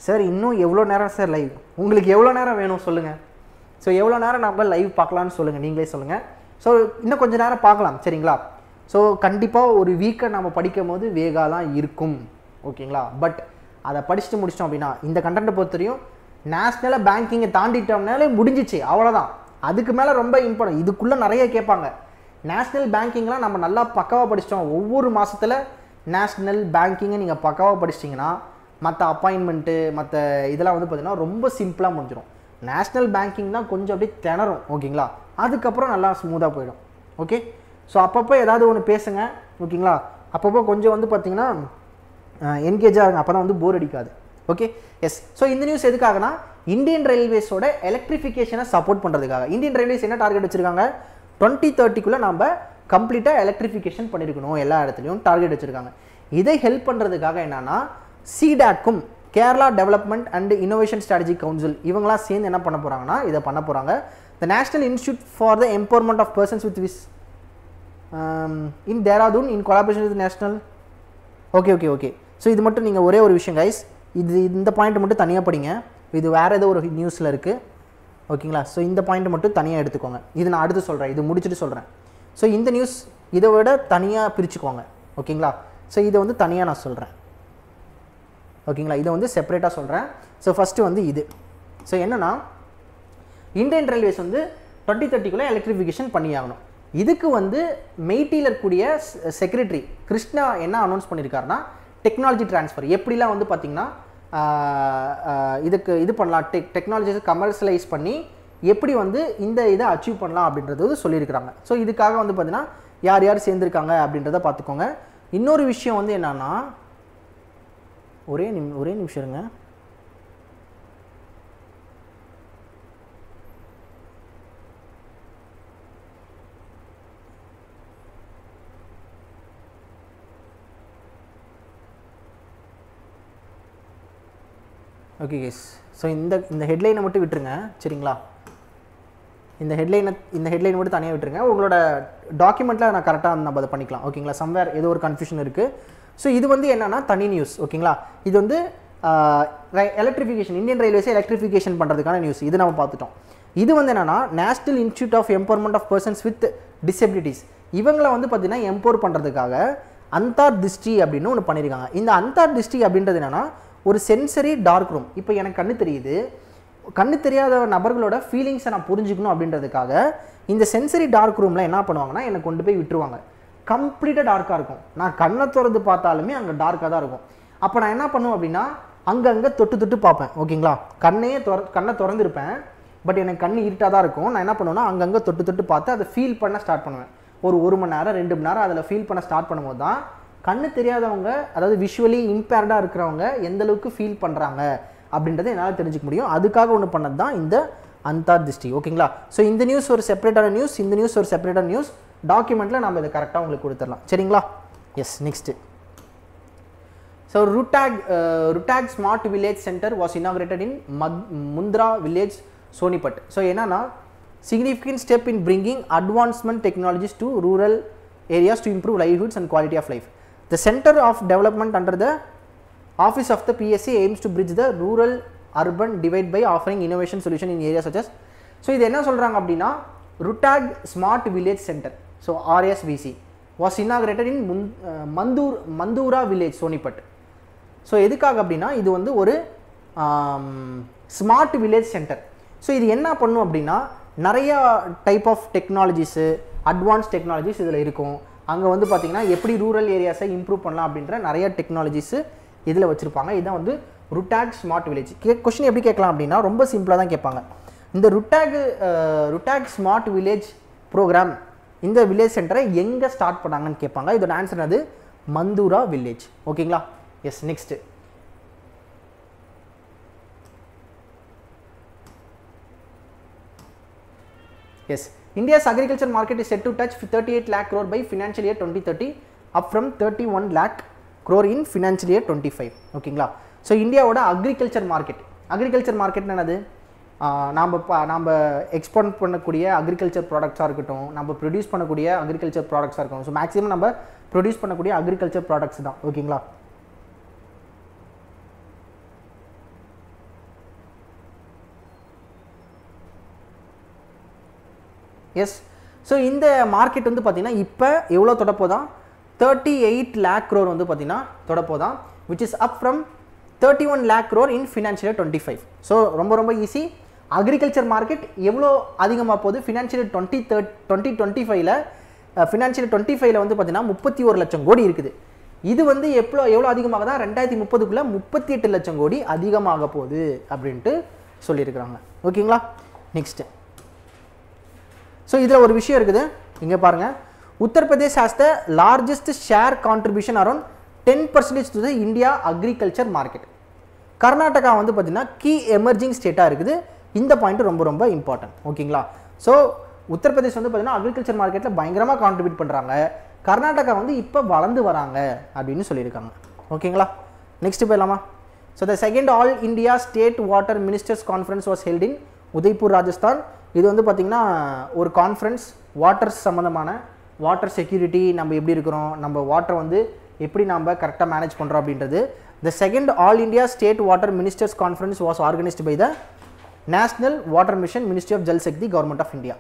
சார் இன்னும் எவ்வளோ நேரம் சார் லைவ் உங்களுக்கு எவ்வளோ நேரம் வேணும் சொல்லுங்கள். ஸோ எவ்வளோ நேரம் நம்ம லைவ் பார்க்கலான்னு சொல்லுங்கள், நீங்களே சொல்லுங்கள். ஸோ இன்னும் கொஞ்சம் நேரம் பார்க்கலாம் சரிங்களா. ஸோ கண்டிப்பாக ஒரு வீக்கை நம்ம படிக்கும் போது வேகா தான் இருக்கும் ஓகேங்களா. பட் அதை படிச்சுட்டு முடிச்சிட்டோம் அப்படின்னா இந்த கண்டென்ட்டை பொறுத்தவரையும் நேஷ்னலாக பேங்கிங்கை தாண்டிட்டோம்னாலே முடிஞ்சிச்சு அவ்வளோதான். அதுக்கு மேலே ரொம்ப இம்பார்ட்டன்ட் இதுக்குள்ளே நிறைய கேட்பாங்க. நேஷ்னல் பேங்கிங்லாம் நம்ம நல்லா பக்காவாக படிச்சிட்டோம். ஒவ்வொரு மாதத்தில் நேஷ்னல் பேங்கிங்கை நீங்கள் பக்காவாக படிச்சிட்டிங்கன்னா மற்ற அப்பாயின்மெண்ட்டு மற்ற இதெல்லாம் வந்து பார்த்திங்கன்னா ரொம்ப சிம்பிளாக முடிஞ்சிடும். நேஷ்னல் பேங்கிங் தான் கொஞ்சம் அப்படியே திணறும் ஓகேங்களா. அதுக்கப்புறம் நல்லா ஸ்மூத்தாக போயிடும் ஓகே. ஸோ அப்பப்போ ஏதாவது ஒன்று பேசுங்க ஓகேங்களா. அப்பப்போ கொஞ்சம் வந்து பார்த்திங்கன்னா என்கேஜாக இருங்க, அப்போ தான் வந்து போர் அடிக்காது ஓகே. எஸ். ஸோ இந்த நியூஸ் எதுக்காகனா இந்தியன் ரயில்வேஸோட எலக்ட்ரிஃபிகேஷனை சப்போர்ட் பண்ணுறதுக்காக. இந்தியன் ரயில்வேஸ் என்ன டார்கெட் வச்சுருக்காங்க 2030 நம்ம கம்ப்ளீட்டாக எலக்ட்ரிஃபிகேஷன் பண்ணியிருக்கணும் எல்லா இடத்துலையும் டார்கெட் வச்சுருக்காங்க. இதை ஹெல்ப் பண்ணுறதுக்காக என்னென்னா CDACக்கும் Kerala development and innovation strategy council இவங்களாம் சேர்ந்து என்ன பண்ண போகிறாங்கன்னா இதை பண்ண போகிறாங்க. The national institute for the empowerment of persons with விஸ் in Dehradun in collaboration with national okay okay okay. So இது மட்டும் நீங்கள் ஒரே ஒரு விஷயம் கைஸ், இந்த பாயிண்ட் மட்டும் தனியாக படிங்க. இது வேறு ஏதோ ஒரு நியூஸில் இருக்குது ஓகேங்களா. ஸோ இந்த பாயிண்ட் மட்டும் தனியாக எடுத்துக்கோங்க. இது நான் அடுத்து சொல்கிறேன், இது முடிச்சுட்டு சொல்கிறேன். ஸோ இந்த நியூஸ் இதை விட தனியாக பிரிச்சுக்கோங்க ஓகேங்களா. ஸோ இதை வந்து தனியாக நான் சொல்கிறேன் ஓகேங்களா. இதை வந்து செப்பரேட்டாக சொல்கிறேன். ஸோ ஃபஸ்ட்டு வந்து இது. ஸோ என்னென்னா இந்தியன் ரயில்வேஸ் வந்து 2030 எலக்ட்ரிஃபிகேஷன் பண்ணியாகணும். இதுக்கு வந்து மெய்ட்டியில் இருக்கக்கூடிய செக்ரட்டரி கிருஷ்ணா என்ன அனௌன்ஸ் பண்ணியிருக்காருன்னா டெக்னாலஜி ட்ரான்ஸ்ஃபர் எப்படிலாம் வந்து பார்த்திங்கன்னா இதுக்கு இது பண்ணலாம், டெக்னாலஜிஸை கமர்ஷியலைஸ் பண்ணி எப்படி வந்து இந்த இதை அச்சீவ் பண்ணலாம் அப்படின்றது வந்து சொல்லியிருக்கிறாங்க. ஸோ இதுக்காக வந்து பார்த்திங்கன்னா யார் யார் சேர்ந்துருக்காங்க அப்படின்றத பார்த்துக்கோங்க. இன்னொரு விஷயம் வந்து என்னென்னா ஒரே நிமிஷம் இருங்க. Okay case. ஸோ இந்த ஹெட்லைனை மட்டும் விட்டுருங்க சரிங்களா. இந்த ஹெட்லைனை மட்டும் தனியாக விட்டுருங்க. உங்களோட டாக்குமெண்ட்டில் நான் கரெக்டாக நம்ம அதை பண்ணிக்கலாம் ஓகேங்களா. சம்வேர் ஏதோ ஒரு கன்ஃபியூஷன் இருக்குது. ஸோ இது வந்து என்னென்னா தனி நியூஸ் ஓகேங்களா. இது வந்து எலக்ட்ரிஃபிகேஷன் இந்தியன் ரயில்வேஸை எலக்ட்ரிஃபிகேஷன் பண்ணுறதுக்கான நியூஸ் இது நம்ம பார்த்துட்டோம். இது வந்து என்னென்னா national institute of empowerment of persons with disabilities இவங்களை வந்து பார்த்திங்கன்னா எம்பவர் பண்ணுறதுக்காக அந்தார் திருஷ்டி அப்படின்னு ஒன்று பண்ணியிருக்காங்க. இந்த அந்தார் திருஷ்டி அப்படின்றது என்னென்னா ஒரு சென்சரி டார்க் ரூம். இப்போ எனக்கு கண்ணு தெரியுது, கண்ணு தெரியாத நபர்களோட ஃபீலிங்ஸை நான் புரிஞ்சுக்கணும் அப்படின்றதுக்காக இந்த சென்சரி டார்க் ரூமில் என்ன பண்ணுவாங்கன்னா என்னை கொண்டு போய் விட்டுருவாங்க. கம்ப்ளீட்டாக டார்க்காக இருக்கும். நான் கண்ணை திறந்து பார்த்தாலுமே அங்கே டார்க்காக தான் இருக்கும். அப்போ நான் என்ன பண்ணுவேன் அப்படின்னா அங்கங்கே தொட்டு பார்ப்பேன் ஓகேங்களா. கண்ணை திறந்துருப்பேன், பட் எனக்கு கண் இருட்டாக தான் இருக்கும். நான் என்ன பண்ணுவேன்னா அங்கங்கே தொட்டு பார்த்து அதை ஃபீல் பண்ண ஸ்டார்ட் பண்ணுவேன். ஒரு 1 மணி நேரம் 2 மணி நேரம் அதில் ஃபீல் பண்ண ஸ்டார்ட் பண்ணும்போது தான் கண்ணு தெரியாதவங்க அதாவது விஷுவலி இம்பேர்டாக இருக்கிறவங்க எந்தளவுக்கு ஃபீல் பண்ணுறாங்க அப்படின்றத என்னால் தெரிஞ்சுக்க முடியும். அதுக்காக ஒன்று பண்ணது தான் இந்த அந்தார் திருஷ்டி ஓகேங்களா. ஸோ இந்த நியூஸ் ஒரு செப்பரேட்டான நியூஸ், இந்த நியூஸ் ஒரு செப்பரேட்டான நியூஸ். டாக்குமெண்ட்டில் நம்ம இதை கரெக்டாக உங்களுக்கு கொடுத்துடலாம் சரிங்களா. Yes. Next so RuTAG smart village centre was inaugurated in Mundra village Sonipat. So என்னன்னா significant step in bringing advancement technologies to rural areas to improve livelihoods and quality of life. The Center of Development under the Office of the PSC aims to bridge the rural urban divide by offering innovation solution in areas such as so இது என்ன சொல்கிறாங்க அப்படின்னா RuTAG smart village centre so RSVC was inaugurated in Mandaura village Sonipat. So எதுக்காக அப்படின்னா இது வந்து ஒரு smart village centre. So இது என்ன பண்ணும் அப்படின்னா நிறையா type of technologies advance technologies இதில் இருக்கும். அங்கே வந்து பார்த்திங்கன்னா எப்படி ரூரல் ஏரியாஸை இம்ப்ரூவ் பண்ணலாம் அப்படின்ற நிறைய டெக்னாலஜிஸு இதில் வச்சுருப்பாங்க. இதுதான் வந்து ருட்டாக் ஸ்மார்ட் வில்லேஜ். கொஸ்டின் எப்படி கேட்கலாம் அப்படின்னா ரொம்ப சிம்பிளாக தான் கேட்பாங்க. இந்த ருட்டாக் ஸ்மார்ட் வில்லேஜ் ப்ரோக்ராம் இந்த வில்லேஜ் சென்டரை எங்கே ஸ்டார்ட் பண்ணாங்கன்னு கேட்பாங்க. இதோட ஆன்சர் அது மந்தூரா வில்லேஜ் ஓகேங்களா. Yes. Next yes, India's agriculture market is set to touch 38 lakh crore by financial year 2030 up from 31 lakh crore in financial year 25. ஓகேங்களா? ஸோ இந்தியாவோட அக்ரிகல்ச்சர் மார்க்கெட் என்னது? நாம் எக்ஸ்போர்ட் பண்ணக்கூடிய அக்ரிகல்ச்சர் ப்ராடக்ட்ஸாக இருக்கட்டும், நம்ம ப்ரொடியூஸ் பண்ணக்கூடிய அக்ரிகல்ச்சர் ப்ராடக்ட்ஸாக இருக்கட்டும். ஸோ மேக்ஸிமம் நம்ம ப்ரொடியூஸ் பண்ணக்கூடிய அக்ரிகல்ச்சர் ப்ராடக்ட்ஸ் தான். ஓகேங்களா? எஸ், ஸோ இந்த மார்க்கெட் வந்து பார்த்தீங்கன்னா இப்போ எவ்வளோ தொடப்போதான்? 38 lakh crore வந்து பார்த்தீங்கன்னா தொடப்போதான், which is up from 31 lakh crore in financial year 25. So ரொம்ப ஈஸி. அக்ரிகல்ச்சர் மார்க்கெட் எவ்வளோ அதிகமாக போகுது? ஃபினான்ஷியல் 2025ல் ஃபினான்ஷியல் 25ல் வந்து பார்த்தீங்கன்னா 31 லட்சம் கோடி இருக்குது. இது வந்து எவ்வளோ அதிகமாக தான் 2030க்குள்ளே 38 லட்சம் கோடி அதிகமாக போகுது அப்படின்ட்டு சொல்லியிருக்கிறாங்க. ஓகேங்களா? நெக்ஸ்ட்டு, ஸோ இதில் ஒரு விஷயம் இருக்குது, இங்கே பாருங்கள். Uttar Pradesh has the largest share contribution around 10% to the India agriculture market. Karnataka வந்து பார்த்தீங்கன்னா கீ எமர்ஜிங் ஸ்டேட்டாக இருக்குது. இந்த பாயிண்ட் ரொம்ப இம்பார்ட்டன்ட். ஓகேங்களா? ஸோ உத்தரப்பிரதேஷ் வந்து பார்த்தீங்கன்னா அக்ரிகல்ச்சர் மார்க்கெட்டில் பயங்கரமாக கான்ட்ரிபியூட் பண்ணுறாங்க. கர்நாடகா வந்து இப்போ வளர்ந்து வராங்க அப்படின்னு சொல்லியிருக்காங்க. ஓகேங்களா? நெக்ஸ்ட் போயிடலாமா? So the second all India state water ministers conference was held in Udaipur, Rajasthan. இது வந்து பார்த்திங்கன்னா ஒரு கான்ஃபரன்ஸ், வாட்டர்ஸ் சம்மந்தமான, வாட்டர் செக்யூரிட்டி, நம்ம எப்படி இருக்கிறோம், நம்ம வாட்டரை வந்து எப்படி நம்ம கரெக்டாக மேனேஜ் பண்ணுறோம் அப்படின்றது. The second all India state water ministers conference was organised by the national water mission, ministry of Jal Shakti, government of India.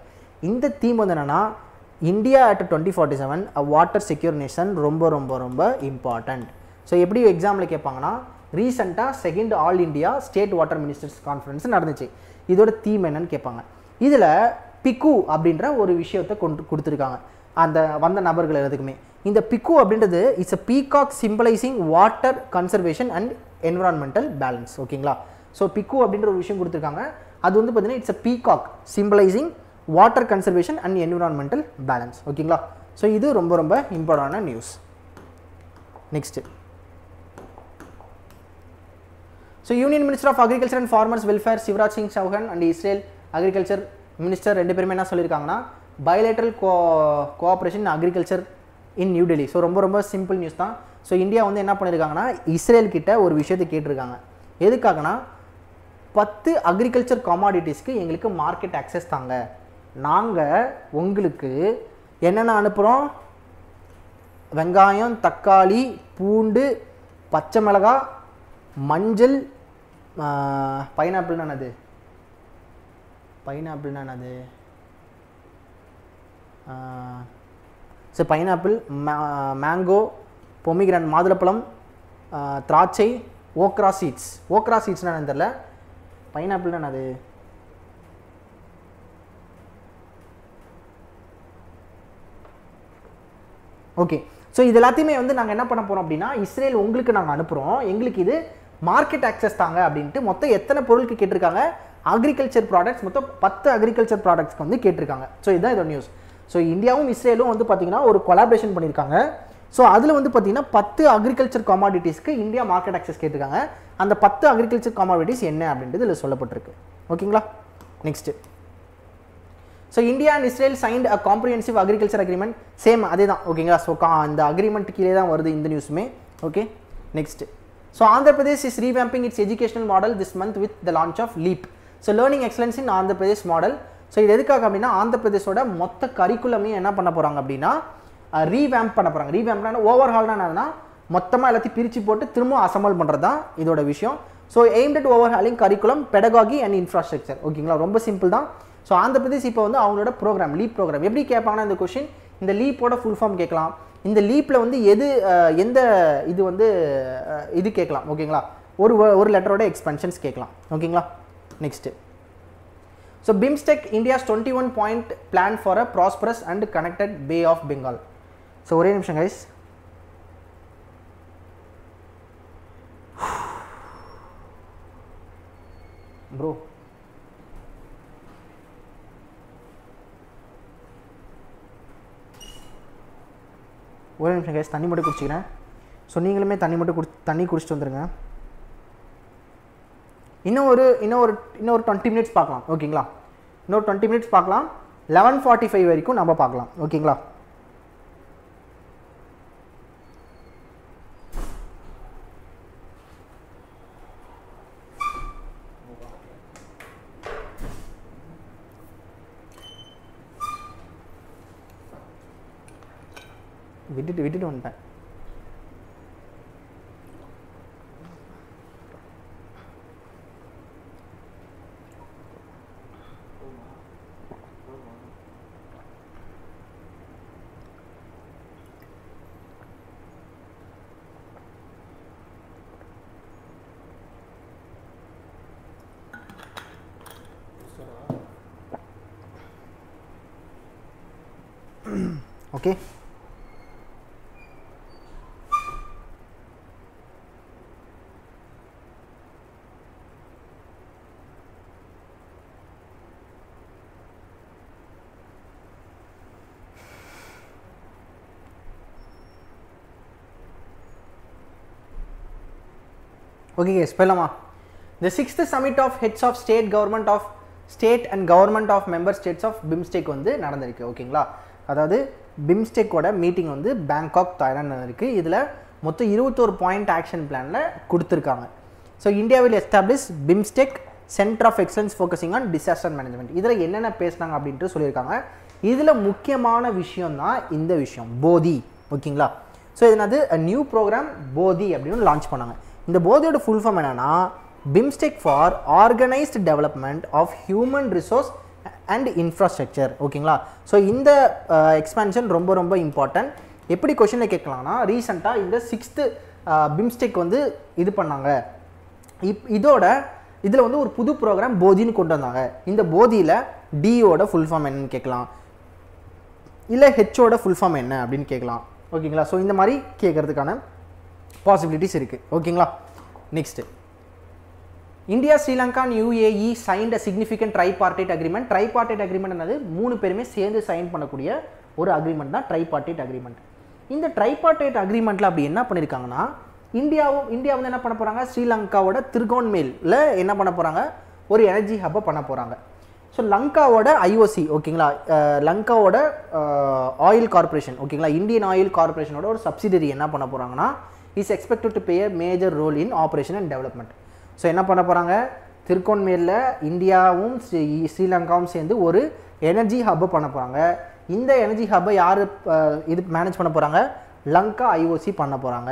இந்த தீம் வந்து என்னென்னா India at 2047 a water secure nation. ரொம்ப இம்பார்ட்டண்ட். ஸோ எப்படி எக்ஸாமில் கேட்பாங்கன்னா, ரீசெண்டாக second all India state water ministers conference நடந்துச்சு. இதோட தீம் என்னன்னு கேட்பாங்க. இதில் பிக்கு அப்படின்ற ஒரு விஷயத்தை கொடுத்துருக்காங்க அந்த வந்த நபர்கள் எல்லாத்துக்குமே. இந்த பிக்கு அப்படின்றது it's a peacock symbolizing water conservation and environmental balance. ஓகேங்களா? ஸோ பிக்கு அப்படின்ற ஒரு விஷயம் கொடுத்துருக்காங்க. அது வந்து பார்த்தீங்கன்னா it's a peacock symbolizing water conservation and environmental balance. ஓகேங்களா? ஸோ இது ரொம்ப இம்பார்ட்டண்டான news. Next, so union minister of agriculture and farmers welfare Shivraj Singh Chouhan and Israel agriculture minister ரெண்டு பேருமே என்ன சொல்லியிருக்காங்கன்னா, bilateral cooperation agriculture in new Delhi. So ரொம்ப சிம்பிள் நியூஸ் தான். ஸோ இந்தியா வந்து என்ன பண்ணியிருக்காங்கன்னா, இஸ்ரேல் கிட்ட ஒரு விஷயத்தை கேட்டிருக்காங்க. எதுக்காகனா, 10 அக்ரிகல்ச்சர் கமாடிட்டிஸ்க்கு எங்களுக்கு மார்க்கெட் ஆக்சஸ் தாங்க, நாங்கள் உங்களுக்கு என்னென்ன அனுப்புகிறோம், வெங்காயம், தக்காளி, பூண்டு, பச்சை மிளகாய், மஞ்சள், பைனாப்பிள்னா என்னது, ஸோ பைனாப்பிள், மேங்கோ, பொமிகிரான், மாதுளப்பழம், திராட்சை, ஓக்ரா சீட்ஸ்னா என்னன்னு தெரியல, பைனாப்பிள்னா என்னது, ஓகே. ஸோ இது எல்லாத்தையுமே வந்து நாங்கள் என்ன பண்ண போகிறோம் அப்படின்னா, இஸ்ரேல் உங்களுக்கு நாங்கள் அனுப்புகிறோம், எங்களுக்கு இது மார்க்கெட் ஆக்சஸ் தாங்க அப்படின்ட்டு. மொத்தம் எத்தனை பொருளுக்கு கேட்டிருக்காங்க, அக்ரிகல்ச்சர் ப்ராடக்ட்ஸ், மொத்தம் 10 அக்ரிகல்ச்சர் ப்ராடக்ட்ஸ்க்கு வந்து கேட்டிருக்காங்க. ஸோ இதுதான் இதோட நியூஸ். ஸோ இந்தியாவும் இஸ்ரேலும் வந்து பார்த்தீங்கன்னா ஒரு கொலாபரேஷன் பண்ணியிருக்காங்க. ஸோ அதில் வந்து பார்த்தீங்கன்னா 10 அக்ரிகல்ச்சர் கமாடிட்டிஸ்க்கு இந்தியா மார்க்கெட் ஆக்சஸ் கேட்டிருக்காங்க. அந்த 10 அக்ரிகல்ச்சர் கமாடிட்டிஸ் என்ன அப்படின்றது இதில் சொல்லப்பட்டிருக்கு. ஓகேங்களா? Next, so India and Israel signed a comprehensive agriculture agreement. Same அதே தான். ஓகேங்களா? ஸோ அந்த அக்ரிமெண்ட் கீழே தான் வருது இந்த நியூஸுமே. Okay. Next, so Andhra Pradesh is revamping its educational model this month with the launch of LEAP. So learning excellence in Andhra Pradesh model. So இது எதுக்காக அப்படின்னா, ஆந்திர பிரதேஷோட மொத்த கரிக்குலமே என்ன பண்ண போகிறாங்க அப்படின்னா ரீவேம்ப் பண்ண போகிறாங்க. ரீவேம்ப்னா ஓவர்ஹால்னா என்னன்னா, மொத்தமாக எல்லாத்தையும் பிரித்து போட்டு திரும்ப அசம்பிள் பண்ணுறது தான் இதோட விஷயம். So aimed at overhauling curriculum, pedagogy and infrastructure. ஓகேங்களா? ரொம்ப சிம்பிள் தான். ஸோ ஆந்திர பிரதேஷ் இப்போ வந்து அவங்களோட ப்ரோக்ராம், லீப் ப்ரோக்ராம் எப்படி கேட்பாங்கன்னா, இந்த கொஷின் இந்த லீப்போட ஃபுல் ஃபார்ம் கேட்கலாம், இந்த லீப்பில் வந்து எந்த இது வந்து இது கேட்கலாம். ஓகேங்களா? ஒரு லெட்டரோட எக்ஸ்பென்ஷன்ஸ் கேட்கலாம். ஓகேங்களா? Next, so BIMSTEC India's 21 point plan for a prosperous and connected Bay of Bengal. So ஒரே நிமிஷம் கைஸ். ப்ரோ ஒரே நிமிஷம் கைஸ், தண்ணி மட்டும் குடிச்சிக்கிறேன். ஸோ நீங்களுமே தண்ணி குடிச்சிட்டு வந்துடுங்க. இன்னும் ஒரு 20 மினிட்ஸ் பார்க்கலாம். ஓகேங்களா? இன்னொரு 20 மினிட்ஸ் பார்க்கலாம். 11:45 வரைக்கும் நம்ம பார்க்கலாம். ஓகேங்களா? விட்டுட்டு வந்துட்டேன். ஓகே, ஓகே கேஸ் போயிடலாமா? The 6th summit of heads of state and government of member states of BIMSTEC வந்து நடந்திருக்கு. ஓகேங்களா? அதாவது பிம்ஸ்டெக்கோட மீட்டிங் வந்து பேங்காக் தாய்லாந்து நடந்திருக்கு. இதில் மொத்தம் 21 பாயிண்ட் ஆக்ஷன் பிளானில் கொடுத்துருக்காங்க. So India will establish BIMSTEC centre of excellence focusing on disaster management. இதில் என்னென்ன பேசினாங்க அப்படின்ட்டு சொல்லியிருக்காங்க. இதில் முக்கியமான விஷயம் தான் இந்த விஷயம், போதி. ஓகேங்களா? ஸோ இதனது நியூ ப்ரோக்ராம் போதி அப்படின்னு லான்ச் பண்ணாங்க. இந்த போதியோட ஃபுல் ஃபார்ம் என்னன்னா, BIMSTEC for organised development of human resource and infrastructure. ஓகேங்களா? ஸோ இந்த எக்ஸ்பான்ஷன் ரொம்ப ரொம்ப இம்பார்ட்டன்ட். எப்படி கொஷனில் கேட்கலாம்னா, ரீசெண்டாக இந்த 6th பிம்ஸ்டெக் வந்து இது பண்ணாங்க. இதில் வந்து ஒரு புது ப்ரோக்ராம் போதின்னு கொண்டு வந்தாங்க. இந்த போதியில் டியோட ஃபுல் ஃபார்ம் என்னன்னு கேட்கலாம், இல்லை ஹெச்சோட ஃபுல் ஃபார்ம் என்ன அப்படின்னு கேட்கலாம். ஓகேங்களா? ஸோ இந்த மாதிரி கேட்கறதுக்கான பாசிபிலிட்டிஸ் இருக்குது. ஓகேங்களா? Next, India, Sri Lanka and UAE signed a significant tripartite agreement. Tripartite agreement என்னது, 3 பேருமே சேர்ந்து சைன் பண்ணக்கூடிய ஒரு அக்ரிமெண்ட் தான் ட்ரைபார்டைட் அக்ரிமெண்ட். இந்த ட்ரைபார்டைட் அக்ரிமெண்ட்டில் அப்படி என்ன பண்ணியிருக்காங்கன்னா, இந்தியா வந்து என்ன பண்ண போகிறாங்க, ஸ்ரீலங்காவோட திருகோன்மேலில் என்ன பண்ண போகிறாங்க, ஒரு எனர்ஜி ஹப்பை பண்ண போகிறாங்க. ஸோ லங்காவோட IOC, ஓகேங்களா, லங்காவோட ஆயில் கார்பரேஷன், ஓகேங்களா, இந்தியன் ஆயில் கார்பரேஷனோட ஒரு சப்சிடரி என்ன பண்ண போகிறாங்கன்னா, is expected to play a major role in operation and development. So என்ன பண்ண போகிறாங்க, திருக்கோன்மேலில் இந்தியாவும் ஸ்ரீலங்காவும் சேர்ந்து ஒரு எனர்ஜி ஹப்பை பண்ண போகிறாங்க. இந்த எனர்ஜி ஹப்பை யார் இது மேனேஜ் பண்ண போகிறாங்க, லங்கா IOC பண்ண போகிறாங்க.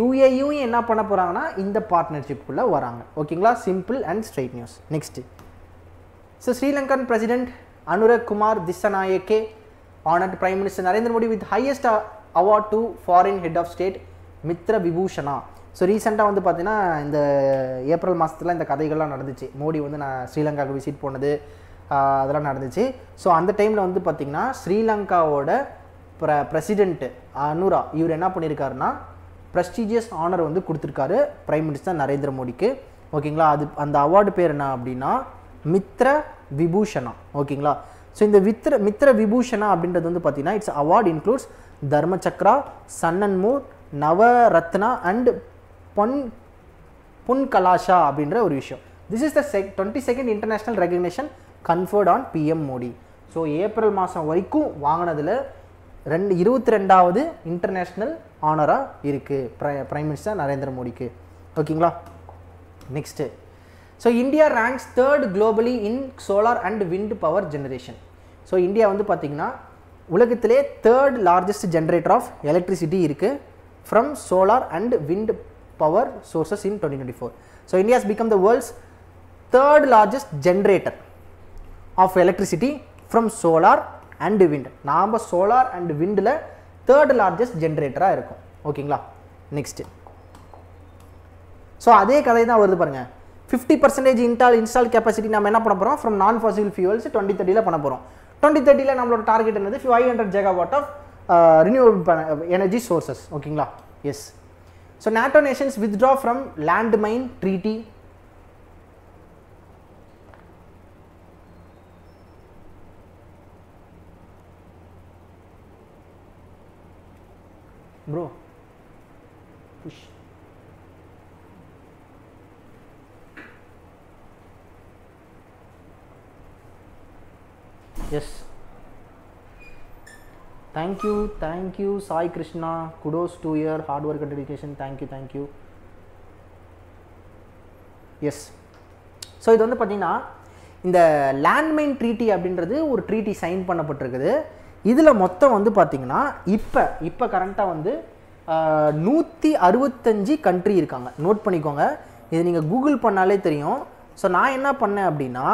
UAEயும் என்ன பண்ண போகிறாங்கன்னா இந்த பார்ட்னர்ஷிப்புக்குள்ளே வராங்க. ஓகேங்களா? Simple and straight news. Next, so Sri Lankan president Anura Kumara Dissanayake honored Prime Minister Narendra Modi with highest award to foreign head of state Mitra Vibhushana. So ரீசெண்டாக வந்து பார்த்தீங்கன்னா இந்த ஏப்ரல் மாதத்தில் இந்த கதைகள்லாம் நடந்துச்சு. மோடி வந்து நான் ஸ்ரீலங்காவுக்கு விசிட் போனது அதெல்லாம் நடந்துச்சு. ஸோ அந்த டைமில் வந்து பார்த்திங்கன்னா ஸ்ரீலங்காவோட பிரசிடென்ட்டு அனுரா இவர் என்ன பண்ணியிருக்காருன்னா ப்ரெஸ்டீஜியஸ் ஆனர் வந்து கொடுத்துருக்காரு பிரைம் மினிஸ்டர் நரேந்திர மோடிக்கு. ஓகேங்களா? அந்த அவார்டு பேர் என்ன அப்படின்னா மித்ர விபூஷனா. ஓகேங்களா? ஸோ இந்த மித்ர விபூஷனா அப்படின்றது வந்து பார்த்தீங்கன்னா it's award includes Dharma Chakra, sun and moon, Navaratna and Pon Kalasha அப்படின்ற ஒரு விஷயம். This is the 22nd international recognition conferred on PM Modi. So April மாதம் வரைக்கும் வாங்கினதில் 22வது இன்டர்நேஷ்னல் ஆனராக இருக்குது பிரைம் மினிஸ்டர் நரேந்திர மோடிக்கு. ஓகேங்களா? Next, so India ranks 3rd globally in solar and wind power generation. So India வந்து பார்த்திங்கன்னா உலகத்திலே 3rd largest generator of electricity இருக்குது from solar and wind power sources in 2024. So India has become the world's 3rd largest generator of electricity from solar and wind. நாம் solar and விண்டில் 3rd largest ஜென்ரேட்டராக இருக்கும். ஓகேங்களா? Next, so அதே கதை தான் வருது பாருங்கள். 50% install capacity நம்ம என்ன பண்ண போகிறோம், ஃப்ரம் நான் ஃபாசில் ஃபியூவல்ஸ் 2030 பண்ண போகிறோம். 2030 நம்மளோட டார்கெட் என்னது, 500 GW of renewable energy sources. ஓகேங்களா? Yes. So NATO nations withdraw from landmine treaty. Bro, push. Yes, thank you thank you Sai Krishna, kudos to your hard work and dedication, thank you thank you. Yes, so இது வந்து பார்த்திங்கன்னா இந்த landmine treaty அப்படின்றது ஒரு treaty sign பண்ணப்பட்டிருக்குது. இதில் மொத்தம் வந்து பார்த்திங்கன்னா இப்போ கரண்ட்டாக வந்து 165 கண்ட்ரி இருக்காங்க. நோட் பண்ணிக்கோங்க, இது நீங்கள் கூகுள் பண்ணாலே தெரியும். ஸோ நான் என்ன பண்ணேன் அப்படின்னா,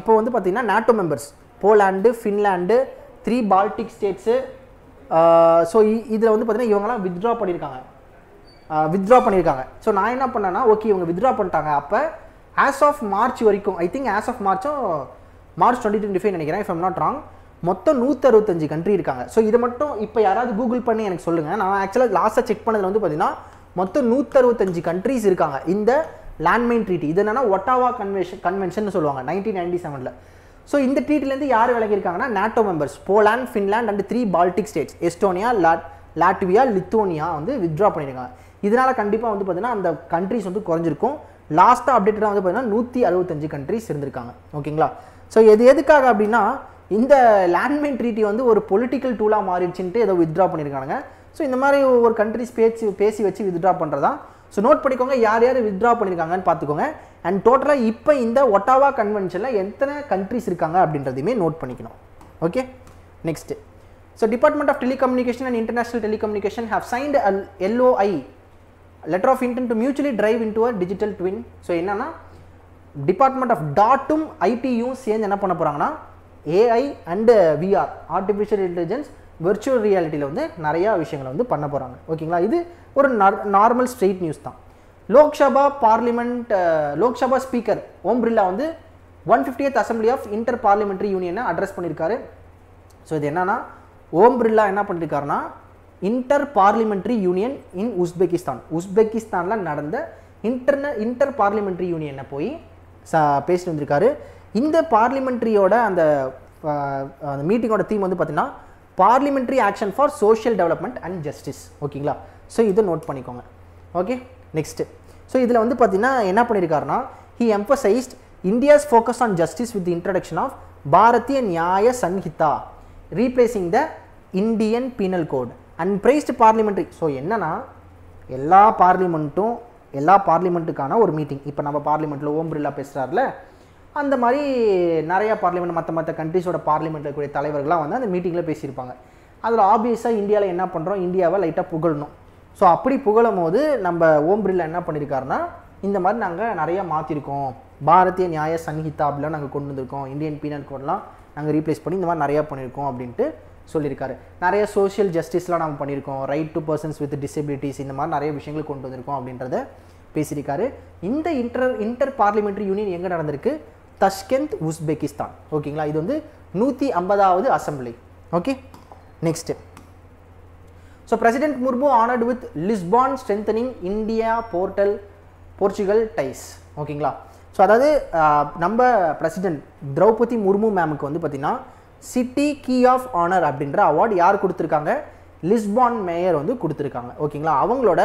இப்போ வந்து பார்த்திங்கன்னா NATO members Poland, Finland, 3 Baltic States. So இதில் வந்து பார்த்திங்கன்னா இவங்கெல்லாம் வித்ட்ரா பண்ணியிருக்காங்க. ஸோ நான் என்ன பண்ணேன்னா, ஓகே இவங்க வித்ட்ரா பண்ணிட்டாங்க, அப்போ ஆஸ் ஆஃப் மார்ச் வரைக்கும், I think as of March 2025 நினைக்கிறேன், இஃப் ஐம் நாட் ராங், மொத்தம் 165 கண்ட்ரி இருக்காங்க. ஸோ இதை மட்டும் இப்போ யாராவது கூகுள் பண்ணி எனக்கு சொல்லுங்கள். நான் ஆக்சுவலாக லாஸ்ட்டாக செக் பண்ணதில் வந்து பார்த்தீங்கன்னா மொத்தம் 165 கண்ட்ரிஸ் இருக்காங்க இந்த லேண்ட்மைன் ட்ரீட்டி. இது என்னன்னா ஒட்டாவா கன்வென்ஷன் சொல்லுவாங்க 1997. ஸோ இந்த ட்ரீட்டிலேருந்து யார் விலகியிருக்காங்கன்னா NATO members Poland, Finland and 3 Baltic states Estonia, Latvia, Lithuania வந்து வித்ட்ரா பண்ணியிருக்காங்க. இதனால் கண்டிப்பாக வந்து பார்த்தீங்கன்னா அந்த கண்ட்ரிஸ் வந்து குறைஞ்சிருக்கும். லாஸ்ட்டாக அப்டேட்டடாக வந்து பார்த்தீங்கன்னா 165 கண்ட்ரிஸ் இருந்திருக்காங்க. ஓகேங்களா? ஸோ இது எதுக்காக அப்படின்னா, இந்த லேண்ட்மைன் ட்ரீட்டி வந்து ஒரு பொலிட்டிக்கல் டூலாக மாறிடுச்சுன்ட்டு ஏதோ வித்ட்ரா பண்ணியிருக்காங்க. ஸோ இந்த மாதிரி ஒரு கண்ட்ரிஸ் பேசி வச்சு வித்ட்ரா பண்ணுறதா. ஸோ நோட் பண்ணிக்கோங்க யார் யார் வித்ட்ரா பண்ணியிருக்காங்கன்னு பார்த்துக்கோங்க. அண்ட் டோட்டலாக இப்போ இந்த ஒட்டாவா கன்வென்ஷனில் எத்தனை கண்ட்ரிஸ் இருக்காங்க அப்படின்றதையுமே நோட் பண்ணிக்கணும். Okay, next. So department of telecommunication and international telecommunication have signed LOI, letter of intent to mutually drive into a digital twin. So என்னன்னா, டிபார்ட்மெண்ட் ஆஃப் டாட்டும் ஐடியும் சேர்ந்து என்ன பண்ண போகிறாங்கன்னா, AI and VR, artificial intelligence, virtual ரியாலிட்டியில் வந்து நிறையா விஷயங்களை வந்து பண்ண போகிறாங்க. ஓகேங்களா? இது ஒரு நார்மல் ஸ்ட்ரெயிட் நியூஸ் தான். லோக்சபா ஸ்பீக்கர் ஓம் பிர்லா வந்து 150th assembly of inter parliamentary யூனியனை அட்ரஸ் பண்ணியிருக்காரு. ஸோ இது என்னன்னா, ஓம் பிர்லா என்ன பண்ணியிருக்காருன்னா, இன்டர் பார்லிமெண்ட்ரி யூனியன் இன் உஸ்பெகிஸ்தானில் நடந்த இன்டர் பார்லிமெண்ட்ரி யூனியனை போய் பேசிட்டு வந்திருக்காரு. இந்த பார்லிமெண்ட்ரியோட அந்த மீட்டிங்கோட தீம் வந்து பார்த்தீங்கன்னா parliamentary action for social development and justice. ஓகேங்களா? ஸோ இதை நோட் பண்ணிக்கோங்க. Okay, next. ஸோ இதில் வந்து பார்த்தீங்கன்னா என்ன பண்ணியிருக்காருன்னா, he emphasised India's focus on justice with introduction of Bharatiya Nyaya Sanhita replacing the Indian penal code and praised parliamentary. So என்னன்னா, எல்லா பார்லிமெண்ட்டுக்கான ஒரு மீட்டிங். இப்போ நம்ம பார்லிமெண்ட்டில் ஓம் பிர்லா பேசுகிறார்ல, அந்த மாதிரி நிறையா பார்லிமெண்ட் மற்ற கண்ட்ரிஸோட பார்லிமெண்ட்டில் இருக்கக்கூடிய தலைவர்கள்லாம் வந்து அந்த மீட்டிங்கில் பேசியிருப்பாங்க. அதில் ஆப்வியஸாக இந்தியாவில் என்ன பண்ணுறோம், இந்தியாவை லைட்டாக புகழணும். ஸோ அப்படி புகழும் போது நம்ம ஓம் பிர்லா என்ன பண்ணியிருக்காருன்னா, இந்த மாதிரி நாங்கள் நிறையா மாற்றிருக்கோம், பாரதிய நியாய சன்ஹிதா அப்படிலாம் நாங்கள் கொண்டு வந்திருக்கோம், இந்தியன் பீனல் கோட்லாம் நாங்கள் ரீப்ளேஸ் பண்ணி இந்த மாதிரி நிறையா பண்ணியிருக்கோம் அப்படின்ட்டு சொல்லியிருக்காரு. நிறைய சோஷியல் ஜஸ்டிஸ்லாம் நம்ம பண்ணியிருக்கோம், right to persons with disabilities, இந்த மாதிரி நிறைய விஷயங்கள் கொண்டு வந்திருக்கோம் அப்படின்றத பேசியிருக்காரு. இந்த இன்டர் பார்லிமெண்ட்ரி யூனியன் எங்கே நடந்திருக்கு? Tashkent, Uzbekistan. ஓகேங்களா? இது வந்து 150வது assembly. Okay, next. So president Murmu honoured with Lisbon strengthening India Portugal ties. ஓகேங்களா? ஸோ அதாவது நம்ம பிரசிடென்ட் திரௌபதி முர்மு மேமுக்கு வந்து பார்த்திங்கன்னா சிட்டி கீ ஆஃப் ஆனர் அப்படின்ற அவார்டு யார் கொடுத்துருக்காங்க? லிஸ்பான் மேயர் வந்து கொடுத்துருக்காங்க. ஓகேங்களா? அவங்களோட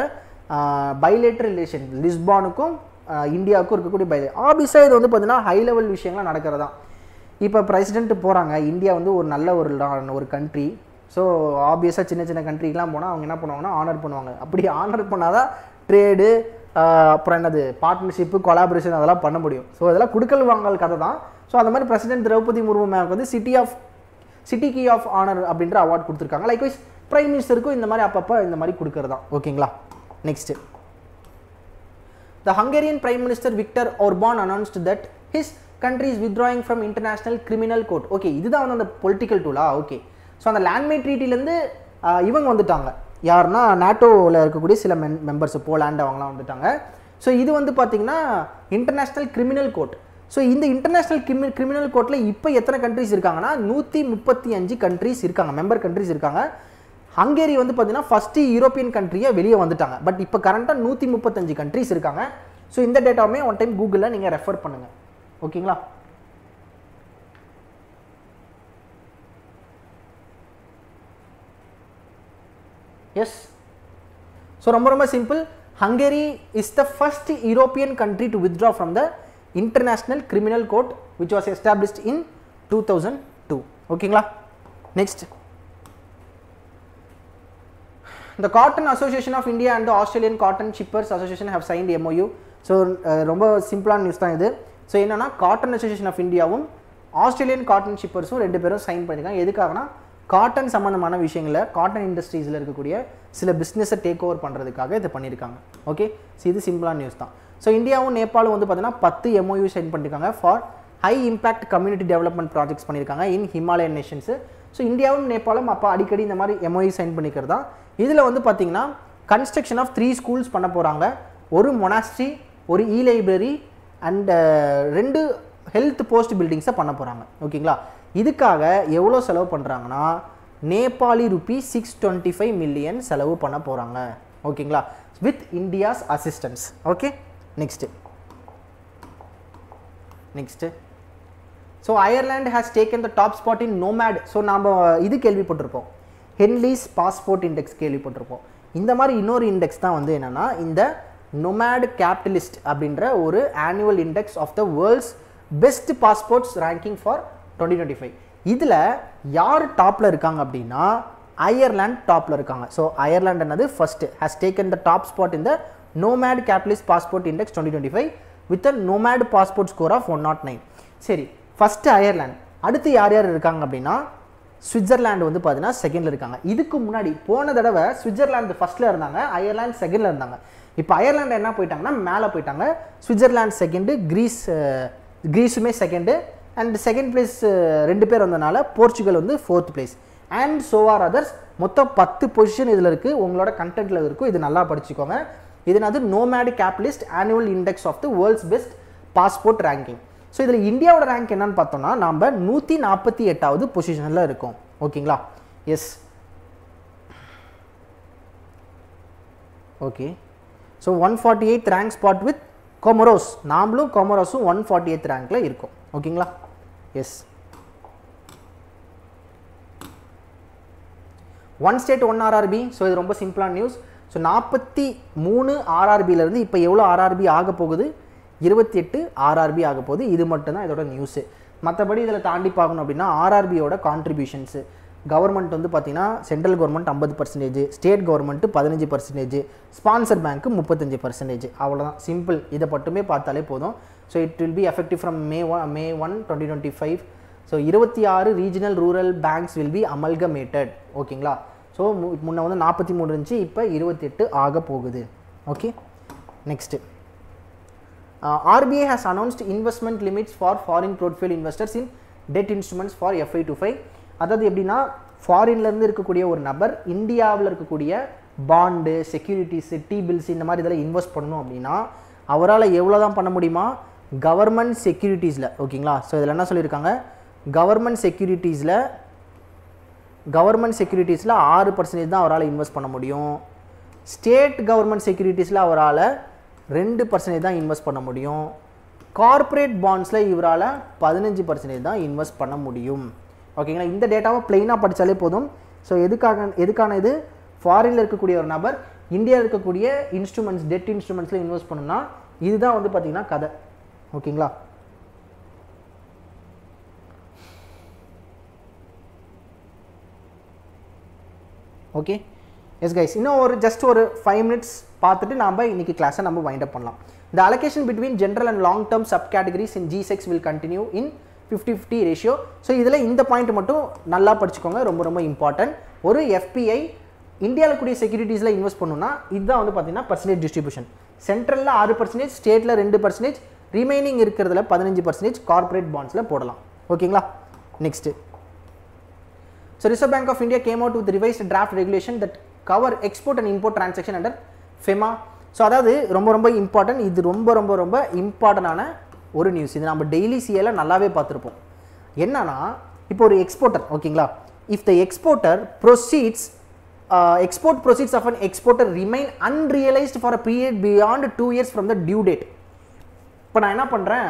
பைலேட்டரல் ரிலேஷன் லிஸ்பானுக்கும் இந்தியாவுக்கும் இருக்கக்கூடிய ஆப்வியஸாக இது வந்து பார்த்திங்கன்னா ஹை லெவல் விஷயங்கள்லாம் நடக்கிறதா. இப்போ பிரசிடென்ட் போகிறாங்க, இந்தியா வந்து ஒரு நல்ல ஒரு கண்ட்ரி. ஸோ ஆப்வியஸாக சின்ன கண்ட்ரிக்கெலாம் போனால் அவங்க என்ன பண்ணுவாங்கன்னா ஆனர் பண்ணுவாங்க. அப்படி ஆனர் பண்ணால் தான் ட்ரேடு, அப்புறம் என்னது பார்ட்னர்ஷிப்பு, கொலாபரேஷன் அதெல்லாம் பண்ண முடியும். ஸோ அதெல்லாம் குடுக்கல் வாங்கல் கதை தான். ஸோ அந்த மாதிரி பிரசிடென்ட் திரௌபதி முர்மு மேம்க்கு வந்து சிட்டி கீ ஆஃப் ஆனர் அப்படின்ற அவார்டு கொடுத்துருக்காங்க. லைக்வைஸ் பிரைம் மினிஸ்டருக்கும் இந்த மாதிரி அப்பப்போ இந்த மாதிரி கொடுக்கறது தான். ஓகேங்களா? Next. The Hungarian Prime Minister Viktor Orban announced that his country is withdrawing from International Criminal Court. Okay, இதுதான் வந்து அந்த பொலிட்டிக்கல் டூலா. ஓகே, ஸோ அந்த லேண்ட்மைன் ட்ரீட்டிலேருந்து இவங்க வந்துட்டாங்க. யாருன்னா நேட்டோவில் இருக்கக்கூடிய சில மெம்பர்ஸ், போலாண்டு அவங்களாம் வந்துட்டாங்க. ஸோ இது வந்து பார்த்திங்கன்னா இன்டர்நேஷ்னல் கிரிமினல் கோர்ட். ஸோ இந்த இன்டர்நேஷ்னல் கிரிமினல் கோர்ட்டில் இப்போ எத்தனை கண்ட்ரிஸ் இருக்காங்கன்னா 135 கண்ட்ரிஸ் இருக்காங்க, மெம்பர் கண்ட்ரிஸ் இருக்காங்க. ஹங்கேரி வந்து பார்த்தீங்கன்னா ஃபஸ்ட்டு யூரோப்பியன் கண்ட்ரியை வெளியே வந்துட்டாங்க. பட் இப்போ கரண்ட்டாக 135 கண்ட்ரிஸ் இருக்காங்க. ஸோ இந்த டேட்டாவுமே ஒன் டைம் கூகுளில் நீங்கள் ரெஃபர் பண்ணுங்கள். ஓகேங்களா? எஸ். ஸோ ரொம்ப simple. Hungary is the first European country to withdraw from the International Criminal Court which was established in 2000 ஓகேங்களா. Next, the Cotton Association of India and the Australian Cotton Shippers Association have signed MOU. So ரொம்ப சிம்பிளான news தான் இது. So என்னன்னா cotton association of இந்தியாவும் Australian cotton ஷிப்பர்ஸும் 2 பேரும் sign பண்ணியிருக்காங்க. எதுக்காகனா காட்டன் சம்மந்தமான விஷயங்களை காட்டன் இண்டஸ்ட்ரீஸில் இருக்கக்கூடிய சில பிஸ்னஸை டேக் ஓவர் பண்ணுறதுக்காக இதை பண்ணியிருக்காங்க. ஓகே, ஸோ இது சிம்பிளான நியூஸ் தான். ஸோ இந்தியாவும் நேபாளும் வந்து பார்த்தீங்கன்னா 10 MOU சைன் பண்ணியிருக்காங்க for high impact community development projects பண்ணியிருக்காங்க இன் ஹிமாலயன் நேஷன்ஸு. ஸோ இந்தியாவும் நேபாளும் அப்போ அடிக்கடி இந்த மாதிரி MOU சைன் பண்ணிக்கிறது தான். இதில் வந்து பார்த்தீங்கன்னா கன்ஸ்ட்ரக்ஷன் ஆஃப் 3 ஸ்கூல்ஸ் பண்ண போகிறாங்க. ஒரு மொனாஸ்ட்ரி, ஒரு லைப்ரரி அண்ட் 2 ஹெல்த் போஸ்ட் பில்டிங்ஸை பண்ண போகிறாங்க. ஓகேங்களா. இதுக்காக எவ்வளோ செலவு பண்ணுறாங்கன்னா நேபாளி ரூபீ 625 மில்லியன் செலவு பண்ண போகிறாங்க. ஓகேங்களா, with India's assistance. Okay, next so Ireland has taken the top spot in nomad. So நாம் இது கேள்விப்பட்டிருப்போம், ஹென்லீஸ் பாஸ்போர்ட் இண்டெக்ஸ் கேள்விப்பட்டிருப்போம். இந்த மாதிரி இன்னொரு இண்டெக்ஸ் தான் வந்து என்னென்னா இந்த நொமேட் கேபிட்டலிஸ்ட் அப்படின்ற ஒரு annual index of the world's best passports ranking for 2025. இதில் யார் டாப்பில் இருக்காங்க அப்படின்னா அயர்லாண்ட் டாப்பில் இருக்காங்க. ஸோ அயர்லாண்ட் என்னது first has taken the top spot in the Nomad Capitalist passport index 2025 with a nomad passport score of 109. சரி, ஃபஸ்ட்டு அயர்லாண்ட். அடுத்து யார் யார் இருக்காங்க அப்படின்னா சுவிட்சர்லாண்டு வந்து பார்த்தீங்கன்னா செகண்டில் இருக்காங்க. இதுக்கு முன்னாடி போன தடவை சுவிட்சர்லாந்து ஃபஸ்ட்டில் இருந்தாங்க, அயர்லாந்து செகண்டில் இருந்தாங்க. இப்போ அயர்லாண்டு என்ன போயிட்டாங்கன்னா மேலே போயிட்டாங்க. சுவிட்சர்லாந்து செகண்டு, கிரீஸுமே செகண்டு, அண்ட் செகண்ட் பிளேஸ் 2 பேர் வந்ததுனால போர்ச்சுகல் வந்து 4th place and so are others. மொத்தம் 10 பொசிஷன் இதில் இருக்குது, உங்களோட கண்டென்ட்டில் இருக்கும். இது நல்லா படிச்சுக்கோங்க. இது என்னது Nomad Capitalist annual index of the world's best passport ranking. So இதில் இந்தியாவோட ரேங்க் என்னன்னு பார்த்தோம்னா நம்ம 148வது பொசிஷனில் இருக்கோம். ஓகேங்களா. Yes, okay. So 148th rank spot with Comoros. நாமளும் கொமரோஸும் 148th ரேங்க்கில் இருக்கோம். ஓகேங்களா. S, 1 state 1 RRB. ஸோ இது ரொம்ப சிம்பிளான நியூஸ். ஸோ 43 RRBலேருந்து இப்போ எவ்வளோ RRB ஆக போகுது? 28 RRB ஆக போகுது. இது மட்டும்தான் இதோட நியூஸு. மற்றபடி இதில் தாண்டி பார்க்கணும் அப்படின்னா RRBயோட கான்ட்ரிபியூஷன்ஸு கவர்மெண்ட் வந்து பார்த்தீங்கன்னா central government 50%, state government 15%, sponsor bank 35%. அவ்வளோதான், சிம்பிள். இதை மட்டுமே பார்த்தாலே போதும். So it will be effective from May 1, 2025. So 26 regional rural banks will be amalgamated. ஓகேங்களா. ஸோ முன்ன வந்து 43 இருந்துச்சு, இப்போ 28 ஆக போகுது. Okay, next RBI has announced investment limits for foreign portfolio investors in debt instruments for FY25. அதாவது எப்படின்னா ஃபாரின்லேருந்து இருக்கக்கூடிய ஒரு நபர் இந்தியாவில் இருக்கக்கூடிய பாண்டு, செக்யூரிட்டிஸு, T-bills இந்த மாதிரி இதெல்லாம் இன்வெஸ்ட் பண்ணணும் அப்படின்னா அவரால் எவ்வளோ தான் பண்ண முடியுமா? கவர்மெண்ட் செக்யூரிட்டிஸில். ஓகேங்களா. ஸோ இதில் என்ன சொல்லியிருக்காங்க, கவர்மெண்ட் செக்யூரிட்டிஸில் 6% தான் அவரால் இன்வெஸ்ட் பண்ண முடியும். ஸ்டேட் கவர்மெண்ட் செக்யூரிட்டிஸில் அவரால் 2% தான் இன்வெஸ்ட் பண்ண முடியும். கார்ப்பரேட் பாண்ட்ஸில் இவரால் 15% தான் இன்வெஸ்ட் பண்ண முடியும். ஓகேங்களா. இந்த டேட்டாவை பிளெயினாக படித்தாலே போதும். ஸோ எதுக்கான இது ஃபாரினில் இருக்கக்கூடிய ஒரு நபர் இந்தியாவில் இருக்கக்கூடிய இன்ஸ்ட்ருமெண்ட்ஸ், டெட் இன்ஸ்ட்ருமெண்ட்ஸில் இன்வெஸ்ட் பண்ணணும்னா இதுதான் வந்து பார்த்திங்கன்னா கதை. ஓகேங்களா. ஓகே, எஸ் கைஸ், இன்னும் ஜஸ்ட் ஒரு 5 minutes பார்த்துட்டு நாம் இன்றைக்கி கிளாஸை நம்ம வைண்ட் அப் பண்ணலாம். The allocation between general and long term subcategories in G6 will continue in 50-50 ratio. So இதில் இந்த பாயிண்ட் மட்டும் நல்லா படிச்சுக்கோங்க, ரொம்ப ரொம்ப இம்பார்ட்டன்ட். ஒரு FPI இந்தியாவில் கூடிய செக்யூரிட்டிஸில் இன்வெஸ்ட் பண்ணணும்னா இதுதான் வந்து பார்த்தீங்கன்னா பர்சன்டேஜ் டிஸ்ட்ரிபியூஷன். சென்ட்ரலில் 6%, ஸ்டேட்டில் 2%, ரிமைனிங் இருக்கிறதுல 15% கார்ப்பரேட் பாண்ட்ஸில் போடலாம். ஓகேங்களா. Next, so Reserve Bank of India came out with revised draft regulation that cover export and import transaction under FEMA. So அதாவது ரொம்ப ரொம்ப இம்பார்ட்டன்ட். இது ரொம்ப ரொம்ப ரொம்ப இம்பார்ட்டண்டான ஒரு நியூஸ். இது நம்ம டெய்லி சிஏல நல்லாவே பார்த்துருப்போம். என்னன்னா இப்போ ஒரு எக்ஸ்போர்ட்டர், ஓகேங்களா, if the exporter export proceeds of an exporter remain unrealized for a period beyond 2 years from the due date. இப்போ நான் என்ன பண்ணுறேன்,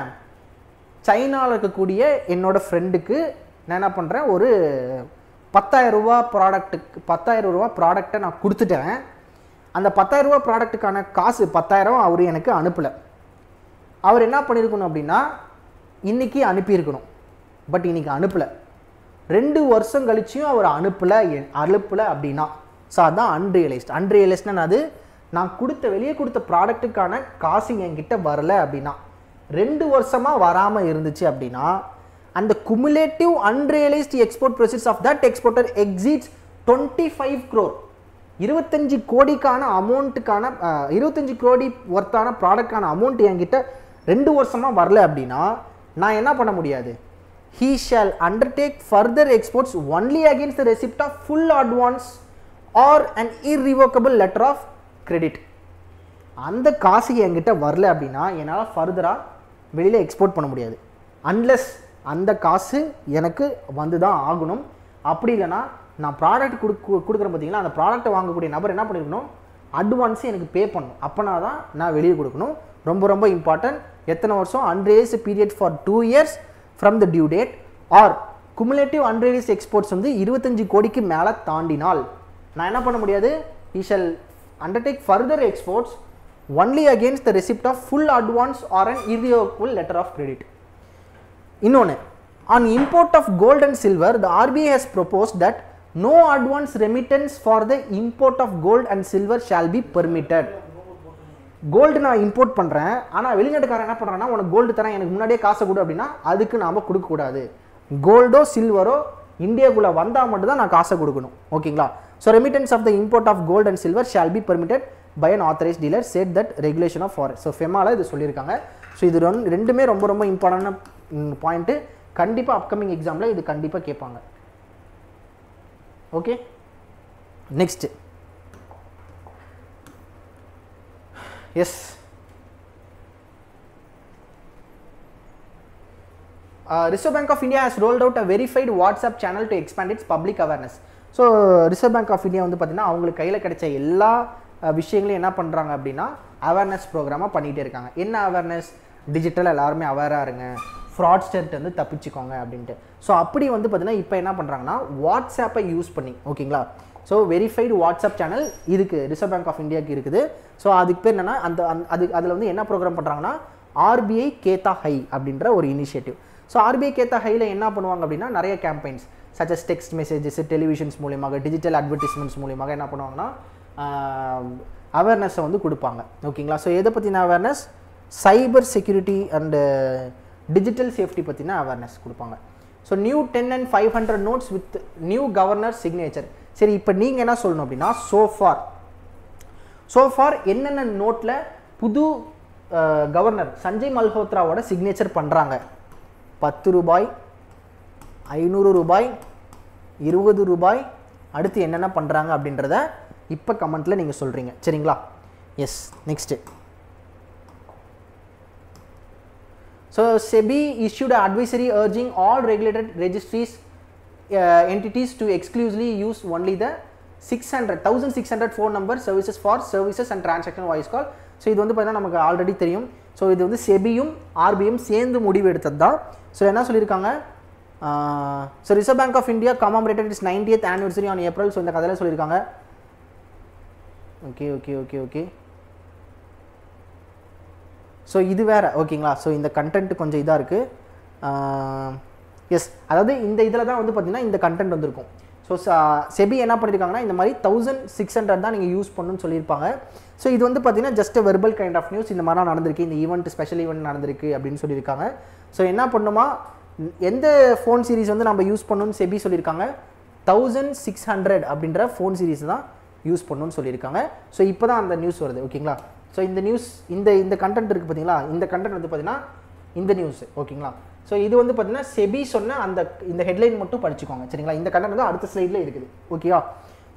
சைனாவில் இருக்கக்கூடிய என்னோட ஃப்ரெண்டுக்கு நான் என்ன பண்ணுறேன், ஒரு 10,000 ரூபா ப்ராடக்ட்டை நான் கொடுத்துட்டேன். அந்த 10,000 ரூபா ப்ராடக்ட்டுக்கான காசு 10,000 அவர் எனக்கு அனுப்பலை. அவர் என்ன பண்ணியிருக்கணும் அப்படின்னா இன்றைக்கி அனுப்பியிருக்கணும், பட் இன்றைக்கி அனுப்பலை. 2 வருஷம் கழிச்சியும் அவர் அனுப்பல அப்படின்னா ஸோ அதுதான் அன்ரியலைஸ்ட்னா அது நான் வெளியே கொடுத்த ப்ராடக்ட்டுக்கான காசு என்கிட்ட வரல அப்படின்னா 2 வருஷமாக வராமல் இருந்துச்சு அப்படின்னா அந்த cumulative unrealised export proceeds of that exporter exceeds 25 crore 25 கோடிக்கான அமௌண்ட்டுக்கான 25 கோடி ஒர்த்தான ப்ராடக்டான அமௌண்ட் என்கிட்ட 2 வருஷமாக வரல அப்படின்னா நான் என்ன பண்ண முடியாது he shall undertake further exports only against the receipt of full advance or an irrevocable letter of credit. அந்த காசு என்கிட்ட வரல அப்படின்னா என்னால் ஃபர்தராக வெளியில் எக்ஸ்போர்ட் பண்ண முடியாது அன்லெஸ் அந்த காசு எனக்கு வந்து தான் ஆகணும். அப்படி இல்லைனா நான் ப்ராடக்ட் கொடுக்குறேன் பார்த்தீங்களா, அந்த ப்ராடக்ட்டை வாங்கக்கூடிய நபர் என்ன பண்ணிருக்கணும், அட்வான்ஸ் எனக்கு பே பண்ணணும். அப்போனா தான் நான் வெளியே கொடுக்கணும். ரொம்ப ரொம்ப இம்பார்ட்டன்ட். எத்தனை வருஷம்? Unrealised period for 2 years from the due date or cumulative unrealised exports வந்து 25 கோடிக்கு மேலே தாண்டினால் நான் என்ன பண்ண முடியாது, he shall undertake further exports only against the receipt of full advance or an irrevocable letter of credit. இன்னொன்று, on import of gold and silver, the RBI has proposed that no advance remittance for the import of gold and silver shall be permitted. Gold நான் import பண்ணுறேன், ஆனால் வெளிநாட்டுக்காரன் என்ன பண்ணுறான்னா, உனக்கு gold தரேன், எனக்கு முன்னாடியே காசை கொடு அப்படின்னா அதுக்கு நாம் கொடுக்கக்கூடாது. கோல்டோ சில்வரோ இந்தியாவுக்குள்ளே வந்தால் மட்டும்தான் நான் காசை கொடுக்கணும். ஓகேங்களா? So remittance of the import of gold and silver shall be permitted by an authorised dealer set that regulation of forex. So ஃபெமாவில் இது சொல்லியிருக்காங்க. ஸோ இது ரெண்டுமே ரொம்ப ரொம்ப இம்பார்ட்டன்டான பாயிண்ட்டு. கண்டிப்பாக அப்கமிங் எக்ஸாமில் இது கண்டிப்பாக கேட்பாங்க. Okay, next. Yes, Reserve Bank of India has rolled out a verified WhatsApp channel to expand its public awareness. So Reserve Bank of India வந்து பார்த்தீங்கன்னா அவங்களுக்கு கையில் கிடைச்ச எல்லா விஷயங்களையும் என்ன பண்ணுறாங்க அப்படின்னா அவேர்னஸ் ப்ரோக்ராமாக பண்ணிகிட்டே இருக்காங்க. என்ன அவேர்னஸ்? டிஜிட்டல் எல்லாருமே அவேராக இருங்க, ஃப்ராட்ஸ்டர்ட்டு வந்து தப்பிச்சுக்கோங்க அப்படின்ட்டு. ஸோ அப்படி வந்து பார்த்தீங்கன்னா இப்போ என்ன பண்ணுறாங்கன்னா வாட்ஸ்ஆப்பை யூஸ் பண்ணி, ஓகேங்களா, ஸோ வெரிஃபைடு வாட்ஸ்அப் சேனல் இதுக்கு ரிசர்வ் பேங்க் ஆஃப் இந்தியாவுக்கு இருக்குது. ஸோ அதுக்கு பேர் என்னென்னா அதில் வந்து என்ன ப்ரோக்ராம் பண்ணுறாங்கன்னா ஆர்பிஐ கேத்தா ஹை அப்படின்ற ஒரு இனிஷியேட்டிவ். ஸோ ஆர்பிஐ கேத்தா ஹையில் என்ன பண்ணுவாங்க அப்படின்னா நிறைய campaigns such as text messages, televisions மூலியமாக, டிஜிட்டல் அட்வர்டைஸ்மெண்ட்ஸ் மூலியமாக என்ன பண்ணுவாங்கன்னா அவேர்னஸை வந்து கொடுப்பாங்க. ஓகேங்களா? ஸோ எதை பற்றின awareness? Cyber security and digital safety பற்றின அவேர்னஸ் கொடுப்பாங்க. So new 10 and 500 notes with new governor signature. சரி, இப்போ நீங்கள் என்ன சொல்லணும் அப்படின்னா சோஃபார் என்னென்ன நோட்டில் புது கவர்னர் சஞ்சய் மல்ஹோத்ராவோட சிக்னேச்சர் பண்ணுறாங்க? 10 ரூபாய், 500 ரூபாய், 20 ரூபாய், அடுத்து என்னென்ன பண்ணுறாங்க அப்படின்றத இப்போ கமெண்ட்டில் நீங்கள் சொல்கிறீங்க. சரிங்களா? Yes, next. So SEBI issued an advisory urging all regulated registries entities to exclusively use only the 1600 phone number services for services and transaction voice call. So இது வந்து பார்த்தீங்கன்னா நமக்கு ஆல்ரெடி தெரியும். ஸோ இது வந்து செபியும் ஆர்பிஐயும் சேர்ந்து முடிவு எடுத்தது தான். ஸோ என்ன சொல்லியிருக்காங்க? So Reserve Bank of India commemorated its 90th anniversary on April. So இந்த கதையில் சொல்லியிருக்காங்க. ஓகே. ஸோ இது வேறு, ஓகேங்களா? ஸோ இந்த கண்டென்ட் கொஞ்சம் இதாக இருக்குது. எஸ், அதாவது இந்த இதில் தான் வந்து பார்த்திங்கன்னா இந்த கண்டென்ட் வந்திருக்கும். ஸோ செபி என்ன பண்ணியிருக்காங்கன்னா இந்த மாதிரி 1600 தான் நீங்கள் யூஸ் பண்ணணும்னு சொல்லியிருப்பாங்க. ஸோ இது வந்து பார்த்திங்கன்னா just verbal kind of news. இந்த மாதிரிலாம் நடந்திருக்கு, இந்த ஈவெண்ட் ஸ்பெஷல் ஈவெண்ட் நடந்திருக்கு அப்படின்னு சொல்லியிருக்காங்க. ஸோ என்ன பண்ணுமா, எந்த ஃபோன் சீரிஸ் வந்து நம்ம யூஸ் பண்ணணும்னு செபி சொல்லியிருக்காங்க? 1600 அப்படின்ற ஃபோன் சீரிஸ் தான் யூஸ் பண்ணணும்னு சொல்லியிருக்காங்க. ஸோ இப்போ தான் அந்த நியூஸ் வருது. ஓகேங்களா? ஸோ இந்த நியூஸ் இந்த கண்டென்ட் இருக்குது பார்த்தீங்களா, இந்த கண்டென்ட் வந்து பார்த்தீங்கன்னா இந்த நியூஸ். ஓகேங்களா? ஸோ இது வந்து பார்த்தீங்கன்னா செபி சொன்ன இந்த ஹெட்லைன் மட்டும் படிச்சுக்கோங்க. சரிங்களா? இந்த கண்டென்ட் வந்து அடுத்த ஸ்லைடில் இருக்குது. ஓகேவா?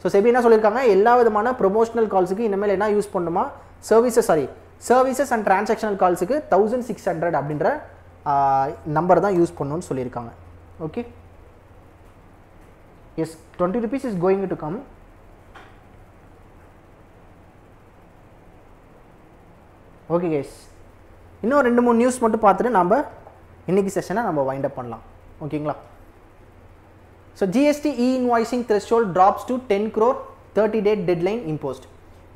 ஸோ செபி என்ன சொல்லியிருக்காங்க, எல்லா விதமான ப்ரொமோஷனல் கால்ஸுக்கு இனிமேல் என்ன யூஸ் பண்ணுமா, சர்வீசஸ் அண்ட் டிரான்சாக்ஷனல் கால்ஸுக்கு 1600 அப்படின்ற நம்பர் தான் யூஸ் பண்ணணும்னு சொல்லியிருக்காங்க. Okay, yes, 20 rupees is going to come. Okay guys, இன்னும் 2-3 நியூஸ் மட்டும் பார்த்துட்டு நம்ம இன்றைக்கி செஷனை நம்ம வைண்ட் அப் பண்ணலாம். ஓகேங்களா? So GST invoicing threshold drops to 10 crore 30-day deadline imposed.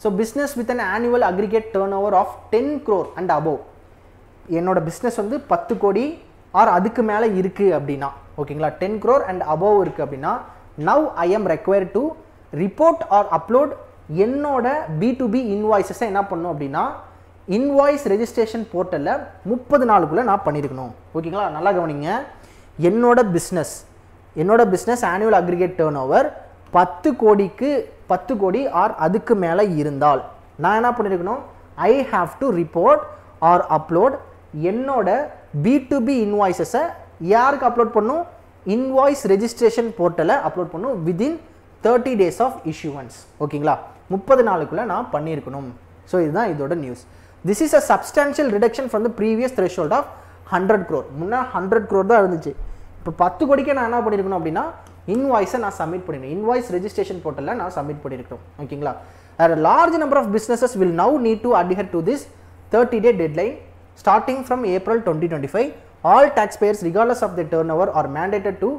So business with an annual aggregate turnover of 10 crore and above, என்னோட business வந்து 10 கோடி ஆர் அதுக்கு மேலே இருக்குது அப்படின்னா, ஓகேங்களா, 10 crore and above இருக்குது அப்படின்னா, now I am required to report or upload என்னோட B2B இன்வாய்ஸஸை என்ன பண்ணணும் அப்படின்னா இன்வாய்ஸ் ரெஜிஸ்ட்ரேஷன் போர்ட்டலில் 30 நாளுக்குள்ளே நான் பண்ணியிருக்கணும். ஓகேங்களா, நல்லா கவனிங்க. என்னோட business annual aggregate turnover 10 கோடி ஆர் அதுக்கு மேலே இருந்தால் நான் என்ன பண்ணியிருக்கணும், I have to report or upload என்னோட B2B இன்வாய்ஸஸை யாருக்கு அப்லோட் பண்ணும், இன்வாய்ஸ் ரெஜிஸ்ட்ரேஷன் போர்ட்டலை அப்லோட் பண்ணும் வித்தின் 30 days ஆஃப் இஷ்யூவன்ஸ். ஓகேங்களா, 30 நாளுக்குள்ளே நான் பண்ணியிருக்கணும். ஸோ இதுதான் இதோட நியூஸ். This is a substantial reduction from the previous threshold of 100 crore. முன்னே 100 crore தான் இருந்துச்சு. இப்போ 10 கோடிக்கே நான் என்ன பண்ணியிருக்கணும் அப்படின்னா இன்வாய்ஸை நான் சப்மிட் பண்ணிருக்கணும், இன்வாய்ஸ் ரெஜிஸ்ட்ரேஷன் போர்ட்டலில் நான் சப்மிட் பண்ணியிருக்கணும். ஓகேங்களா, a large number of businesses will now need to adhere to this 30-day deadline starting from April 2025. All taxpayers regardless of their turnover are mandated to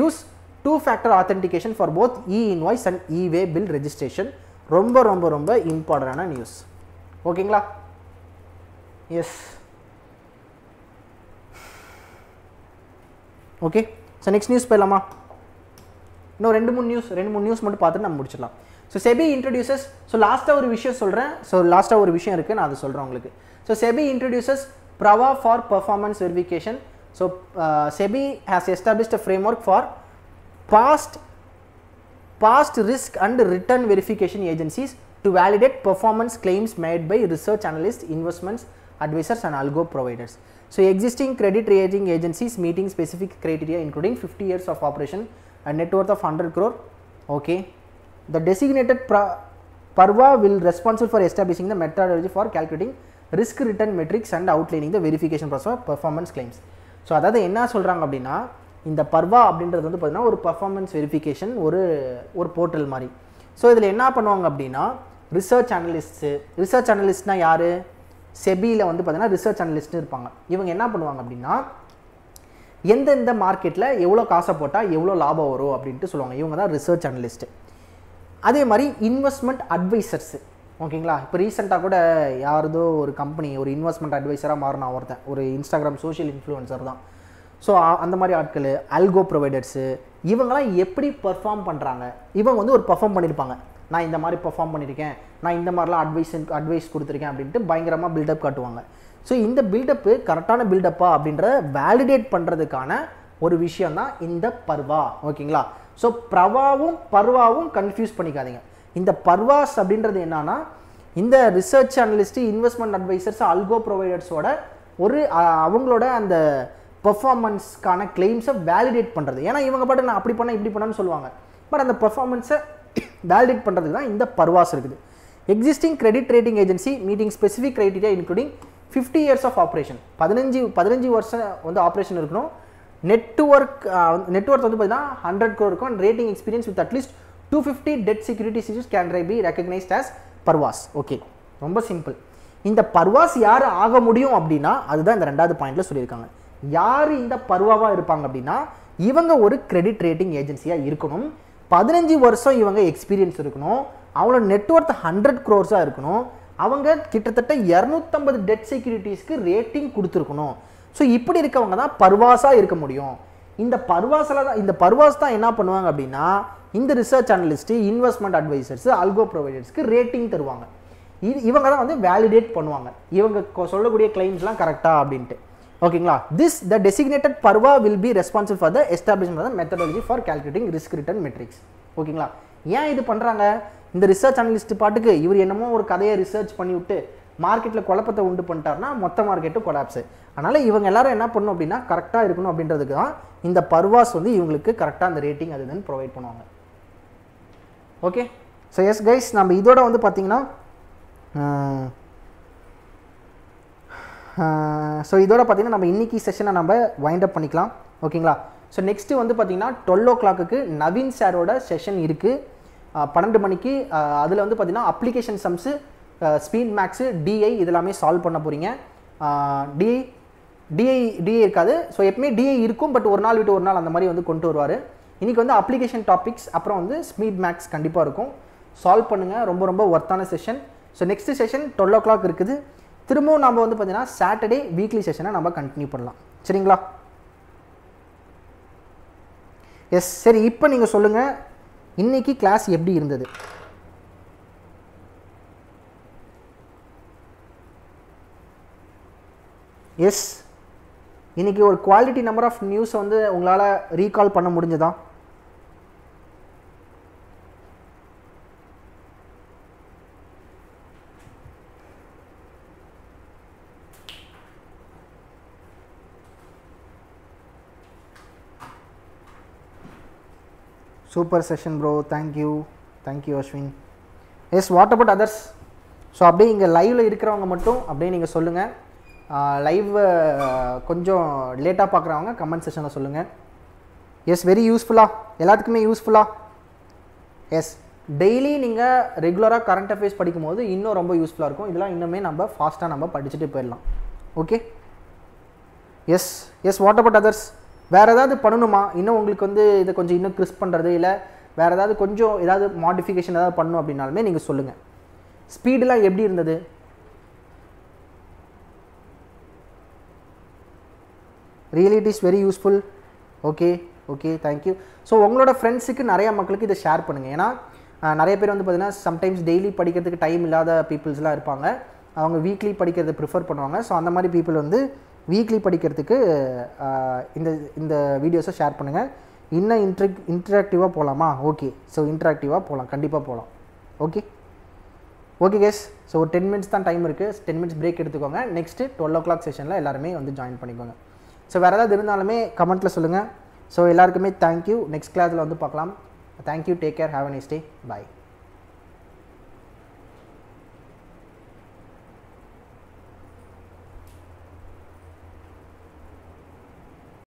use two-factor authentication for both e-invoice and e-way bill registration. ரொம்ப ரொம்ப ரொம்ப இம்பார்ட்டன்டான news. ஓகேங்களா, yes, okay. So next news போயிடலாமா? இன்னும் ரெண்டு மூணு news மட்டும் பார்த்துட்டு நம்ம முடிச்சிடலாம். ஸோ செபி இன்ட்ரடியூசஸ், ஸோ லாஸ்ட்டாக ஒரு விஷயம் சொல்கிறேன். ஸோ லாஸ்ட்டாக ஒரு விஷயம் இருக்குது, நான் அதை சொல்கிறேன் உங்களுக்கு. So SEBI introduces PRAVA for performance verification. So SEBI has established a framework for past risk and return verification agencies to validate performance claims made by research analysts, investments advisors and algo providers. So existing credit rating agencies meeting specific criteria including 50 years of operation and net worth of 100 crore. Okay, the designated PRAVA will responsible for establishing the methodology for calculating risk return metrics and outlining the verification process of performance claims. So அதாவது என்ன சொல்கிறாங்க அப்படின்னா, இந்த PRAVA அப்படின்றது வந்து பார்த்தீங்கன்னா ஒரு performance verification ஒரு போர்ட்டல் மாதிரி. ஸோ இதில் என்ன பண்ணுவாங்க அப்படின்னா ரிசர்ச் அனலிஸ்ட்னால் யார், செபியில் வந்து பார்த்தீங்கன்னா ரிசர்ச் அனலிஸ்ட்னு இருப்பாங்க. இவங்க என்ன பண்ணுவாங்க அப்படின்னா எந்தெந்த மார்க்கெட்டில் எவ்வளோ காசை போட்டால் எவ்வளோ லாபம் வரும் அப்படின்ட்டு சொல்லுவாங்க. இவங்க தான் ரிசர்ச் அனலிஸ்ட்டு. அதே மாதிரி இன்வெஸ்ட்மெண்ட் அட்வைசர்ஸு. ஓகேங்களா, இப்போ ரீசெண்டாக கூட யாரதோ ஒரு கம்பெனி ஒரு இன்வெஸ்ட்மெண்ட் அட்வைசராக மாறினா ஒருத்தன், ஒரு இன்ஸ்டாகிராம் சோஷியல் இன்ஃப்ளூயன்சர் தான். ஸோ அந்த மாதிரி ஆட்கள், அல்கோ ப்ரொவைடர்ஸு, இவங்களாம் எப்படி பர்ஃபார்ம் பண்ணுறாங்க, இவங்க வந்து ஒரு பர்ஃபார்ம் பண்ணியிருப்பாங்க. நான் இந்த மாதிரி பர்ஃபார்ம் பண்ணியிருக்கேன், நான் இந்த மாதிரிலாம் அட்வைஸ் கொடுத்துருக்கேன் அப்படின்ட்டு பயங்கரமாக பில்டப் காட்டுவாங்க. ஸோ இந்த பில்டப்பு கரெக்டான பில்டப்பா அப்படின்றத வேலிடேட் பண்ணுறதுக்கான ஒரு விஷயம் தான் இந்த PRAVA. ஓகேங்களா, ஸோ PRAVAவும் கன்ஃபியூஸ் பண்ணிக்காதீங்க. இந்த PRAVAs அப்படின்றது என்னன்னா இந்த ரிசர்ச் அனலிஸ்ட், இன்வெஸ்ட்மெண்ட் அட்வைசர்ஸ், அல்கோ ப்ரொவைடர்ஸோட ஒரு அவங்களோட அந்த பெர்ஃபார்மன்ஸ்க்கான கிளைம்ஸை வேலிடேட் பண்ணுறது. ஏன்னா இவங்க பாட்டு நான் அப்படி பண்ணேன் இப்படி பண்ணேன்னு சொல்லுவாங்க, பட் அந்த பெர்ஃபார்மன்ஸை வேலிடேட் பண்ணுறதுக்கு தான் இந்த PRAVAs இருக்குது. Existing credit rating agency meeting specific criteria including 50 years of operation, 15 வருஷம் வந்து ஆப்ரேஷன் இருக்கணும். நெட்வொர்த் வந்து பார்த்தீங்கன்னா 100 crore இருக்கும். And rating experience with at least 250 debt security issues can be recognised as PRAVAs. Okay, ரொம்ப சிம்பிள். இந்த PRAVAs யார் ஆக முடியும் அப்படின்னா அதுதான் இந்த ரெண்டாவது பாயிண்ட்ல சொல்லியிருக்காங்க. யார் இந்த PRAVAவாக இருப்பாங்க அப்படின்னா இவங்க ஒரு கிரெடிட் ரேட்டிங் ஏஜென்சியாக இருக்கணும், 15 வருஷம் இவங்க எக்ஸ்பீரியன்ஸ் இருக்கணும், அவங்களோட நெட்வொர்த் 100 crores இருக்கணும், அவங்க கிட்டத்தட்ட 250 டெட் செக்யூரிட்டிஸ்க்கு ரேட்டிங் கொடுத்துருக்கணும். ஸோ இப்படி இருக்கவங்க தான் PRAVAஸாக இருக்க முடியும். இந்த PRAVAs தான் என்ன பண்ணுவாங்க அப்படின்னா இந்த research analyst, investment advisers, algo ப்ரொவைடர்ஸ்க்கு ரேட்டிங் தருவாங்க. இவங்க தான் வந்து வேலிடேட் பண்ணுவாங்க இவங்க சொல்லக்கூடிய கிளைம்ஸ்லாம் கரெக்டாக அப்படின்ட்டு. ஓகேங்களா, the designated PRAVA will be responsible for the establishment of the methodology for calculating risk return metrics. ஓகேங்களா, ஏன் இது பண்ணுறாங்க, இந்த ரிசர்ச் அனலிஸ்ட் பாட்டுக்கு இவர் என்னமோ ஒரு கதையை ரிசர்ச் பண்ணி விட்டு மார்க்கெட்டில் குழப்பத்தை உண்டு பண்ணிட்டாருன்னா மொத்த மார்க்கெட்டும் கொலாப்ஸு. அதனால் இவங்க எல்லாரும் என்ன பண்ணணும் அப்படின்னா கரெக்டாக இருக்கணும் அப்படின்றதுக்கு தான் இந்த PRAVAs வந்து இவங்களுக்கு கரெக்டாக அந்த ரேட்டிங் அது வந்து ப்ரொவைட் பண்ணுவாங்க. ஓகே, ஸோ எஸ் கைஸ், நம்ம இதோட வந்து பார்த்தீங்கன்னா இதோட பார்த்தீங்கன்னா நம்ம இன்னைக்கு செஷனை நம்ம வைண்ட் அப் பண்ணிக்கலாம். ஓகேங்களா, ஸோ நெக்ஸ்ட்டு வந்து பார்த்தீங்கன்னா 12 o'clock நவீன் சாரோட செஷன் இருக்குது. 12 மணிக்கு அதில் வந்து பார்த்தீங்கன்னா application sums, speed maths, DI இதெல்லாமே சால்வ் பண்ண போகிறீங்க. டிஐ இருக்காது, ஸோ எப்பவுமே டிஐ இருக்கும், பட் ஒரு நாள் விட்டு ஒரு நாள் அந்த மாதிரி வந்து கொண்டு வருவார். இன்றைக்கி வந்து அப்ளிகேஷன் டாபிக்ஸ், அப்புறம் வந்து ஸ்பீட் மேக்ஸ் கண்டிப்பாக இருக்கும். சால்வ் பண்ணுங்கள், ரொம்ப ரொம்ப ஒர்த்தான session. So next session 12 o'clock இருக்குது. திரும்பவும் நம்ம வந்து பார்த்தீங்கன்னா சாட்டர்டே வீக்லி செஷனை நம்ம கண்டினியூ பண்ணலாம். சரிங்களா? எஸ் சரி, இப்போ நீங்கள் சொல்லுங்கள் இன்றைக்கி கிளாஸ் எப்படி இருந்தது? எஸ், இன்றைக்கி ஒரு குவாலிட்டி நம்பர் ஆஃப் நியூஸை வந்து உங்களால் ரீகால் பண்ண முடிஞ்சதா? Super session bro, thank you Ashwin. Yes, what about others? So அப்படியே இங்கே லைவில் இருக்கிறவங்க மட்டும் அப்படியே நீங்கள் சொல்லுங்கள். லைவ் கொஞ்சம் லேட்டாக பார்க்குறவங்க கமெண்ட் செஷனில் சொல்லுங்கள். எஸ், வெரி யூஸ்ஃபுல்லாக, எல்லாத்துக்குமே யூஸ்ஃபுல்லாக. எஸ், டெய்லி நீங்கள் ரெகுலராக கரண்ட் அஃபேர்ஸ் படிக்கும்போது இன்னும் ரொம்ப யூஸ்ஃபுல்லாக இருக்கும். இதெல்லாம் இன்னுமே நம்ம ஃபாஸ்ட்டாக நம்ம படிச்சுட்டு போயிடலாம். Okay. Yes yes, what about others? வேறு ஏதாவது பண்ணணுமா? இன்னும் உங்களுக்கு வந்து இதை கொஞ்சம் இன்னும் கிறிஸ்ப் பண்ணுறது, இல்லை வேறு ஏதாவது கொஞ்சம் ஏதாவது மாடிஃபிகேஷன் ஏதாவது பண்ணணும் அப்படின்னாலுமே நீங்கள் சொல்லுங்கள். ஸ்பீடெலாம் எப்படி இருந்தது? Really it is very useful. Okay okay, thank you. So உங்களோட ஃப்ரெண்ட்ஸுக்கு நிறையா மக்களுக்கு இதை ஷேர் பண்ணுங்கள். ஏன்னா நிறைய பேர் வந்து பார்த்திங்கன்னா சம்டைம்ஸ் டெய்லி படிக்கிறதுக்கு டைம் இல்லாத பீப்புள்ஸ்லாம் இருப்பாங்க. அவங்க வீக்லி படிக்கிறத ப்ரிஃபர் பண்ணுவாங்க. ஸோ அந்த மாதிரி பீப்புள் வந்து வீக்லி படிக்கிறதுக்கு இந்த வீடியோஸை ஷேர் பண்ணுங்கள். இன்னும் இன்ட்ராக்டிவாக போகலாமா? ஓகே, ஸோ இன்ட்ராக்டிவாக போகலாம், கண்டிப்பாக போகலாம். Okay okay case. ஸோ ஒரு 10 மினிட்ஸ் தான் டைம் இருக்குது. 10 மினிட்ஸ் பிரேக் எடுத்துக்கோங்க. நெக்ஸ்ட்டு 12 o'clock செஷனில் எல்லாருமே வந்து ஜாயின் பண்ணிக்கோங்க. ஸோ வேறு ஏதாவது இருந்தாலுமே கமெண்ட்டில் சொல்லுங்கள். ஸோ எல்லாருக்குமே தேங்க்யூ. நெக்ஸ்ட் கிளாஸில் வந்து பார்க்கலாம். Thank you, take care, have a nice day, bye.